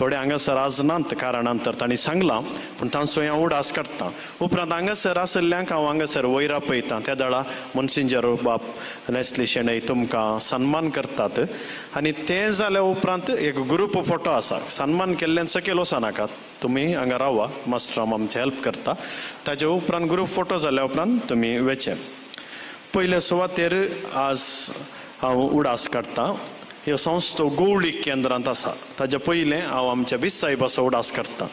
थोडे हांगासर आज नात कारणांतर तांणी सांगलां, पूण तांचो हांव उडास काडटां. उपरांत हांगासर आसल्ल्यांक हांव हांगासर वयर आपयतां. त्या दळा मोन्सिंजर बाब लेस्ली शेणै तुमकां सन्मान करतात. आनी तें जाल्या उपरांत एक ग्रूप फोटो आसा. सन्मान केल्ल्यान सकयल वचनाकात, तुमी हांगा रावा, मास्टर आमचे हेल्प करता. ताचे उपरांत ग्रूप फोटो जाल्या उपरांत तुमी वेचे. पयले सुवातेर आज हांव उडास काडटां. ह्यो संस्थो गवळी केंद्रांत आसा. ताचे पयलें हांव आमच्या बिसायबाचो उडास करतां.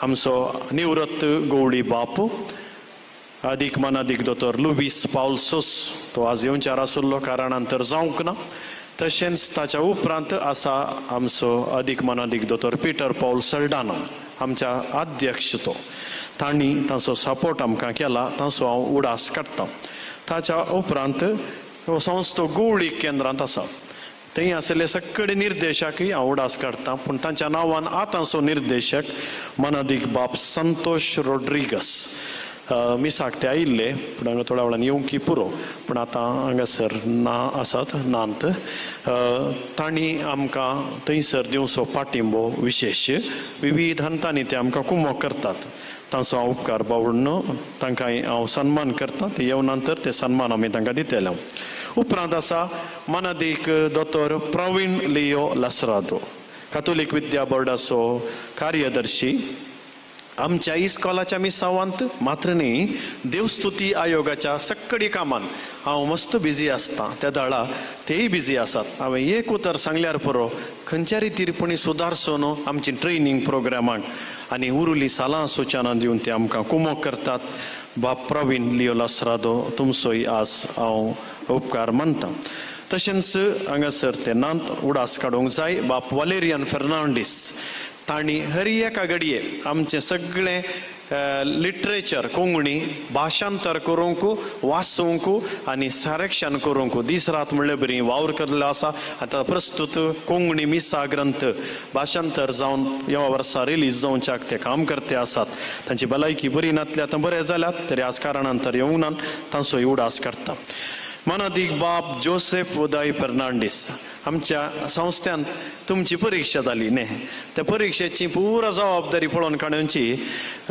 आमचो निवृत्त गवळी बाप अदीक मनादीक दोतोर लुवीस पावलसोस, तो आज येवचार आसुल्लो कारणांतर जावंक ना. तशेंच ताच्या उपरांत आसा आमचो अदीक मनादीक दोतोर पिटर पौल सल्डानो, आमच्या अध्यक्ष तो. तांणी ताचो सपोर्ट आमकां केला, ताचो हांव उडास काडटां. ताच्या उपरांत ह्यो संस्थो गवळी केंद्रांत आसा. थंय आसले सगळे निर्देशकय हांव उडास काडटां. पूण तांच्या नांवान आतांचो निर्देशक मनादीक बाब संतोष रोड्रिगस मिसाक ते आयिल्ले, पूण हांगा थोड्या वेळान येवंकी पुरो, पूण आतां हांगासर ना आसात नात. तांणी आमकां थंयसर दिवचो पाठिंबो विशेश विविध हंतांनी ते आमकां कुमो करतात. तांचो हांव उपकार बावडनो, तांकां हांव सन्मान करतां. ते येवनंतर ते सन्मान आमी तांकां दितले. उपरांत आसा मनादीक दोतोर प्रवीण लियो लसरादो, कातोलीक विद्या बोर्डाचो कार्यदर्शी. आमच्या इस्कॉलाच्या मिसावांत मात्र न्ही, देवस्तुती आयोगाच्या सगळी कामान हांव मस्त बिजी आसतां. त्या दळा तेय बिजी आसात. हांवें एक उतर सांगल्यार पुरो, खंयच्या रितीरपणी सुदारचो न्हू आमची ट्रेनिंग प्रोग्रामाक, आनी उरुली सालां सुचना दिवन ते आमकां कुमो करतात. बाब प्रवीण लियो लसरादो, तुमचोय आज हांव उपकार मानतां. तशेंच हांगासर ते नांत उडास काडूंक जाय बाप वलेरियन फेर्नांडीस. तांणी हर एका घडये आमचें सगळें लिटरेचर कोंकणी भाशांतर करूंक, वाचूंक आनी संरक्षण करूंक दीस रात म्हणले बरी वावर केल्लो आसा. आतां प्रस्तुत कोंकणी मिसा ग्रंथ भाशांतर जावन ह्या वर्सा रिलीज जावच्याक ते काम करते आसात. तांची भलायकी बरी नासली, आतां बरें जाल्यात तरी आज कारणांतर येवंक ना. तांचोय उडास काडटा. मनादीक बाब जोसेफ उदय फेर्नांडीस, आमच्या संस्थ्यान तुमची परीक्षा जाली न्ही, त्या परीक्षेची पुरा जबाबदारी पळोवन काडूची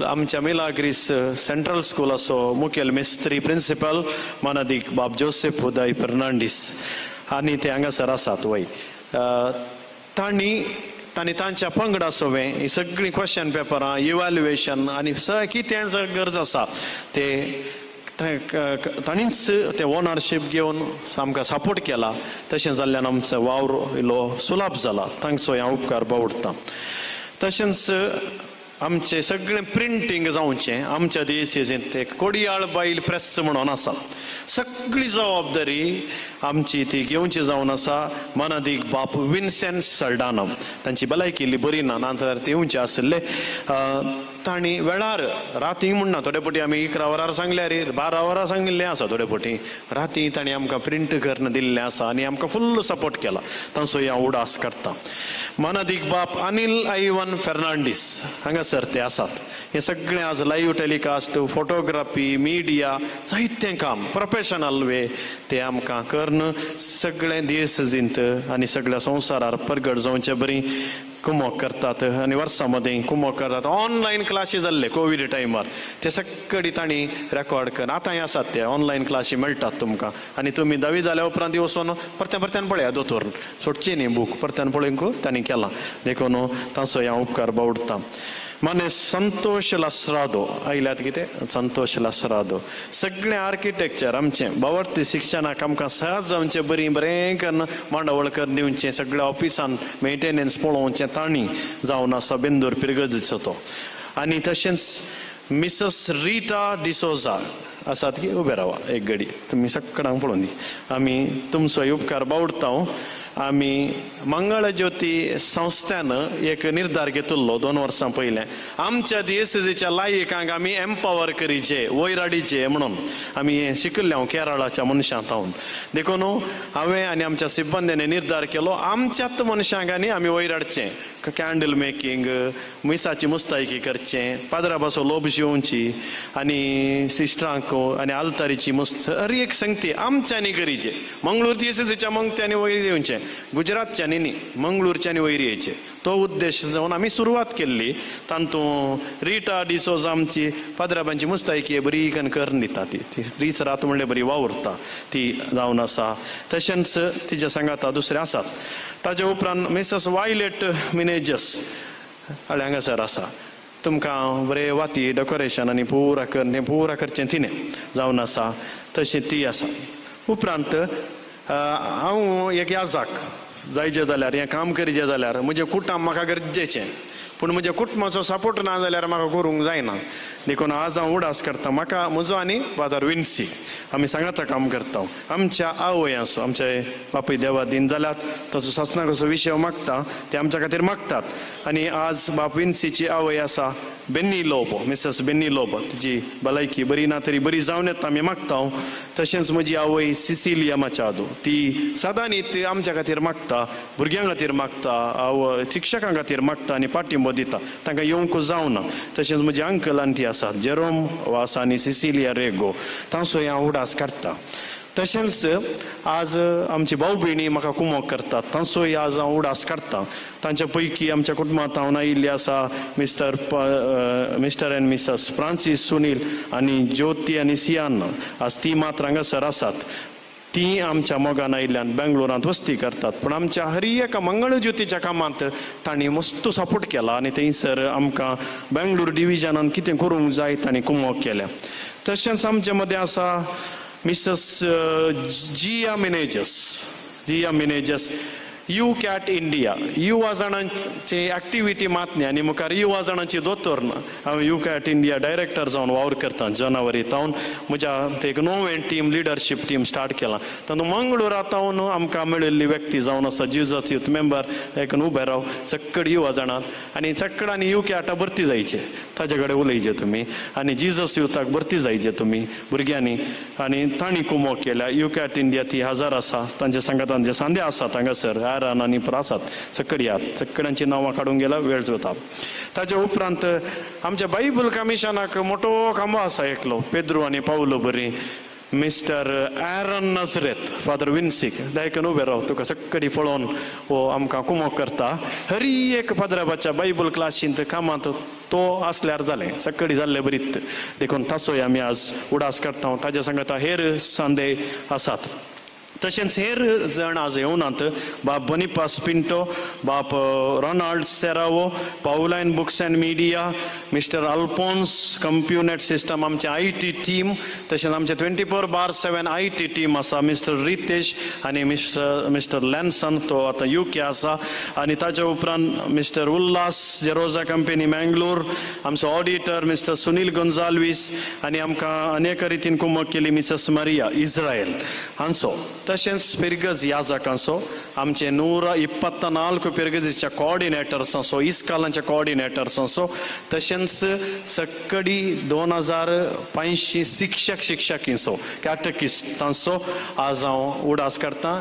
आमच्या मिलाग्रीस सेंट्रल स्कुलाचो मुखेल मिस्त्री प्रिंसिपल मनादीक बाब जोसेफ उदय फेर्नांडीस आनी ते हांगासर आसात वय. तांणी तांच्या पंगडा सोवे ही सगळीं क्वेश्चन पेपरां इवॅल्युएशन आनी कितें गरज आसा ते तांणीच ते ओनरशीप घेवन आमकां सपोर्ट केला. तशें जाल्ल्यान आमचो वावर इल्लो सुलाभ जाला. तांचोय हांव उपकार बावडटां. तशेंच आमचें सगळें प्रिंटींग जावचें आमच्या दिएसीसींत एक कोडयाळ बायल प्रेस म्हणून आसा. सगळी जबाबदारी आमची ती घेवची जावन आसा मनादीक बाप विन्सेंट सल्डानो. तांची भलायकी इल्ली बरी ना, नाजाल्यार ते येवचे आसले. तांणी वेळार राती म्हणना, थोडे फावटी आमी 11 वरार सांगल्यार 12 वरां सांगिल्लें आसा. थोडे फावटी राती तांणी आमकां प्रिंट करून दिल्लें आसा आनी आमकां फुल्ल सपोर्ट केला. तांचोय हांव उडास करतां. मनादीक बाप अनिल आयवन फेर्नांडीस हांगासर ते आसात. हे सगळें आज लाईव्ह टेलिकास्ट, फोटोग्राफी, मिडिया, जायतें काम प्रोफेशनल वे ते आमकां करन सगळें दिएसीसींत आनी सगळ्या संवसारार परगट जावचें बरी कुमो करतात. आनी वर्सां मदें कुमो करतात. ऑनलायन क्लासी जाल्ले कोवीड टायमार ते सगळी तांणी रेकॉर्ड करून आतांय आसात. ते ऑनलायन क्लासी मेळटात तुमकां. आनी तुमी 10वी जाल्या उपरांत वचून परत्यान पळया दोतोर सोडची न्ही बूक परत्यान पळोवंक तांणी केलां. देखून तांचोय हांव उपकार बावडटां. माने संतोष लसरादो आयल्यात कितें संतोष लसरादो. सगळें आर्किटेक्चर आमचें बावर्ती शिक्षणाक आमकां सहज जावचें बरें करून मांडवळकर दिवचें, सगळ्या ऑफिसान मेंटेनन्स पळोवचें तांणी जावन आसा बेंदूर पिरगजेचो तो. आनी तशेंच मिसेस रिटा डिसोजा आसात की उबे रावा एक घडी, तुमी सगळ्यांक पळोवन दी. आमी तुमचोय उपकार बावडटां. आमी मंगळज्योती संस्थेन एक निर्धार घेतिल्लो 2 वर्सां पयलें आमच्या DSSच्या लायकांक आमी एम्पावर करीचे वैराडीचे म्हणून आमी हें शिकल्ले हांव केरळाच्या मनशां तावन देखून हांवें आनी आमच्या सिब्बंदीने निर्धार केलो आमच्याच मनशांक आनी आमी वैराडचें कॅन्डल मेकींग मिसाची मुस्तायकी करचें पाद्रा बसो लोभ शिवोवची आनी सिस्टरांक आनी आलतारीची हर एक संगती आमच्यांनी करीचे मंगळूर DSSच्या मंगत्यांनी वयर येवचें गुजरातच्यांनी न्ही मंगळूरच्यांनी वयर येवचें तो उद्देश जावन आमी सुरवात केल्ली तातूंत रिटा डिसोजा आमची पाद्राबांची मुस्तायकी बरी करून करून दिता ती दीस रात म्हणल्यार बरी वावुरता ती जावन आसा तशेंच तिच्या सांगाता दुसरे आसात ताचे उपरांत मिसेस वायलेट मिनेजस हांगासर आसा तुमकां बरे वाती डेकोरेशन आनी पुरा करचें तिणें जावन आसा तशी ती आसा उपरांत हांव एक याजाक जायचे जाल्यार हें काम करीचें जाल्यार म्हजें कुटुंब म्हाका गरजेचें पूण म्हज्या कुटुंबाचो सपोर्ट ना जाल्यार म्हाका करूंक जायना देखून आज हांव उडास करता म्हाका म्हजो आनी फादर विन्सी आमी सांगाता काम करता आमच्या आवयांचो आमचे बापूय देवा दिन जाल्यात ताचो सत्संगाचो विशय मागता ते आमच्या खातीर मागतात आनी आज बाप विन्सीची आवय आसा Benny Lobo Mrs Benny Lobo तिची भलायकी बरी ना तरी बरी जावन येता आमी मागता तशेंच म्हजी आवय सिसिलिया माचादो ती सदां न्ही ती आमच्या खातीर मागता भुरग्यां खातीर मागता शिक्षकां खातीर मागता आनी पाठिंबो दिता तांकां येवंक जावना तशेंच म्हजी अंकल आंटी आसात जेरोम वासा आनी सिसिलिया रेगो तांचोय हांव उडास काडटा तशेंच आज आमची भाऊ भयणी म्हाका कुमोक करतात तांचोय आज हांव उडास काडटा तांच्या पैकी आमच्या कुटुंबांत हांव आयिल्ली आसा mister end Mrs Francis Sunil आनी ज्योती आनी सियान आज ती मात्र हांगासर आसात ती आमच्या मोगान आयिल्ल्यान बेंगलोरांत वस्ती करतात पूण आमच्या हर एका मंगळज्योतीच्या कामांत तांणी मस्त सपोर्ट केला आनी थंयसर आमकां बेंगलोर डिविजनान कितें करूंक जाय तांणी कुमोक केल्या तशेंच आमचे मदें आसा मिसेस जिया मिनेजस यू कॅट इंडिया युवा जाणांची एक्टिविटी मातनी आनी मुखार युवा जाणांची दोतोर हांव यू कॅट इंडिया डायरेक्टर जावन वावर करता जानेवारी तावन म्हज्या एक नोवें टीम लिडरशीप टीम स्टार्ट केलां तातूंत मंगळुरांत तावन आमकां मेळिल्ली व्यक्ती जावन आसा जिजस यूथ मेंबर एक उबे राव चक्कड युवा जाणात आनी चक्कड आनी यू कॅटा भरती जायचे ताचे कडेन उलयचे तुमी आनी जिजस युथाक भरती जायचे तुमी भुरग्यांनी आनी तांणी कुमोक केल्या यू कॅट इंडिया ती हजार आसा तांचे सांगातांचे सांदे आसात हांगासर आनी आसात चक्कड यात चक्कडांची नांवां काडूंक गेल्यार वेळ जाता ताचे उपरांत आमच्या बायबल कमिशनाक मोठो खांबो आसा एकलो पेद्रू आनी पावलो बरी मिस्टर ॲरन नजरेत फादर विन्सीक दायकन उबे राव तुका चक्कडी पळोवन हो आमकां कुमोक करता हर एक फादराबाच्या बायबल क्लासींत कामांत तो आसल्यार जालें चक्कडी जाल्ले बरीत देखून ताचोय आमी आज उडास काडटा ताजे सांगता हेर सांदे आसात तशेंच हेर जण आज येवनात बाप बनिपास पिंटो बाप Ronald Serrao Pauline books and media mister Alphonse Compunet system आमचे IT टीम तशेंच आमचे 24/7 IT टीम आसा मिस्टर रितेश आनी मिस्टर लॅन्सन तो आतां UK आसा आनी ताचे उपरांत मिस्टर उल्हास जेरोजा कंपनी मँगलोर आमचो ऑडिटर मिस्टर सुनील गोंजाल्वीस आनी आमकां अनेक रितीन कुमोक केली मिसेस मारिया इस्रायल हांचो तशेंच पिरगज याजकांचो आमचे 124 पिरगजीच्या कोऑर्डिनेटर्सांचो इस्कालांच्या कोऑर्डिनेटर्सांचो तशेंच सक्कडी 2500 शिक्षकींचो कॅटकिस्टांचो आज हांव उडास करता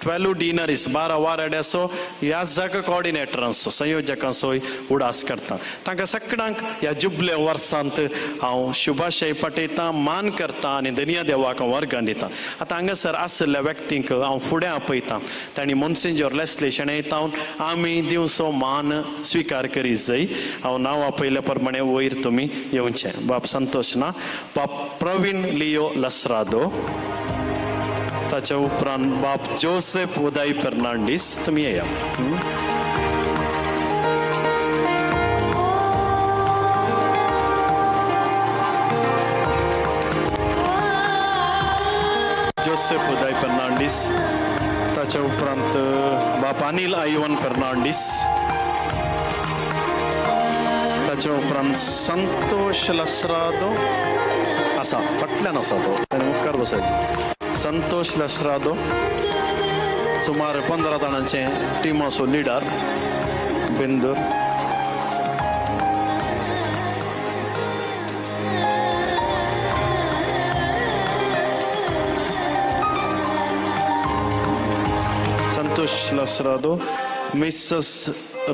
12 डिनरीस 12 वाराड्याचो याजक कोऑर्डिनेटरांचो संयोजकांचोय उडास करता तांकां सगळ्यांक ह्या जुबले वर्सांत हांव शुभाशय पटयतां मान करता आनी धन्य देवाक वर्गां दिता आतां हांगासर आसलेल्या व्यक्तींक हांव फुडें आपयतां तांणी मोन्सिंजर लेस्ले शेणयतावन आमी दिवचो मान स्विकार करीत जाय हांव नांव आपयल्या प्रमाणे वयर तुमी येवचें बाप संतोष ना बाप प्रवीण लियो लसरादो ताच्या उपरांत बाप जोसेफ उदय फर्नांडीस तुमी येया जोसेफ उदय फर्नांडीस ताच्या उपरांत बाप अनिल आयवन फर्नांडीस ताच्या उपरांत संतोष लसरादो आसा फाटल्यान आसा तो ताणें मुखार बसयलो संतोष लसरादो सुमार 15 जाणांचे टीम असो leader Bendur Santosh Lasrado Mrs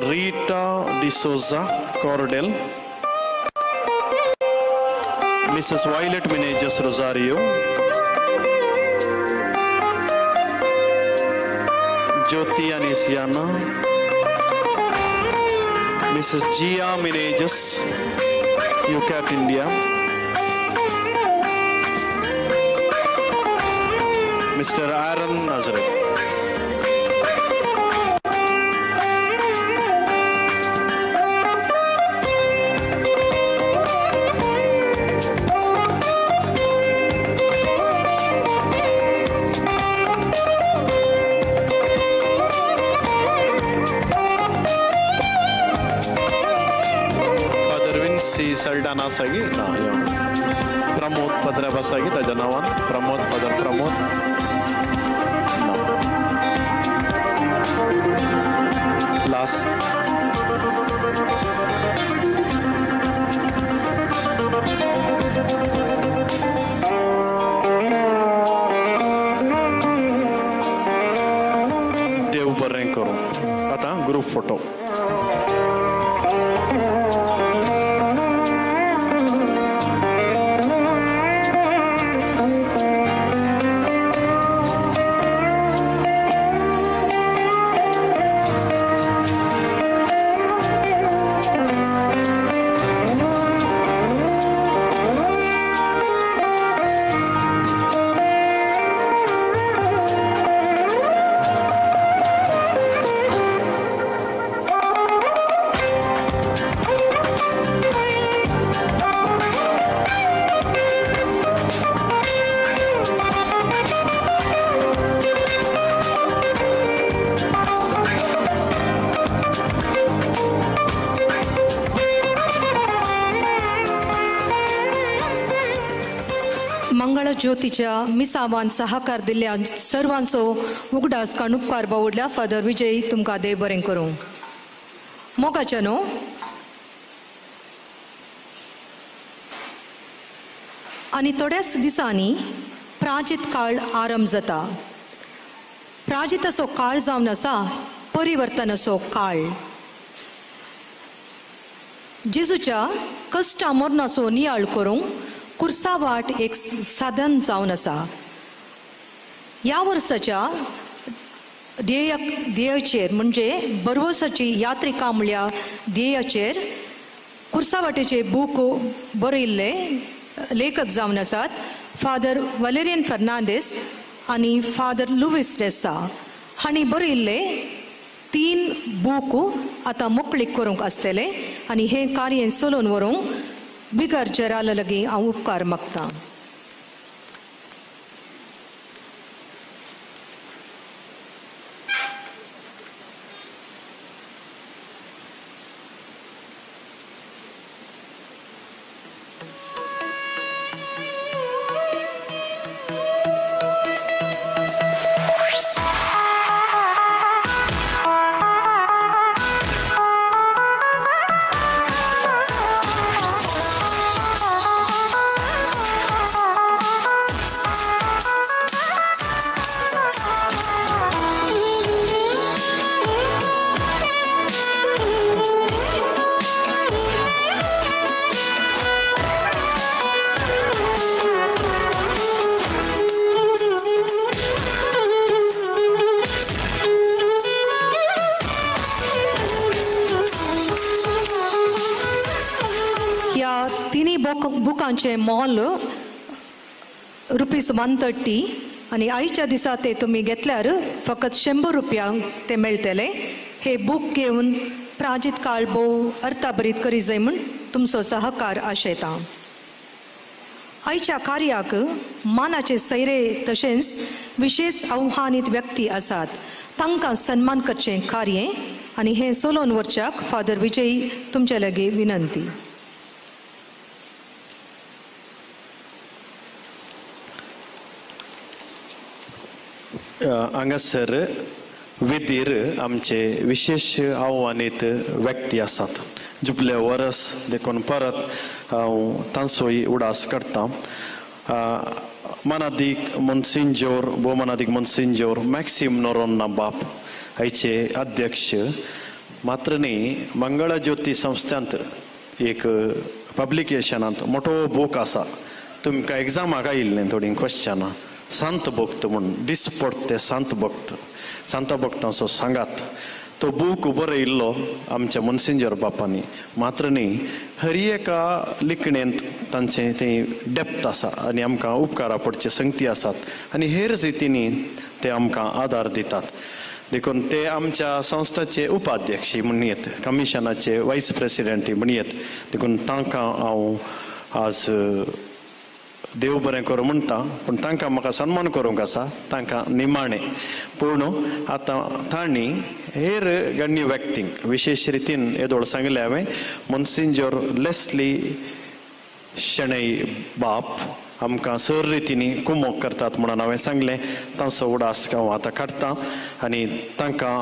Rita D'Souza Cordel Mrs Violet Menezes Rosario Jyoti Anisiana Mrs Jiya Menezes यूकैट इंडिया मिस्टर आरन नाजरेथ सल्डाना सागी प्रमोद पदरा सागी ताच्या नावान प्रमोद पदर प्रमोद लास्ट देव बरें करूं आता ग्रुप फोटो ज्योतीच्या मिसावान सहकार दिल्ल्या सर्वांचो उगडास काण उपकार बावडल्या फादर विजय तुमकां देव बरें करूं. मोगाच्या न्हू आनी थोड्याच दिसांनी प्राजीत काळ आरंभ जाता. प्राजीत असो काळ जावन आसा परिवर्तन असो काळ. जेजूच्या कश्टा मरणाचो नियाळ करूंक कुर्सा वाट एक साधन जावन आसा. ह्या वर्साच्या ध्येयाचेर म्हणजे बरवसाची यात्रिका म्हणल्या ध्येयाचेर कुर्सा वाटेचे बूक बरयल्ले लेखक जावन आसात फादर वलेरियन फर्नांडीस आनी फादर लुईस डेसा हांणी बरयल्ले 3 बूक आतां मोकळीक करूंक आसतले आनी हे कार्य चलोवन व्हरूंक बिगर जराला लगी हांव उपकार मागतां. बुकांचे मोल ₹130 आणि आयच्या दिसा ते तुम्ही घेतल्यार फकत ₹100 ते मेळटले. हे बूक घेवन प्राजीत काळ भोव अर्थाभरीत करी जाय म्हूण तुमचो सहकार आशेता. आयच्या कार्याक मानाचे सैरे तशेंच विशेष आव्हानीत व्यक्ती आसात. तांकां सन्मान करचें कार्य आनी हें चलोवन व्हरच्याक फादर विजय तुमचे लागी विनंती. हांगासर विधीर आमचे विशेष आव्हानीत व्यक्ती आसात. जुपले वरस देखून परत हांव तांचोय उडास करता. मनादीक मोन्सिंजोर भोवमनादीक मोन्सिंजोर मॅक्सिम नोरोन्ना बाप हाचे अध्यक्ष. मात्र न्ही मंगळ ज्योती संस्थांत एक पब्लिकेशनांत मोठो बूक आसा. तुमकां एग्जामाक आयिल्लें थोडीं क्वेश्चनां. संत भक्त म्हूण दिसपट ते संत भक्तांचो सांगात. तो बूक बरयल्लो आमच्या मोन्सिंजर बापांनी. मात्र न्ही हर एका लिखणेंत तांचें तें डेप्थ आसा आनी आमकां उपकारा पडचे संगती आसात आनी हेर रितींनी ते आमकां आदार दितात. देखून ते आमच्या संस्थाचे उपाध्यक्ष म्हूण येत, कमिशनाचे वायस प्रेसिडेंट म्हूण येत. देखून तांकां हांव आज देव बरें करूं म्हणटा. पूण तांकां म्हाका सन्मान करूंक आसा, तांकां निमाणें. पूण आतां तांणी हेर गण्य व्यक्तींक विशेष रितीन येदोळ सांगलें हांवें. मोन्सिंजोर लेस्ली शेणै बाप आमकां सर रितींनी कुमोग करतात म्हणून हांवें सांगलें. तांचो उडास हांव आतां काडटां आनी तांकां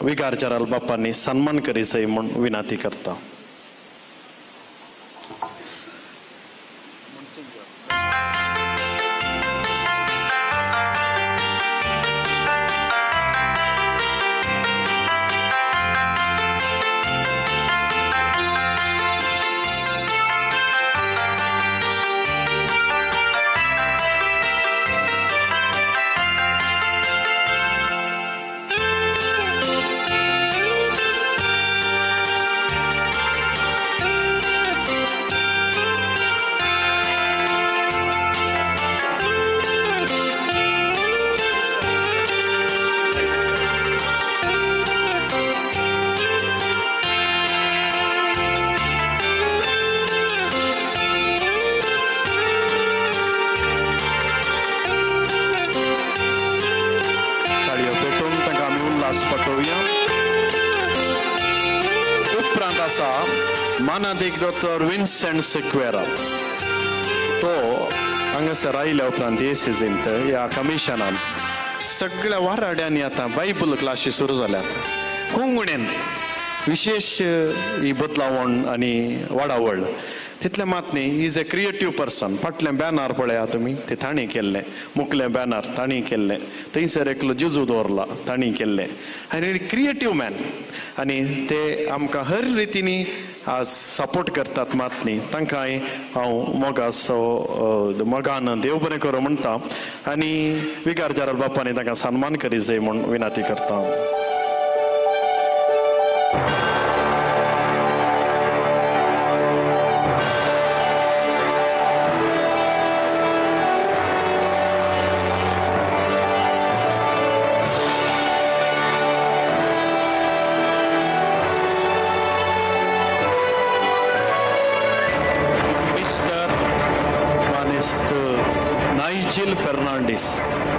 विगार जराल बापांनी सन्मान करी जाय म्हूण विनंती करता. मानादीक डॉक्टर विन्सेंट सिक्वेरा तो हांगासर आयल्या उपरांत येसीजेंत ह्या कमिशनान सगळ्या वाराड्यांनी आतां बायबल क्लासी सुरू जाल्यात. कोंगुणेन विशेष ही बदलावण आनी वाडावळ तितले मात न्ही. Is a creative person. फाटलें बॅनर पळया तुमी, ते तांणी केल्लें. मुखलें बॅनर तांणी केल्लें. थंयसर एकलो जेजू दवरला तांणी केल्लें. आनी क्रिएटीव मॅन आनी ते आमकां हर रितीनी आज सपोर्ट करतात. मात न्ही तांकांय हांव मोगान देव बरें करूं म्हणटा आनी विगार जराल बापांनी तांकां सन्मान करी जाय म्हूण विनंती करता. Nigel Fernandez,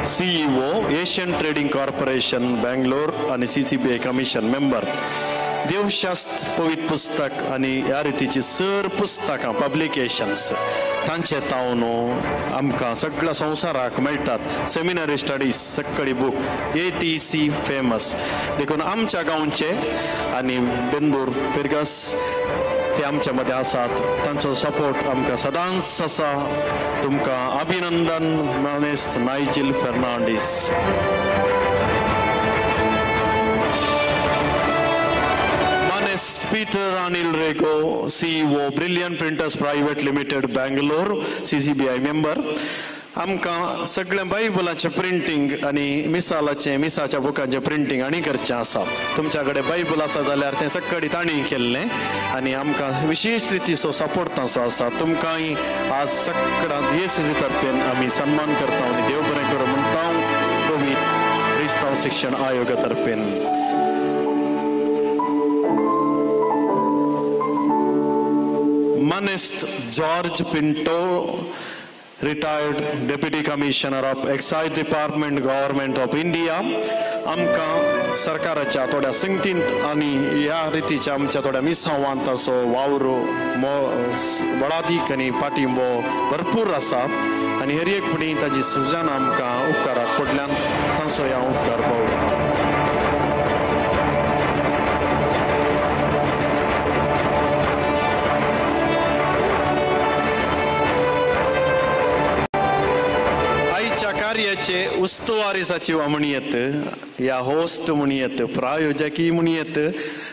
CEO, Asian Trading Corporation, Bangalore आणि CCBI Commission member. देवशास्त्र पवित्र पुस्तक आणि ह्या रितीची सर पुस्तकां पब्लिकेशन्स तांचे तावनो आमकां सगळ्या संवसाराक मेळटात. सेमिनरी स्टडीज सक्कळी बूक ATC फेमस. देखून आमच्या गांवचे आनी बेंदूर पिरगस ते आमच्या मध्ये आसात. तांचो सपोर्ट आमकां सदांच आसा. तुमकां अभिनंदन मानेस नायजिल Fernandes. Peter Anil Rego, CEO, Brilliant Printers Private Limited, Bangalore, CCBI member. आमकां सगळें बायबलाचें प्रिंटींग आनी मिसाच्या बुकांचें प्रिंटींग आनी करचें आसा. तुमच्या कडेन बायबल आसा जाल्यार तें सक्कळी तांणी केल्लें आनी आमकां विशेश रितीचो सपोर्ट तांचो आसा. तुमकांय आज सगळ्यांक DSCC तर्फेन आमी सन्मान करता आनी देव बरें करूं म्हणटा. पवित्र क्रिस्तांव शिक्षण आयोगा तर्फेन Manist George Pinto, retired Deputy Commissioner of Excise Department, Government of India. आमकां सरकाराच्या थोड्या संगतींत आनी ह्या रितीच्या आमच्या थोड्या मिसावांत असो वावर बळादीक आनी पाठिंबो भरपूर आसा आनी हर एक फुडें ताजी सुजान आमकां उपकाराक कडल्यान तांचो हांव उपकार पावयता. कार्याचे उस्तुवारीसाची म्हणयत या होस्ट म्हणयत प्रायोजकी म्हणयत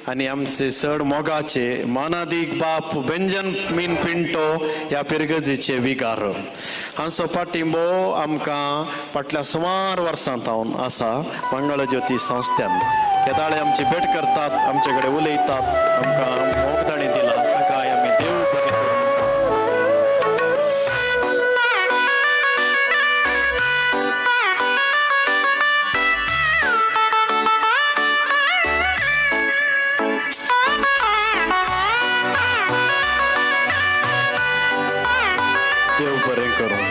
आनी आमचे चड मोगाचे मानादीक बाप बेंजामिन पिंटो ह्या पिरगजेचे विकार हांचो पाठिंबो आमकां फाटल्या सुमार वर्सां तावन आसा मंगळज्योती संस्थान. केदाळे आमची भेट करतात, आमचे कडेन उलयतात, आमकां मोगदाणी दिला ताका आमी देव बरें करूं. देव बरें करूं.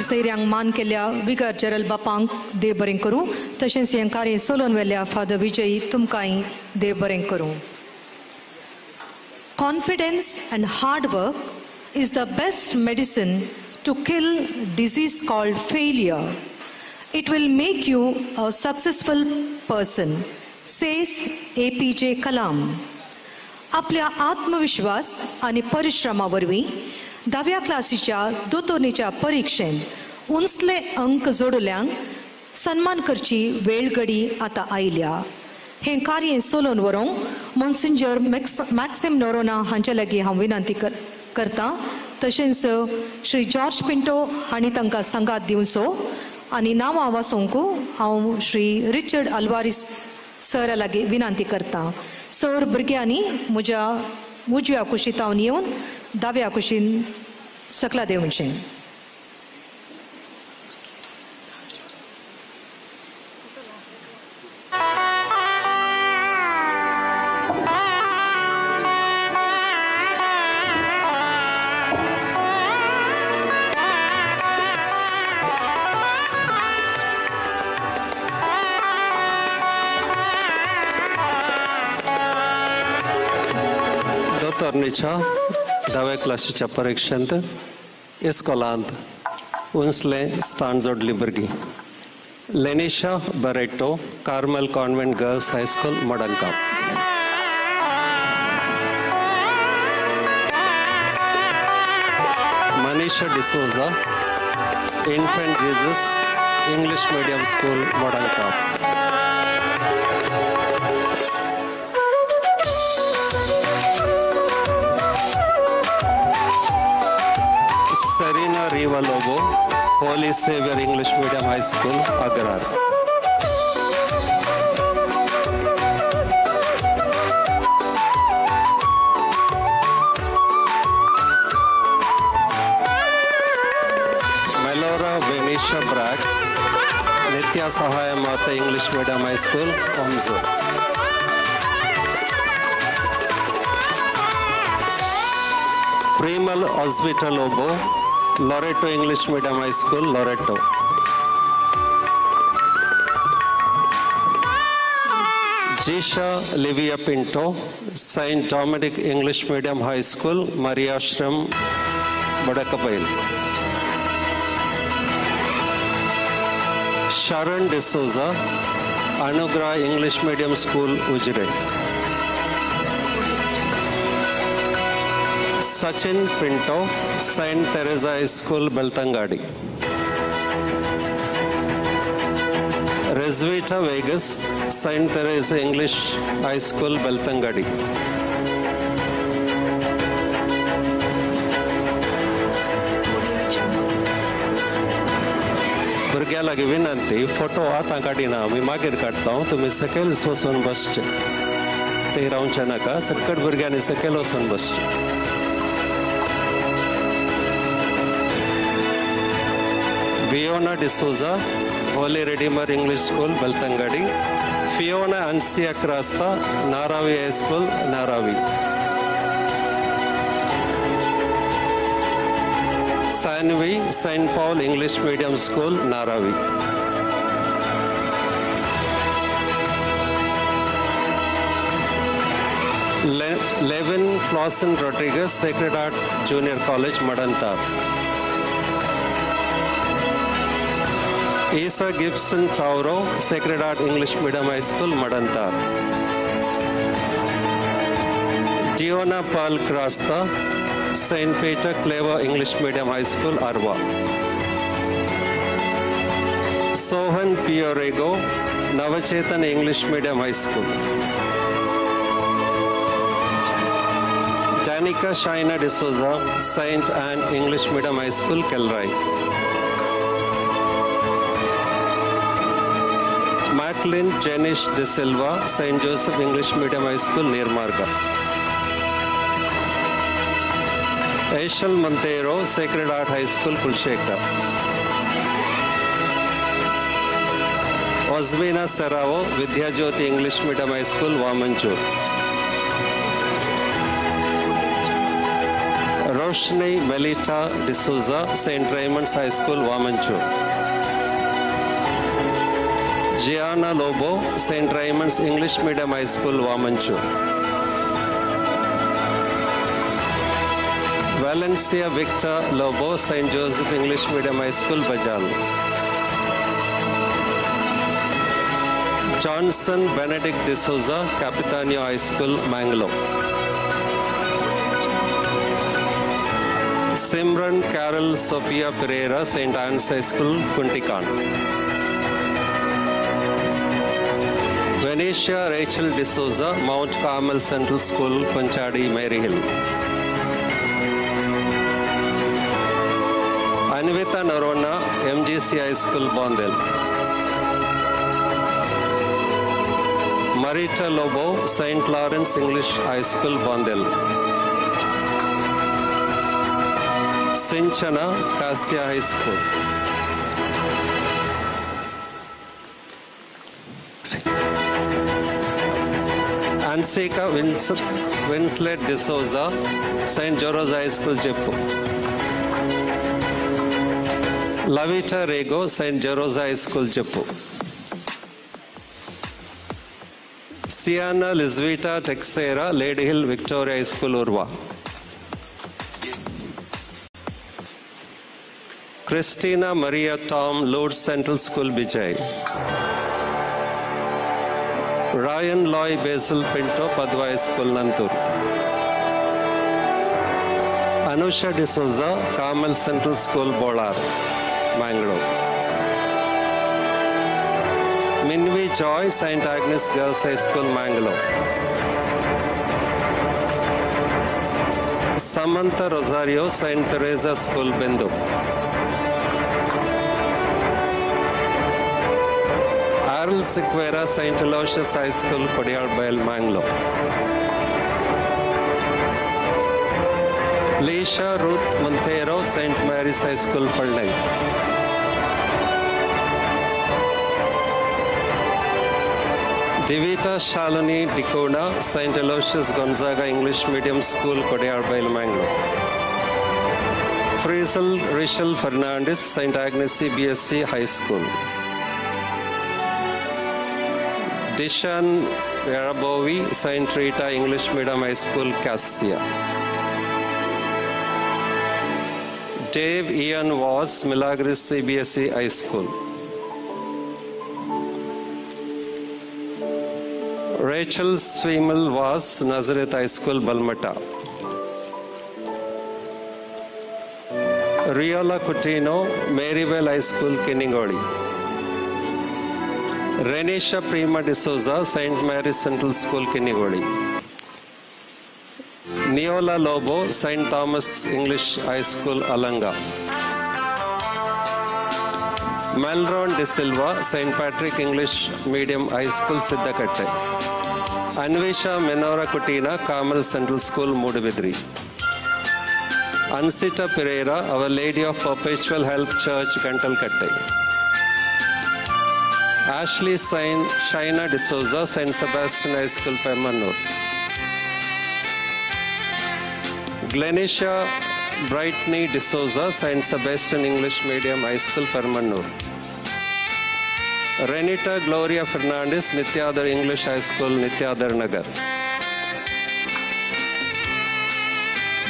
सैऱ्यांक मान केल्या विकार जरल बापांक देव बरें करूं. तशेंच हें कार्य चलोवन व्हेल्या फादर विजय तुमकांय देव बरें करूं. Confidence and hard work is the best medicine to kill disease called failure. It will make you a successful person, says APJ Kalam. आपल्या आत्मविश्वास आणि परिश्रमा वरवीं 10व्या क्लासीच्या दोतोरनीच्या परीक्षेंत उंचले अंक जोडल्यांक सन्मान करची वेळ घडी आतां आयल्या. हें कार्य चलोवन व्हरूंक मॉन्सिंजर मॅक्सिम नोरोना हांचे लागीं हांव विनंती करतां. तशेंच श्री जॉर्ज पिंटो हांणी तांकां संगात दिवचो आनी नांवां वाचूंक हांव श्री रिचर्ड आल्वारीस सरा लागीं विनंती करतां. सर भुरग्यांनी म्हज्या उजव्या कुशींतावन येवन दाव्या कुशीन सकला देवचें. दोतोरनीच्या 10व्या क्लासीच्या परीक्षेंत इस्कॉलांत उंचले स्थान जोडली भुरगीं. Lenisha Baretto, Carmel convent girls high school मडंका. Manisha D'Souza, infant Jesus English medium school मडंका. Serena Riva Lobo, Holy Savior English Medium High School, Agrar. Melora Venetia Brax, Nitya Sahaya Mata English Medium High School, Omzo. Primal Osvita Lobo, Loreto English Medium High School, Loreto. Jisha Livia Pinto, Saint Dominic English Medium High School, Maria Shram, Badakapail. Sharon D'Souza, Anugrah English Medium School, Ujre. Sachin Pinto, Saint Teresa High School, Beltangadi. Resvita Vegas, Saint Teresa English High School, Beltangadi. भुरग्यां लागीं विनंती, फोटो आतां काडिना, आमी मागीर काडटा. तुमी सकयलच वचून बसचे, ते रावचे नाका. सकट भुरग्यांनी सकयल वचून बसचे. Viona D'Souza, Holy Redeemer English School, Beltangadi. Fiona Ansia Krasta, Naravi High School, Naravi. Sanvi, St. Paul English Medium School, Naravi. Levin Flossin Rodriguez, Sacred Heart Junior College, Madantar. Isa Gibson Tauro, Sacred Heart English Medium High School, Madantar. Diona Paul Krasta, St. Peter Clever English Medium High School, Arva. Sohan Piorego, Navachetan English Medium High School. Danica Shaina D'Souza, St. Anne English Medium High School, Kelrai. Madeline Jenish De Silva, St. Joseph English Medium High School, Nirmarga. Aishal Montero, Sacred Heart High School, Kulshekar. Osmina Saravo, Vidya Jyoti English Medium High School, Wamanchur. Roshni Melita D'Souza, St. Raymond's High School, Wamanchur. Gianna Lobo, St. Raymond's English Medium High School, Wamanchur. Valencia Victor Lobo, St. Joseph English Medium High School, Bajal. Johnson Benedict D'Souza, Capitanio High School, Mangalore. Simran Carol Sophia Pereira, St. Anne's High School, Kuntikan. Venetia Rachel D'Souza, Mount Carmel Central School, Panchadi, Maryhill. Anvita Narona, MGC High School, Bondel. Marita Lobo, St. Lawrence English High School, Bondel. Sinchana, Kassia High School. Ansika Winslet D'Souza, St. Joros High School, Jaipur. Lavita Rego, St. Joros High School, Jaipur. Sienna Lizvita Texera, Lady Hill Victoria High School, Urva. Christina Maria Tom, Lourdes Central School, Vijay. Ryan Loy Basil Pinto, Padua High School, Nantur. Anusha D'Souza, Carmel Central School, Bolar, Mangalore. Minvi Joy, St. Agnes Girls High School, Mangalore. Samantha Rosario, St. Teresa School, Bindu. Arl Sequeira, St. Aloysius High School, Kodiyalbayal, Mangalore. Leisha Ruth Montero, St. Mary's High School, Pallai. Divita Shalini Dikona, St. Aloysius Gonzaga English Medium School, Kodiyalbayal, Mangalore. Frizzle Rachel Fernandez, St. Agnes CBSC High School. Dishan Yarabovi, St. Rita English Medium High School, Cassia. Dave Ian Was, Milagros CBSE High School. Rachel Swimal Was, Nazareth High School, Balmata. Riola Coutinho, Maryvale High School, Kiningoli. Renisha Prima D'Souza, St. Mary's Central School, Kinigodi. Neola Lobo, St. Thomas English High School, Alanga. Melron De Silva, St. Patrick English Medium High School, Siddakatte. Anvisha Menora Kutina, Carmel Central School, Mudavidri. Ansita Pereira, Our Lady of Perpetual Help Church, Gantalkatte. Ashley Shaina D'Souza, St. Sebastian High School, Pemanur. Glenisha Brightney D'Souza, St. Sebastian English Medium High School, Pemanur. Renita Gloria Fernandez, Nityadar English High School, Nityadar Nagar.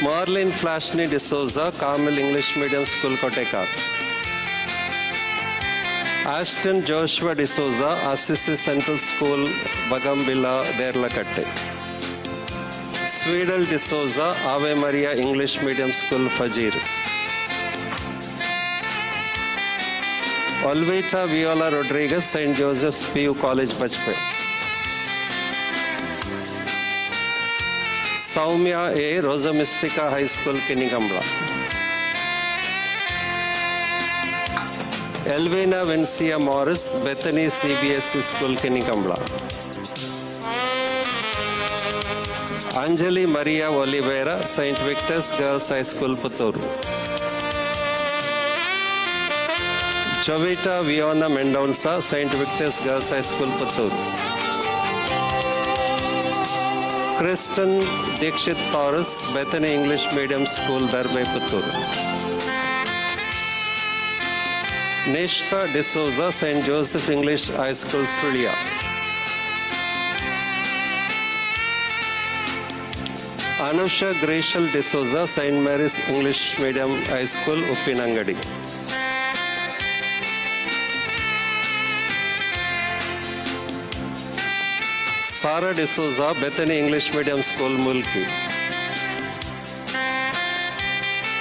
Marlene Flashni D'Souza, Carmel English Medium School, Koteka. Ashton Joshua D'Souza, Assisi Central School, Bagambila, Derlakatte. Swedel D'Souza, Ave Maria English Medium School, Fajir. Olvita Viola Rodriguez, St. Joseph's PU College, Bachpe. Saumya A, Rosa Mystica High School, Kinnigamla. Elvina Vincia Morris, Bethany CBSE School, Kinnigamla. Anjali Maria Oliveira, St. Victor's Girls High School, Puttur. Jovita Viona Mendonça, St. Victor's Girls High School, Puttur. Kristen Dikshit Taurus, Bethany English Medium School, Darbe, Puttur. Nishka D'Souza, St. Joseph English High School, Sulia. Anusha Greshal D'Souza, St. Mary's English Medium High School, Uppinangadi. Sara D'Souza, Bethany English Medium School, Mulki.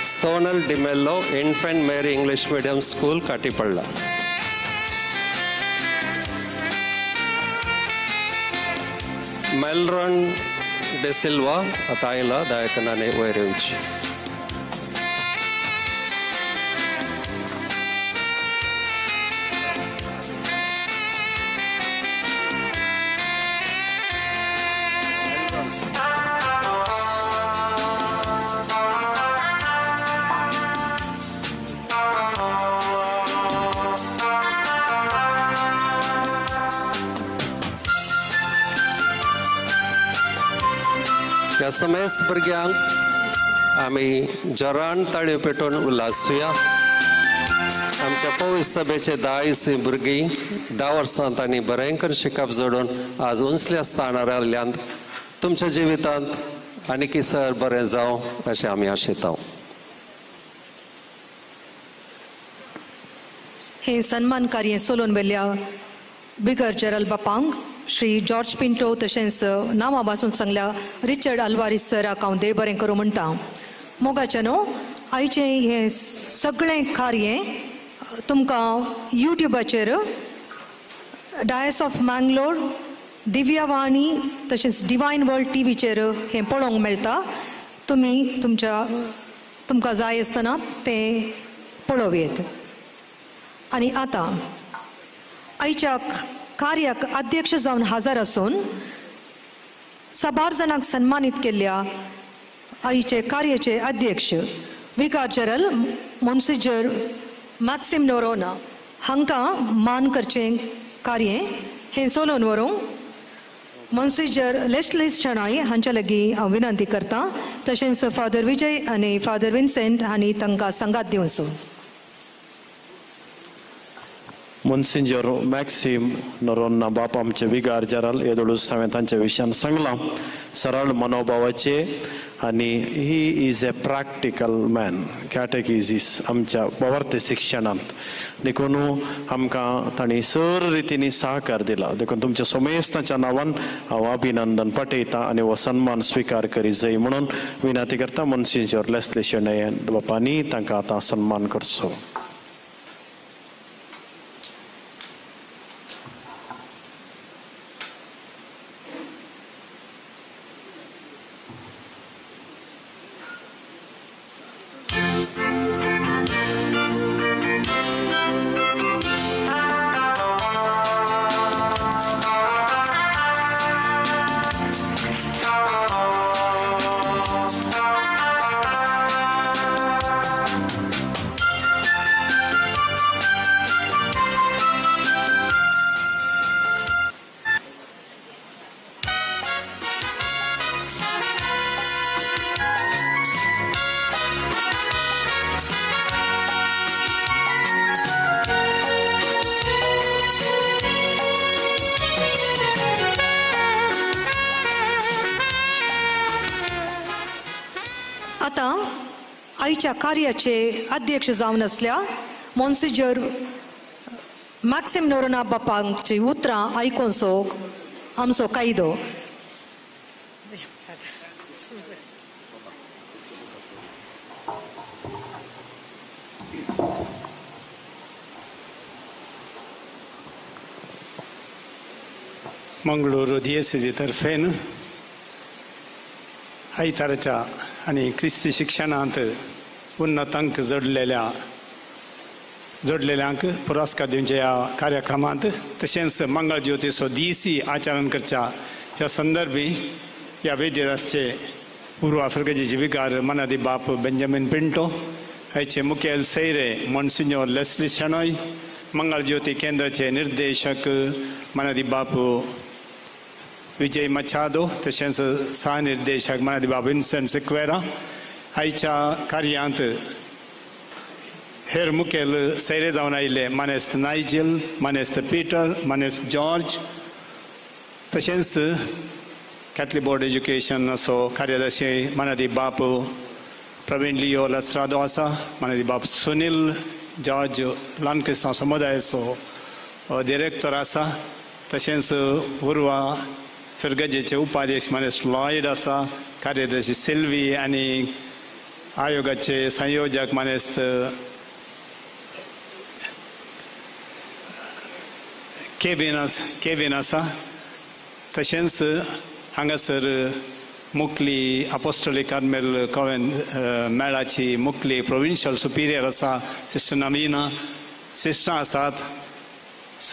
Sonal Dimello, Infant Mary English Medium School, Katipalla. Melron De Silva, Ataila, Dayakanane Werevich. या समेस्त भुरग्यांक आमी जोरान ताळयो पेटोवन उल्हासूया. आमच्या पवित्र सभेचे 10 भुरगीं 10 वर्सां तांणी बरेंकर शिकप जोडून आज उंचल्या स्थानार रावल्यांत तुमच्या जिवितांत आनीक सर बरें जावं अशें आमी आशेता. हे सन्मान कार्य सोलोवन वेल्ल्या बिगर जरल बापांक श्री जॉर्ज पिंटो तशेंच नांवां वाचून सांगल्या रिचर्ड आल्वारीस सराक हांव देव बरें करूं म्हणटा. मोगाचें न्हू आयचें हें सगळें कार्य तुमकां यूट्यूबाचेर डायस ऑफ मँगलोर, दिव्यावाणी तशेंच डिवायन वर्ल्ड टीव्हीचेर हें पळोवंक मेळटा. तुमी तुमकां जाय आसतना तें पळोवयेत. आनी आतां आयच्या कार्याक अध्यक्ष जावन हजर आसून 12 जाणांक सन्मानीत केल्ल्या आयचे कार्याचे अध्यक्ष विकार जनरल मोन्सिजर मॅक्सिम नोरोना हांकां मान करचें कार्य हें सोलोवन व्हरूंक मोन्सिजर लेस्लीस शणाय हांच्या लागीं हांव विनंती करतां. तशेंच फादर विजय आनी फादर विन्सेंट हांणी तांकां संगात दिवचो. Monsignor Maxim Noronna बाप आमचे विगार जरल येदोळूस हांवें तांच्या विशयान सांगलां. सरळ मनोभावाचे आनी he is a practical man. Catechesis आमच्या पवर्ते शिक्षणांत देखून आमकां तांणी सर रितीनी सहकार दिला. देखून तुमच्या समेस्तांच्या नांवान हांव अभिनंदन पटयतां आनी हो सन्मान स्विकार करी जाय म्हणून विनंती करता. मोन्सिन्जर लेस्ली शेणय बापांनी तांकां आतां सन्मान करचो. आयच्या कार्याचे अध्यक्ष जावन असल्या मॉन्सिजर मॅक्सिम नोरोना बापांची उतरां आयकोनसो आमचो कायदो. मंगळूरू दिएसीजी तर्फेन आयताराच्या आणि क्रिस्ती शिक्षणांत उन्नत अंक जोडलेल्यांक पुरस्कार दिवचे ह्या कार्यक्रमांत तशेंच मंगळ ज्योतीचो दिसी आचरण करच्या ह्या संदर्भी ह्या वेदिराचे पूर्व आफ्रिकेचे विकार मनादी बाप बेंजामिन पिंटो, हायचे मुखेल सैरे मॉन्सिन्योर लेस्ली शेणॉय, मंगळ ज्योती केंद्राचे निर्देशक मनादी बाप विजय मछादो तशेंच सहनिर्देशक मनादी बाप विन्सेंट सिक्वेरा. आयच्या कार्यांत हेर मुखेल सैरे जावन आयिल्ले मानेस्त नायजेल, मानेस्त पीटर, मानेस्त जॉर्ज तशेंच कॅथलिक बोर्ड एज्युकेशन असो कार्यदर्शी मनादी बाप प्रवीण लियो लसरादो आसा, मनादी बाप सुनील जॉर्ज ल्हान समुदायाचो डिरेक्टर आसा, तशेंच उर्वा फिरगजेचे उपाध्यक्ष मानेस्त लॉयड आसा, कार्यदर्शी सिल्वी आनी आयोगाचे संयोजक मानेस्त केविन आसा. तशेंच हांगासर मुखली अपोस्टोलिक कार्मेल मेळाची मुखली प्रोविन्शियल सुपिरियर आसा सिस्टर नवीना, सिस्टरां आसात,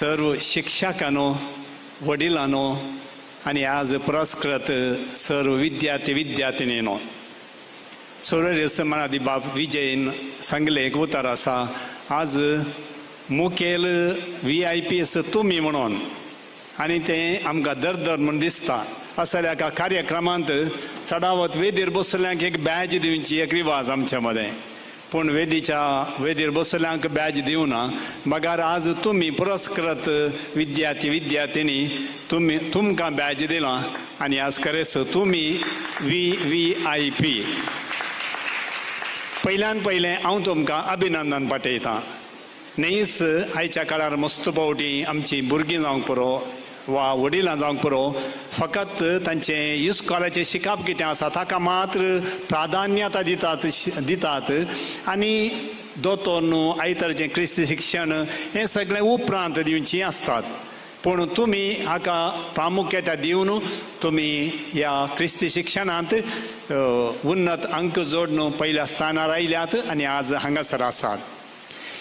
सर्व शिक्षकांनो, वडिलांनो आनी आज पुरस्कृत सर्व विद्यार्थिनीनो. सोरेस मनादी बाप विजयन सांगले एक उतर आसा, आज मुखेल VIP तुमी म्हणून आनी तें आमकां दर म्हूण दिसता. असल्या एका कार्यक्रमांत चडावत वेदीर बसल्यांक एक बॅज दिवची एक रिवाज आमच्या मदें, पूण वेदीर बसल्यांक बॅज दिवना. बगार आज तुमी पुरस्कृत विद्यार्थिनी तुमकां बॅज दिलां आनी आज खरेंच तुमी VIP. पयलें हांव तुमकां अभिनंदन पाठयतां. न्हयच आयच्या काळार मस्त पावटी आमची भुरगीं जावंक पुरो वा वडिलां जावंक पुरो फकत तांचें इस्कॉलाचें शिकप कितें आसा ताका मात्र प्राधान्यता दितात आनी दोतोर न्हू आयतारचें क्रिस्ती शिक्षण हें सगळें उपरांत दिवचीं आसतात. पूण तुमी हाका प्रामुख्यता दिवन तुमी ह्या क्रिस्ती शिक्षणांत उन्नत अंक जोडून पयल्या स्थानार आयल्यात आनी आज हांगासर आसात.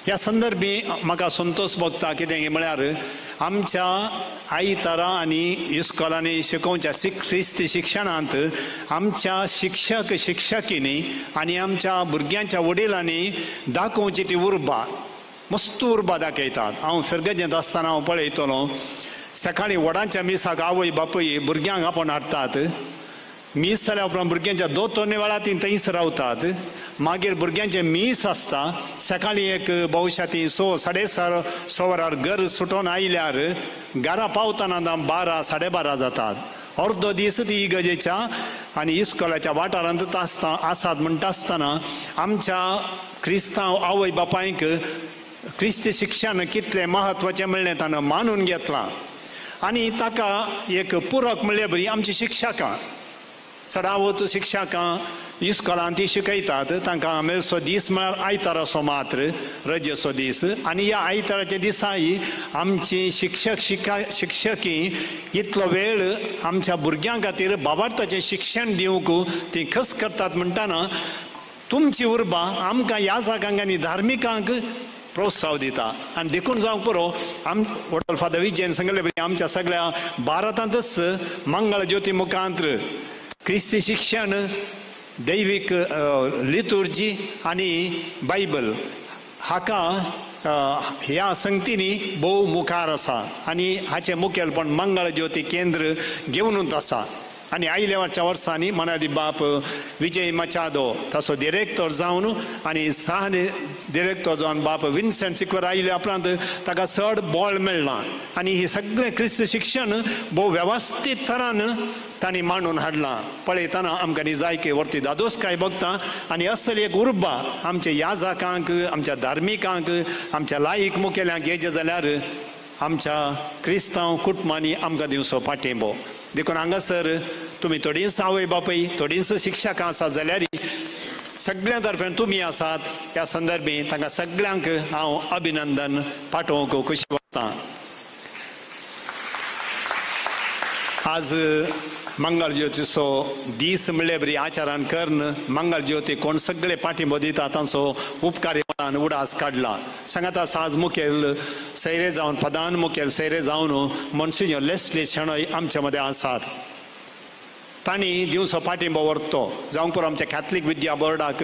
ह्या संदर्भी म्हाका संतोश भोगता कितें म्हळ्यार आमच्या आयतारा आनी इस्कॉलांनी शिकोवच्या क्रिस्ती शिक्षणांत आमच्या शिक्षकिनी आनी आमच्या भुरग्यांच्या वडिलांनी दाखोवची ती उर्बा मस्त उर्बा दाखयतात. हांव फिरगजेंत आसतना हांव पळयतलो सकाळीं वडांच्या मिसाक आवय बापूय भुरग्यांक आपोवन हाडटात. मीस जाल्या उपरांत भुरग्यांच्या 2-3 वेळा ती थंयच रावतात. मागीर भुरग्यांचें मीस आसता, सकाळीं एक भौशा ती 6-6:30 वरार घर सुटोन आयल्यार घरा पावतना 12-12:30 जातात. अर्दो दीस ती इगजेच्या आनी इस्कॉलाच्या वाठारांत आसात म्हणटा आसतना आमच्या क्रिस्तांव आवय बापायक क्रिस्ती शिक्षण कितलें म्हत्वाचें म्हणलें ताणें मानून घेतलां. आनी ताका एक पुरक म्हणले बरी आमची शिक्षकां चडावत शिक्षकां इस्कॉलांत ती शिकयतात. तांकां मेळसो दीस म्हळ्यार आयताराचो मात्र रजेचो दीस. आनी ह्या आयताराच्या दिसांनी आमची शिक्षकी इतलो वेळ आमच्या भुरग्यां खातीर बाबार्थाचें शिक्षण दिवंक ती खस करतात. म्हणटाना तुमची उर्बा आमकां ह्या जागांक आनी धार्मिकांक प्रोत्साह दिता. आनी देखून जावंक पुरो वडल फादर विजयन सांगले आमच्या सगळ्या भारतांतच मंगळ ज्योती मुखांत्र क्रिस्ती शिक्षण, दैवीक लितुर्जी आनी बायबल हाका ह्या संगतींनी भोव मुखार आसा आनी हाचें मुखेलपण मंगळ ज्योती केंद्र घेवनूच आसा. आनी आयल्या वर्सांनी मनादी बाप विजय मचादो तसो डिरेक्टर जावन आनी सहा डिरेक्टर जावन बाप विन्सेंट सिक्वेर आयल्या उपरांत ताका चड बळ मेळना आनी ही सगळें क्रिस्त शिक्षण भोव वेवस्थीत तरान तांणी मांडून हाडलां. पळयतना आमकां निजायके वर्ती दादोसकाय भोगता आनी असली एक उर्बा आमच्या याजकांक आमच्या धार्मिकांक आमच्या लायक मुखेल्यांक हेजे जाल्यार आमच्या क्रिस्तांव कुटुंबांनी आमकां दिवचो पाठिंबो. देखून हांगासर तुमी थोडींच आवय बापूय थोडींच शिक्षकां आसात जाल्यार सगळ्या तर्फेन तुमी आसात. ह्या संदर्भी तांकां सगळ्यांक हांव अभिनंदन पाठोवंक खुशी वागता. आज मंगळ ज्योतीचो दीस म्हणले बरी आचारान करन मंगळ ज्योती कोण सगळे पाठिंबो दिता तांचो उपकार उडास काडला. सांगाता आज मुखेल सैरे जावन प्रधान मुखेल सैरे जावन मोन्सिन्योर लेस्ली शेणोय आमच्या मध्ये आसात. तांणी दिवचो पाठिंबो व्हरतो जावंक पुरो आमच्या कॅथलीक विद्या बोर्डाक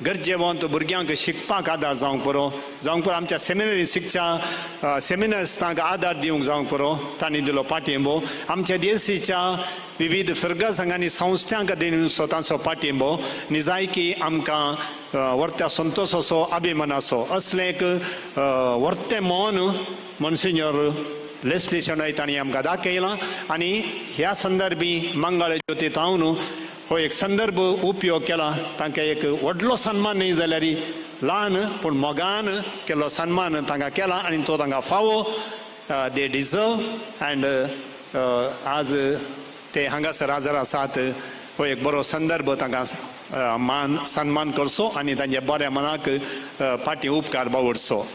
गरजेवंत भुरग्यांक शिकपाक आदार जावंक पुरो आमच्या सेमिनरी शिकच्या सेमिनर्स तांकां आदार दिवंक जावंक पुरो तांणी दिलो पाठिंबो. आमच्या देशीच्या विविध फिरगा संघांनी संस्थांक दिवचो तांचो पाठिंबो निजायकी आमकां वर्त्या संतोश असो अभिमान असो असलें एक वर्तें मोन मोन्सिन्योर लेस्ली शेणोय तांणी आमकां दाखयलां. आनी ह्या संदर्भी मंगळ ज्योती तावन हो एक संदर्भ उपयोग केला. तांकां एक व्हडलो सन्मान न्ही जाल्यार ल्हान पूण मोगान केल्लो सन्मान तांकां केला आनी तो तांकां फावो. दे डिजर्व अँड आज ते हांगासर हजर आसात. हो एक बरो संदर्भ तांकां मान सन्मान करचो आनी तांच्या बऱ्या मनाक पाटी उपकार बावडचो.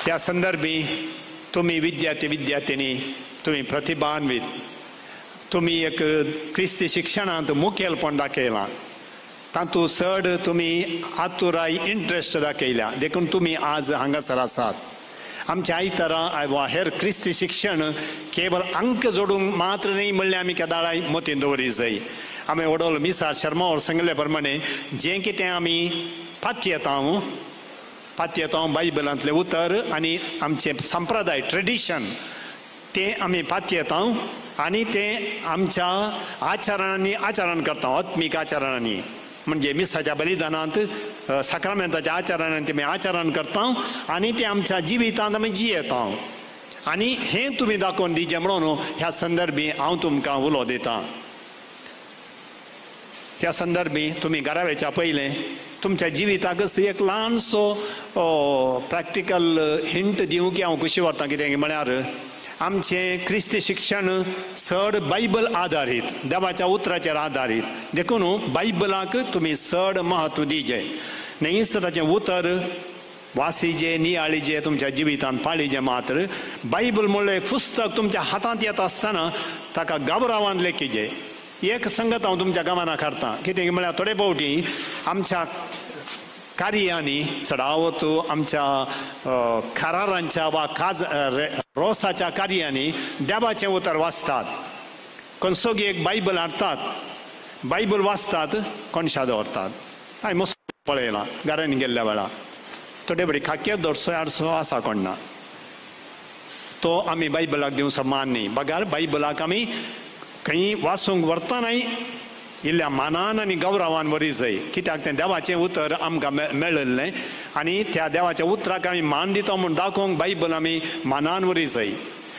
ह्या संदर्भी तुम्ही विद्यार्थी तुम्ही प्रतिभान्वित तुम्ही एक क्रिस्ती शिक्षणांत मुखेलपण दाखयलां. तातूंत चड तुमी आतुराय इंट्रस्ट दाखयल्या देखून तुमी आज हांगासर आसात. आमच्या आयतारा वा हेर क्रिस्ती शिक्षण केवळ अंक जोडूंक मात्र न्ही म्हणलें आमी केदाळाय मतीन दवरी जाय. आमी वडोल मिसार शर्मा वर सांगले प्रमाणे जें कितें आमी पातयेता बायबलांतले उतर आनी आमचे संप्रदाय ट्रेडिशन ते आमी पातयेता आनी ते आमच्या आचरणांनी आचरण करता आत्मीक आचरणांनी म्हणजे मिसाच्या बलिदानांत साक्रामेंताच्या आचरणांत आमी आचरण करता आनी ते आमच्या जिवितांत आमी जियेता. आनी हें तुमी दाखोवन दिजें म्हणून ह्या संदर्भी हांव तुमकां उलो दितां. ह्या संदर्भी तुमी घरा वयच्या पयलें तुमच्या जिविताक एक ल्हानसो प्रॅक्टिकल हिंट दिवंक हांव खुशी व्हरतां. कितें म्हळ्यार आमचें क्रिस्ती शिक्षण चड बायबल आधारीत देवाच्या उतराचेर आधारीत देखून बायबलाक तुमी चड महत्व दिजें. न्हयच ताचें उतर वासिजे नियाळीजे तुमच्या जिवितांत पाळीजे मात्र बायबल म्हणलें एक पुस्तक तुमच्या हातांत येता आसतना ताका गौरवान लेखिजे. एक संगत हांव तुमच्या गमनाक हाडटां. कितें म्हळ्यार थोडे फावटी आमच्या कार्यांनी चडावत आमच्या करारांच्या वा रोसाच्या कार्यांनी देवाचें उतर वाचतात. कोण सोगी एक बायबल हाडटात बायबल वाचतात कोणशा दवरतात. हांवें मस्त पळयलां घरांनी गेल्ल्या वेळार थोडे बडी खाकेर दरसो आडसो आसा कोण ना तो आमी बायबलाक दिवचो मान न्ही. बगार बायबलाक आमी खंय वाचूंक व्हरतानाय इल्ल्या मानान आनी गौरवान वरी जाय. कित्याक तें देवाचें उतर आमकां मेळिल्लें आनी त्या देवाच्या उतराक आमी मान दिता म्हूण दाखोवंक बायबल आमी मानान वरी जाय.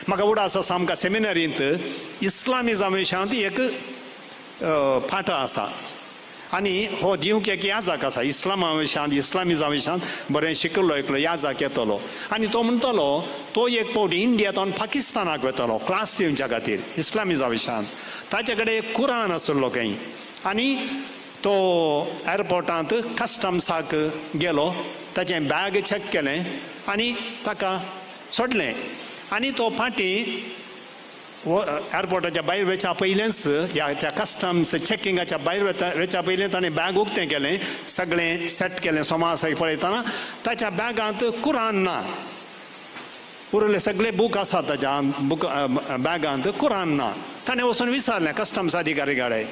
म्हाका उडास आसा आमकां सेमिनरींत इस्लामिझमा विशयांत एक पाठ आसा आनी हो दिवंक एक याजक आसा. इस्लामिझमा विशयांत बरें शिकल्लो एकलो याजक येतलो आनी तो म्हणटलो तो एक फावटी इंडियांतल्यान पाकिस्तानाक वतलो क्लास दिवच्या खातीर इस्लामिझमा विशयांत. ताचे कडेन एक कुरान आसलो खंय आनी तो एअरपोर्टांत कस्टम्साक गेलो ताचें बॅग चॅक केलें आनी ताका सोडलें आनी तो फाटी एअरपोर्टाच्या भायर वयच्या पयलेंच त्या कस्टम्स चॅकिंगाच्या भायर वयच्या पयलें ताणें बॅग उक्तें केलें सगळें सेट केलें सोमास पळयतना ताच्या बॅगांत कुरान ना. उरले सगळे बूक आसात ताच्या बॅगांत कुरान ना. ताणें वचून विचारलें कस्टम्स अधिकारी कडेन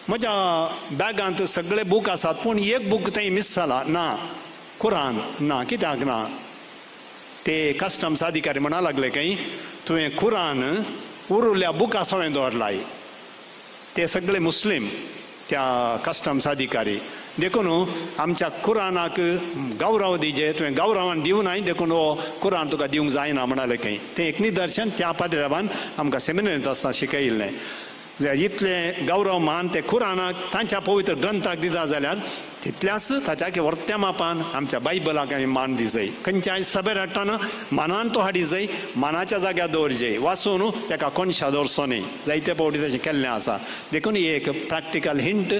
म्हज्या बॅगांत सगळे बूक आसात पूण एक बूक थंय मिस जाला ना कुरान ना कित्याक ना. ते कस्टम्स अधिकारी म्हणा लागले खंय तुवें कुरान उरिल्ल्या बुकां सगळें दवरलाय. ते सगळे मुस्लीम त्या कस्टम्स अधिकारी देखून आमच्या कुरानाक गौरव दिजे, तुवें गौरवान दिवनाय देखून हो कुरान तुका दिवंक जायना म्हणालें खंय. तें एक निदर्शन त्या पाद्र्यावान आमकां सेमिनरींत आसतना शिकयिल्लें. इतले गौरव मान ते कुरानाक तांच्या पवित्र ग्रंथाक दिता जाल्यार तितल्याच ताच्या वर्त्या मापान आमच्या बायबलाक आमी मान दिजय. खंयच्याय सभेर हाडटाना मानान तो हाडी जाय, मानाच्या जाग्यार दवरजे. वाचून ताका कोणशा दवरचो न्ही. जायते फावटी तशें केल्लें आसा. देखून ही एक प्रॅक्टिकल हिंट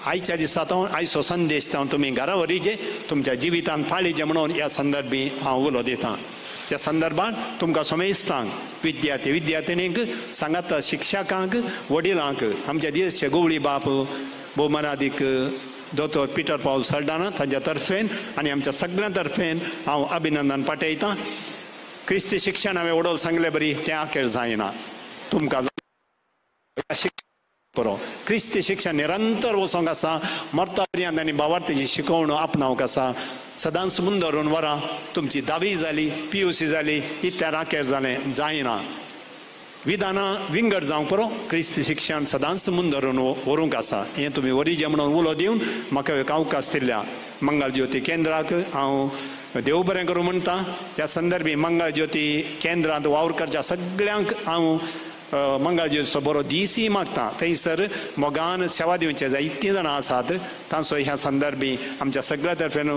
आयच्या दिसांत आयचो संदेश जावन तुमी घरा व्हरीजे, तुमच्या जिवितांत पाळीजे म्हणून ह्या संदर्भी हांव उलो दितां. त्या संदर्भात तुमकां समेस्तांक विद्यार्थी विद्यार्थिनींक सांगात, शिक्षकांक, वडिलांक, आमच्या देशचे गवळी बाप भोवमानादीक दोतोर पिटर पॉल सर्डाना तांच्या तर्फेन आनी आमच्या सगळ्यां तर्फेन हांव अभिनंदन पाठयतां. क्रिस्ती शिक्षण हांवें उडोवन सांगलें बरी तें आखेर जायना. तुमकां बरो क्रिस्ती शिक्षण निरंतर वचोंक आसा. मरता पर्यंत आनी भावार्थीची शिकवण आपणावंक आसा. सदांच मुंदरून वरां तुमची 10वी जाली, PUC जाली, इतल्या राखेर जालें जायना. विधानां विंगड जावंक पुरो क्रिस्ती शिक्षण सदांच मुंदरून व्हरूंक आसा. हें तुमी वरीजे म्हणून उलो दिवन म्हाका एक अवकाश दिल्या मंगळ ज्योती केंद्राक हांव देव बरें करूं म्हणटा. ह्या संदर्भी मंगळ ज्योती केंद्रांत वावर करच्या सगळ्यांक हांव मंगळ ज्योतीचो बरो दीसय मागता. थंयसर मोगान सेवा दिवचे जायतीं जाणां आसात. तांचो ह्या संदर्भी आमच्या सगळ्या तर्फेन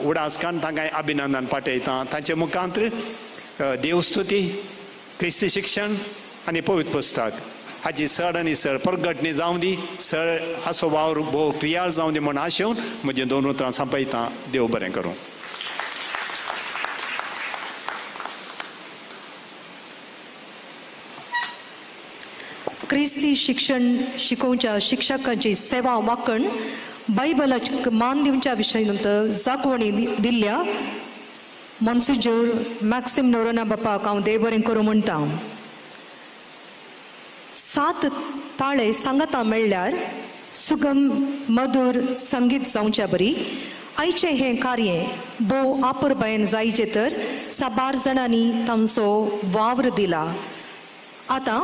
उडासकान तांकां अभिनंदन पाठयतां. तांचे मुखांत्र देवस्तुती, क्रिस्ती शिक्षण आनी पवित्र पुस्तक हाची चड आनी चड प्रगटणी जावं दी. चड असो वावर भोव क्रियाळ जावं दी म्हूण आशेवन म्हजें 2 उतरां संपयतां. देव बरें करूं. क्रिस्ती शिक्षण शिकोवच्या शिक्षकांची सेवा वांकण बायबलाक मान दिवच्या विशयांत जागवणी दिल्ल्या मॉन्सिजर मॅक्सिम नोरोना बापाक हांव देव बरें करूं म्हणटा. 7 ताळे सांगता मेळ्ळ्यार सुगम मधुर संगीत जावच्या बरी. आयचें हें कार्य भोव आपुरबायेन जायचे तर 12 जाणांनी तांचो वावर दिला. आतां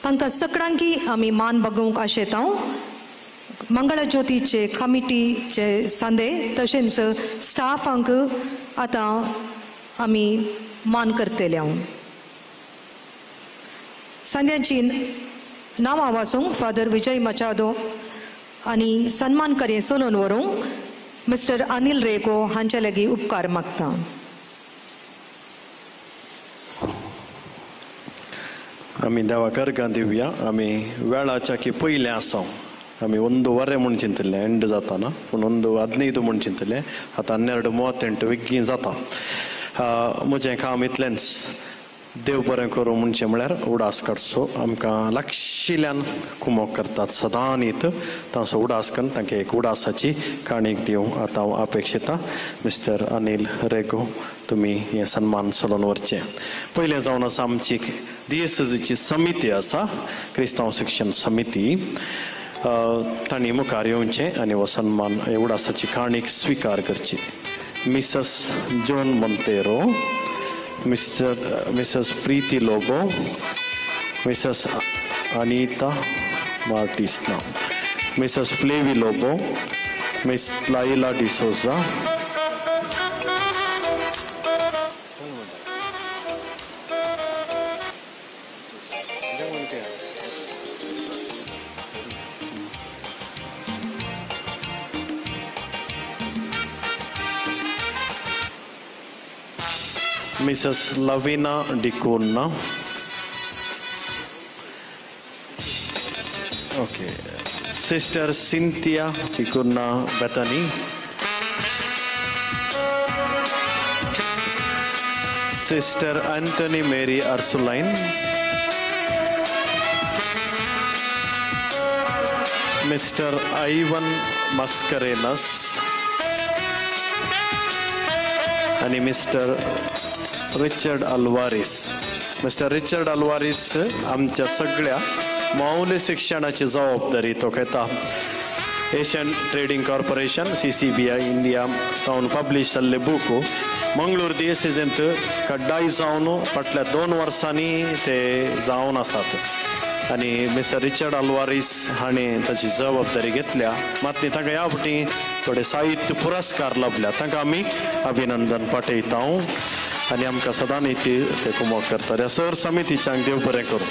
तांकां सगळ्यांकी आमी मान बगोवंक आशेता. मंगळ ज्योतीचे कमिटीचे सांदे तशेंच स्टाफांक आतां आमी मान करतले. सांद्यांची नांवां वाचूंक फादर विजय मचादो आनी सन्मान कार्य सोलोवन व्हरूंक मिस्टर अनिल रेगो हांचे लागीं उपकार मागता. आमी देवाक अर्गां दिवया. आमी वेळाच्या की पयलें आसा. आमी 1 वरें म्हूण चिंतलें एंड जाताना, पूण 1:15 म्हूण चिंतलें. आतां 12:38 बेगीन जाता. म्हजें काम इतलेंच. देव बरें करूं म्हणचें म्हळ्यार उडास काडचो. आमकां लागशिल्ल्यान कुमोक करतात सदां न्हीत. तांचो उडास करून तांकां एक उडासाची काणीक दिवं आतां हांव अपेक्षिता. मिस्टर अनिल रेगो तुमी हें सन्मान चलोवन व्हरचें. पयलें जावन आसा आमची DSCची समिती आसा, क्रिस्तांव शिक्षण समिती. तांणी मुखार येवचें आनी हो सन्मान उडासाची काणीक स्विकार करची. Mrs John Monteiro, Mrs Preeti Lobo, Mrs Anita मार्टिस्ना, Mrs Flavy Lobo, miss Laila D'Souza, Mrs. Lavina Dicona. Okay. Sister Cynthia Dicona Bethany. Sister Anthony Mary Ursuline. Mr. Ivan Mascarenas. And Mr. Richard Alvares. Mister Richard Alvares आमच्या सगळ्या मौल्य शिक्षणाची जबाबदारी तो घेता. Asian trading corporation CCBI India जावन पब्लीश जाल्ले बूक मंगळूर दिएसीजेंत कड्डाय जावन फाटल्या 2 वर्सांनी ते जावन आसात आनी मिस्टर रिचर्ड आल्वारीस हाणें ताची जबाबदारी घेतल्या मात तांकां ह्या फावटी थोडे साहित्य पुरस्कार लाभल्या तांकां आमी अभिनंदन पाठयता आनी आमकां सदांच ते कुमोक करता ह्या सर समितीच्यांक देव बरें करूं.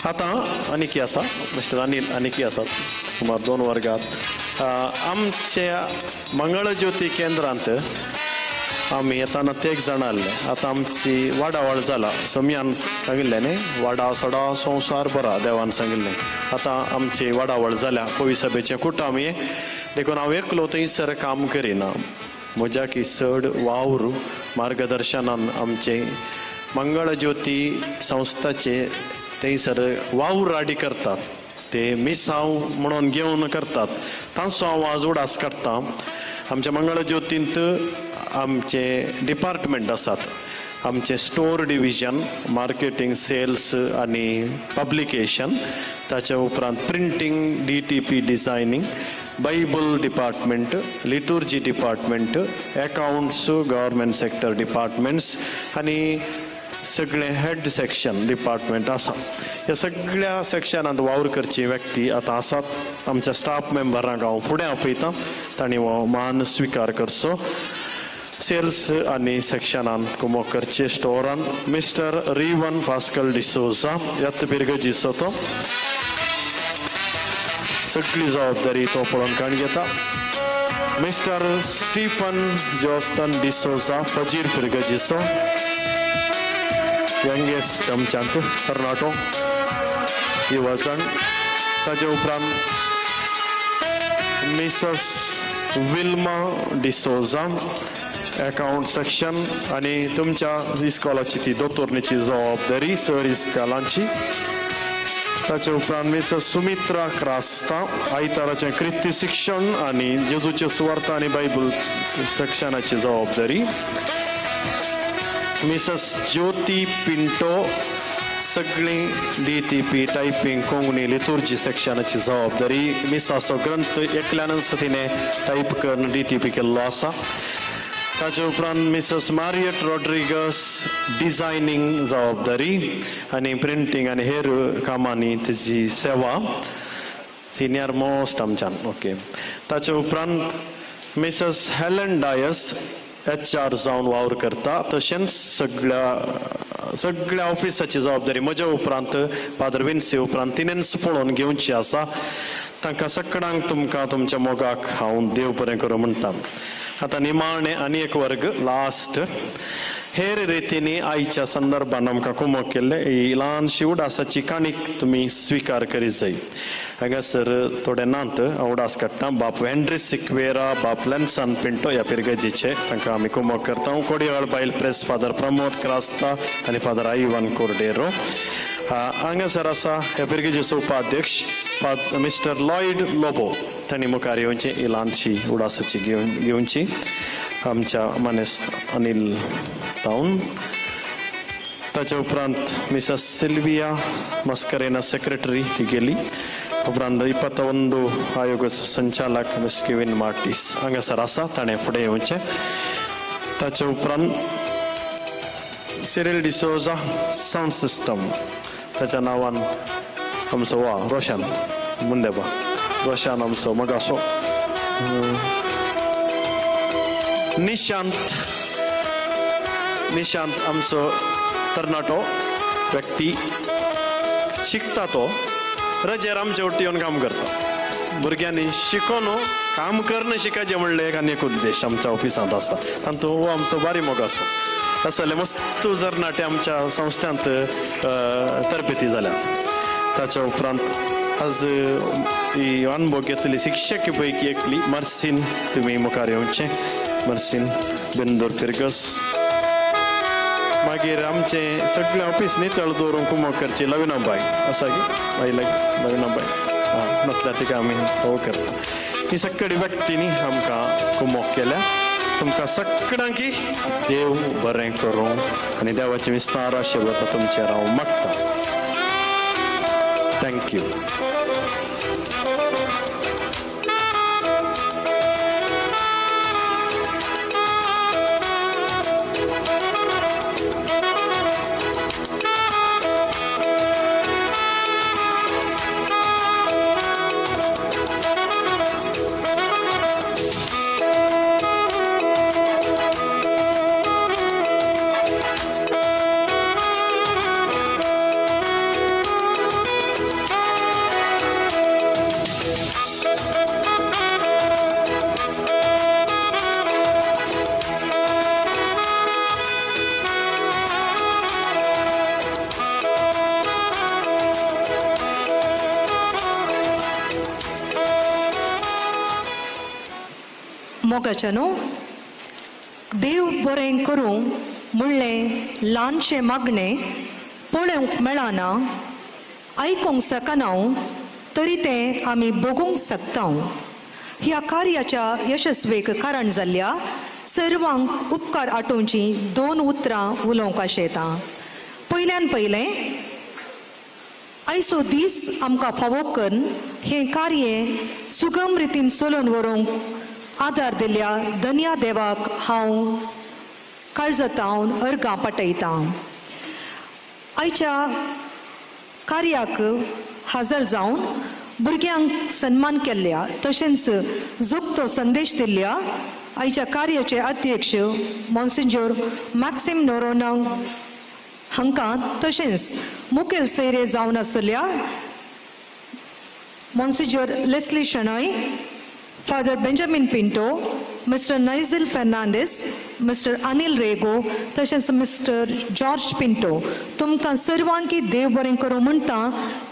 आतां आनीक आसा मिस्टर अनिल आनीक आसात सुमार 2 वर्गात आमच्या मंगळ ज्योती केंद्रांत आमी येताना ते 1 जाण आसले. आतां आमची वाडावळ जाला सोमयान सांगिल्लें न्ही वाडा सडा संवसार बरा देवान सांगिल्लें. आतां आमची वाडावळ जाल्या पवित्र सभेचें कुटाम हे देखून हांव एकलो थंयसर काम करिना. म्हज्या की चड वावर मार्गदर्शनान आमचे मंगळ ज्योती संस्थाचे थंयसर वावर राडी करतात ते मिसांव म्हणून घेवन करतात तांचो हांव आज उडास काडटां. आमच्या मंगळ ज्योतींत आमचे डिपार्टमेंट आसात. आमचे स्टोर डिविजन मार्केटिंग सेल्स आनी पब्लिकेशन ताचे उपरांत printing DTP designing Bible department liturgy department accounts government sector departments आनी सगळे हेड सेक्शन डिपार्टमेंट आसा. ह्या सगळ्या सेक्शनांत वावर करची व्यक्ती आतां आसात. आमच्या स्टाफ मेंबरांक हांव फुडें आपयतां तांणी हो मान स्विकार करचो. सेल्स आनी सेक्शनांत कुमोक करचे स्टोरान मिस्टर रिवन पास्कल डिसोजा येत पिरगजीचो तो सगळी जबाबदारी तो पळोवन काण घेता. मिस्टर स्टीफन जोस्टन डिसोजा फजीर पिरगजीचो यंगेस्ट आमच्यांत कर्नाटो युवजण. ताचे उपरांत Mrs Wilma D'Souza account section आनी तुमच्या इस्कॉलाची ती दोतोरनीची जबाबदारी सर इस्कॉलांची. ताचे उपरांत मिसेस सुमित्रा क्रास्ता आयताराचें क्रिस्ती शिक्षण आनी जेजूचे सुवार्ता आनी बायबल सेक्शनाची जबाबदारी. मिसेस ज्योती पिंटो सगळी DTP टायपिंग कोंकणी लितुर्जी सेक्शनाची जबाबदारी. मिसाचो ग्रंथ एकल्यानच तिणें टायप करून DTP केल्लो आसा. ताचे उपरांत मिसेस मारियट रॉड्रिगस डिजायनींग जबाबदारी आनी प्रिंटींग आनी हेर कामांनी तिची सेवा सिनियर मोस्ट आमच्यान. ओके. ताचे उपरांत मिसेस हेलन डायस HR जावन वावर करता. तशेंच सगळ्या ऑफिसाची जबाबदारी म्हज्या उपरांत फादर विन्सी उपरांत तिणेंच पळोवन घेवची आसा. तांकां सगळ्यांक तुमकां तुमच्या मोगाक हांव देव बरें करूं म्हणटा. आतां निमाणे आनी एक वर्ग लास्ट हेर रितींनी आयच्या संदर्भान आमकां कुमोक केल्ले ही ल्हानशी उडासाची काणीक तुमी स्विकार करीत जाय. हांगासर थोडे नांत हांव उडास काडटा. बाप हेनरी सिक्वेरा बाप लेन्सान पिंटो ह्या पिरगजीचे तांकां आमी कुमोक करता. कोडयाळ बायल प्रेस फादर प्रमोद क्रास्ता आनी फादर आयवान कोर्डेरो. हांगासर आसा ह्या पिरगजीचो उपाध्यक्ष मिस्टर लॉयड लोबो तांणी मुखार येवची ही ल्हानशी उडासाची घेवची. आमच्या मनेस्त अनिल टावन. ताचे उपरांत मिसेस सिल्विया मस्करेना सेक्रेटरी ती गेली. उपरांत 21 आयोगाचो संचालक मिस केविन मार्टीस हांगासर आसा ताणें फुडें येवचें. ताचे उपरांत सिरिल डिसोजा सावंड सिस्टम ताच्या नांवान आमचो वा रोशन मुंदेबा रोशन आमचो मगासो. निशांत आमचो तरणाटो व्यक्ती शिकता तो रजेर आमचे वट्टी येवन काम करता. भुरग्यांनी शिकोन काम करणं शिकायचें म्हणलें एक आनी एक उद्देश आमच्या ऑफिसांत आसा. तातूंत हो आमचो बारी मोगासो आसले मस्त तरणाटे आमच्या संस्थांत तरबेती जाल्यात. ताच्या उपरांत आज ही अनुभव घेतली शिक्षक पैकी एकली मर्सीन तुमी मुखार येवचें. मर्सीन बिंदोर पिरगस. मागीर आमचे सगळे ऑफिस नितळ दवरून कुमोक करची लविनाबाई आसा की बायला लविनाबाई म्हटल्यार तिका आमी हो करता. ही सगळी व्यक्तींनी आमकां कुमोक केल्या. तुमकां सगळ्यांक देव बरें करूं आनी देवाची विस्तार आशिर्वाद तुमचेर हांव मागतां. थँक्यू. मोगाचें न्हू देव बरें करूं म्हणलें ल्हानशें मागणें पळोवंक मेळना आयकूंक शकना तरी तें आमी बगूंक शकता ह्या कार्याच्या यशस्वेक कारण जाल्ल्या सर्वांक उपकार आठोवची 2 उतरां उलोवंक आशें येता. पयल्यान पयलें आयचो दीस आमकां फावो करून हें कार्य सुगम रितीन चलोवन व्हरूंक आदार दिल्ल्या धन्या देवाक हांव काळजतावन अर्गां पाठयतां. आयच्या कार्याक हजर जावन भुरग्यांक सन्मान केल्ल्या तशेंच जोगतो संदेश दिल्ल्या आयच्या कार्याचे अध्यक्ष मॉन्सिंजोर मॅक्सिम नोरोना हांकां तशेंच मुखेल सैरे जावन आसल्या monsignor Leslie Shenoy, father Benjamin Pinto, mister Nigel Fernandes, mister Anil Rego तशेंच मिस्टर जॉर्ज पिंटो तुमकां सर्वांकी देव बरें करूं म्हणटा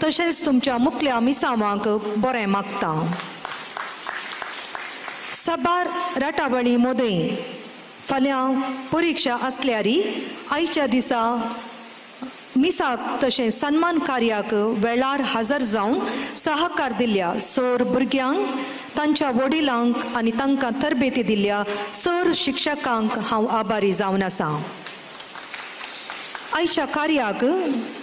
तशेंच तुमच्या मुखल्या मिसावांक बरें मागता. साबार राटावळी मोदय फाल्यां परीक्षा आसल्यारी आयच्या दिसा मिसाक तशें सन्मान कार्याक वेळार हजर जावन सहकार दिल्ल्या सर भुरग्यांक तांच्या वडिलांक आनी तांकां तरबेती दिल्ल्या सर शिक्षकांक हांव आभारी जावन आसा. आयच्या कार्याक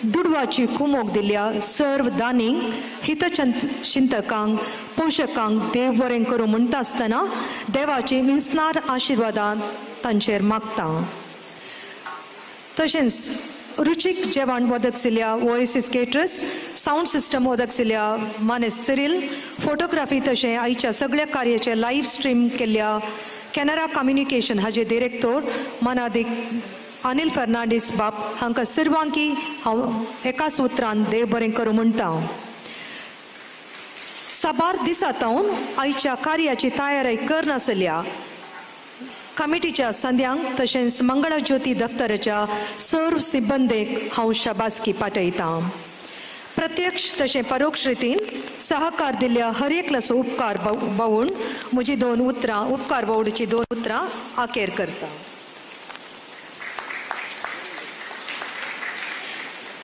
दुडवाची कुमोक दिल्ल्या सर्व दानींक हितचिंतकांक पोशकांक देव बरें करूं म्हणटा आसतना देवाची मिन्सनार आशिर्वादां तांचेर मागता. तशेंच रुचीक जेवण वदकसिल्ल्या ओएसिस केटरस, साऊंड सिस्टम वदकसिल्ल्या मानेस सिरिल, फोटोग्राफी तशें आयच्या सगळ्या कार्याचे लाईव्ह स्ट्रीम केल्ल्या कॅनरा कम्युनिकेशन हाजे डिरेक्टर मनादीक अनिल फर्नांडीस बाप हांकां सर्वांकी हांव एकाच उतरान देव बरें करूं म्हणटा. साबार दिसांतावन आयच्या कार्याची तयारी करनासल्या कमिटीच्या संद्यांक तशेंच मंगळा ज्योती दफ्तराच्या सर्व सिब्बंदेक हांव शाबासकी पाठयतां. प्रत्यक्ष तशें परोक्ष रितीन सहकार दिल्ल्या हर एकल्याचो उपकार भोवून म्हजी 2 उतरां उपकार भोवडीची 2 उतरां आखेर करता.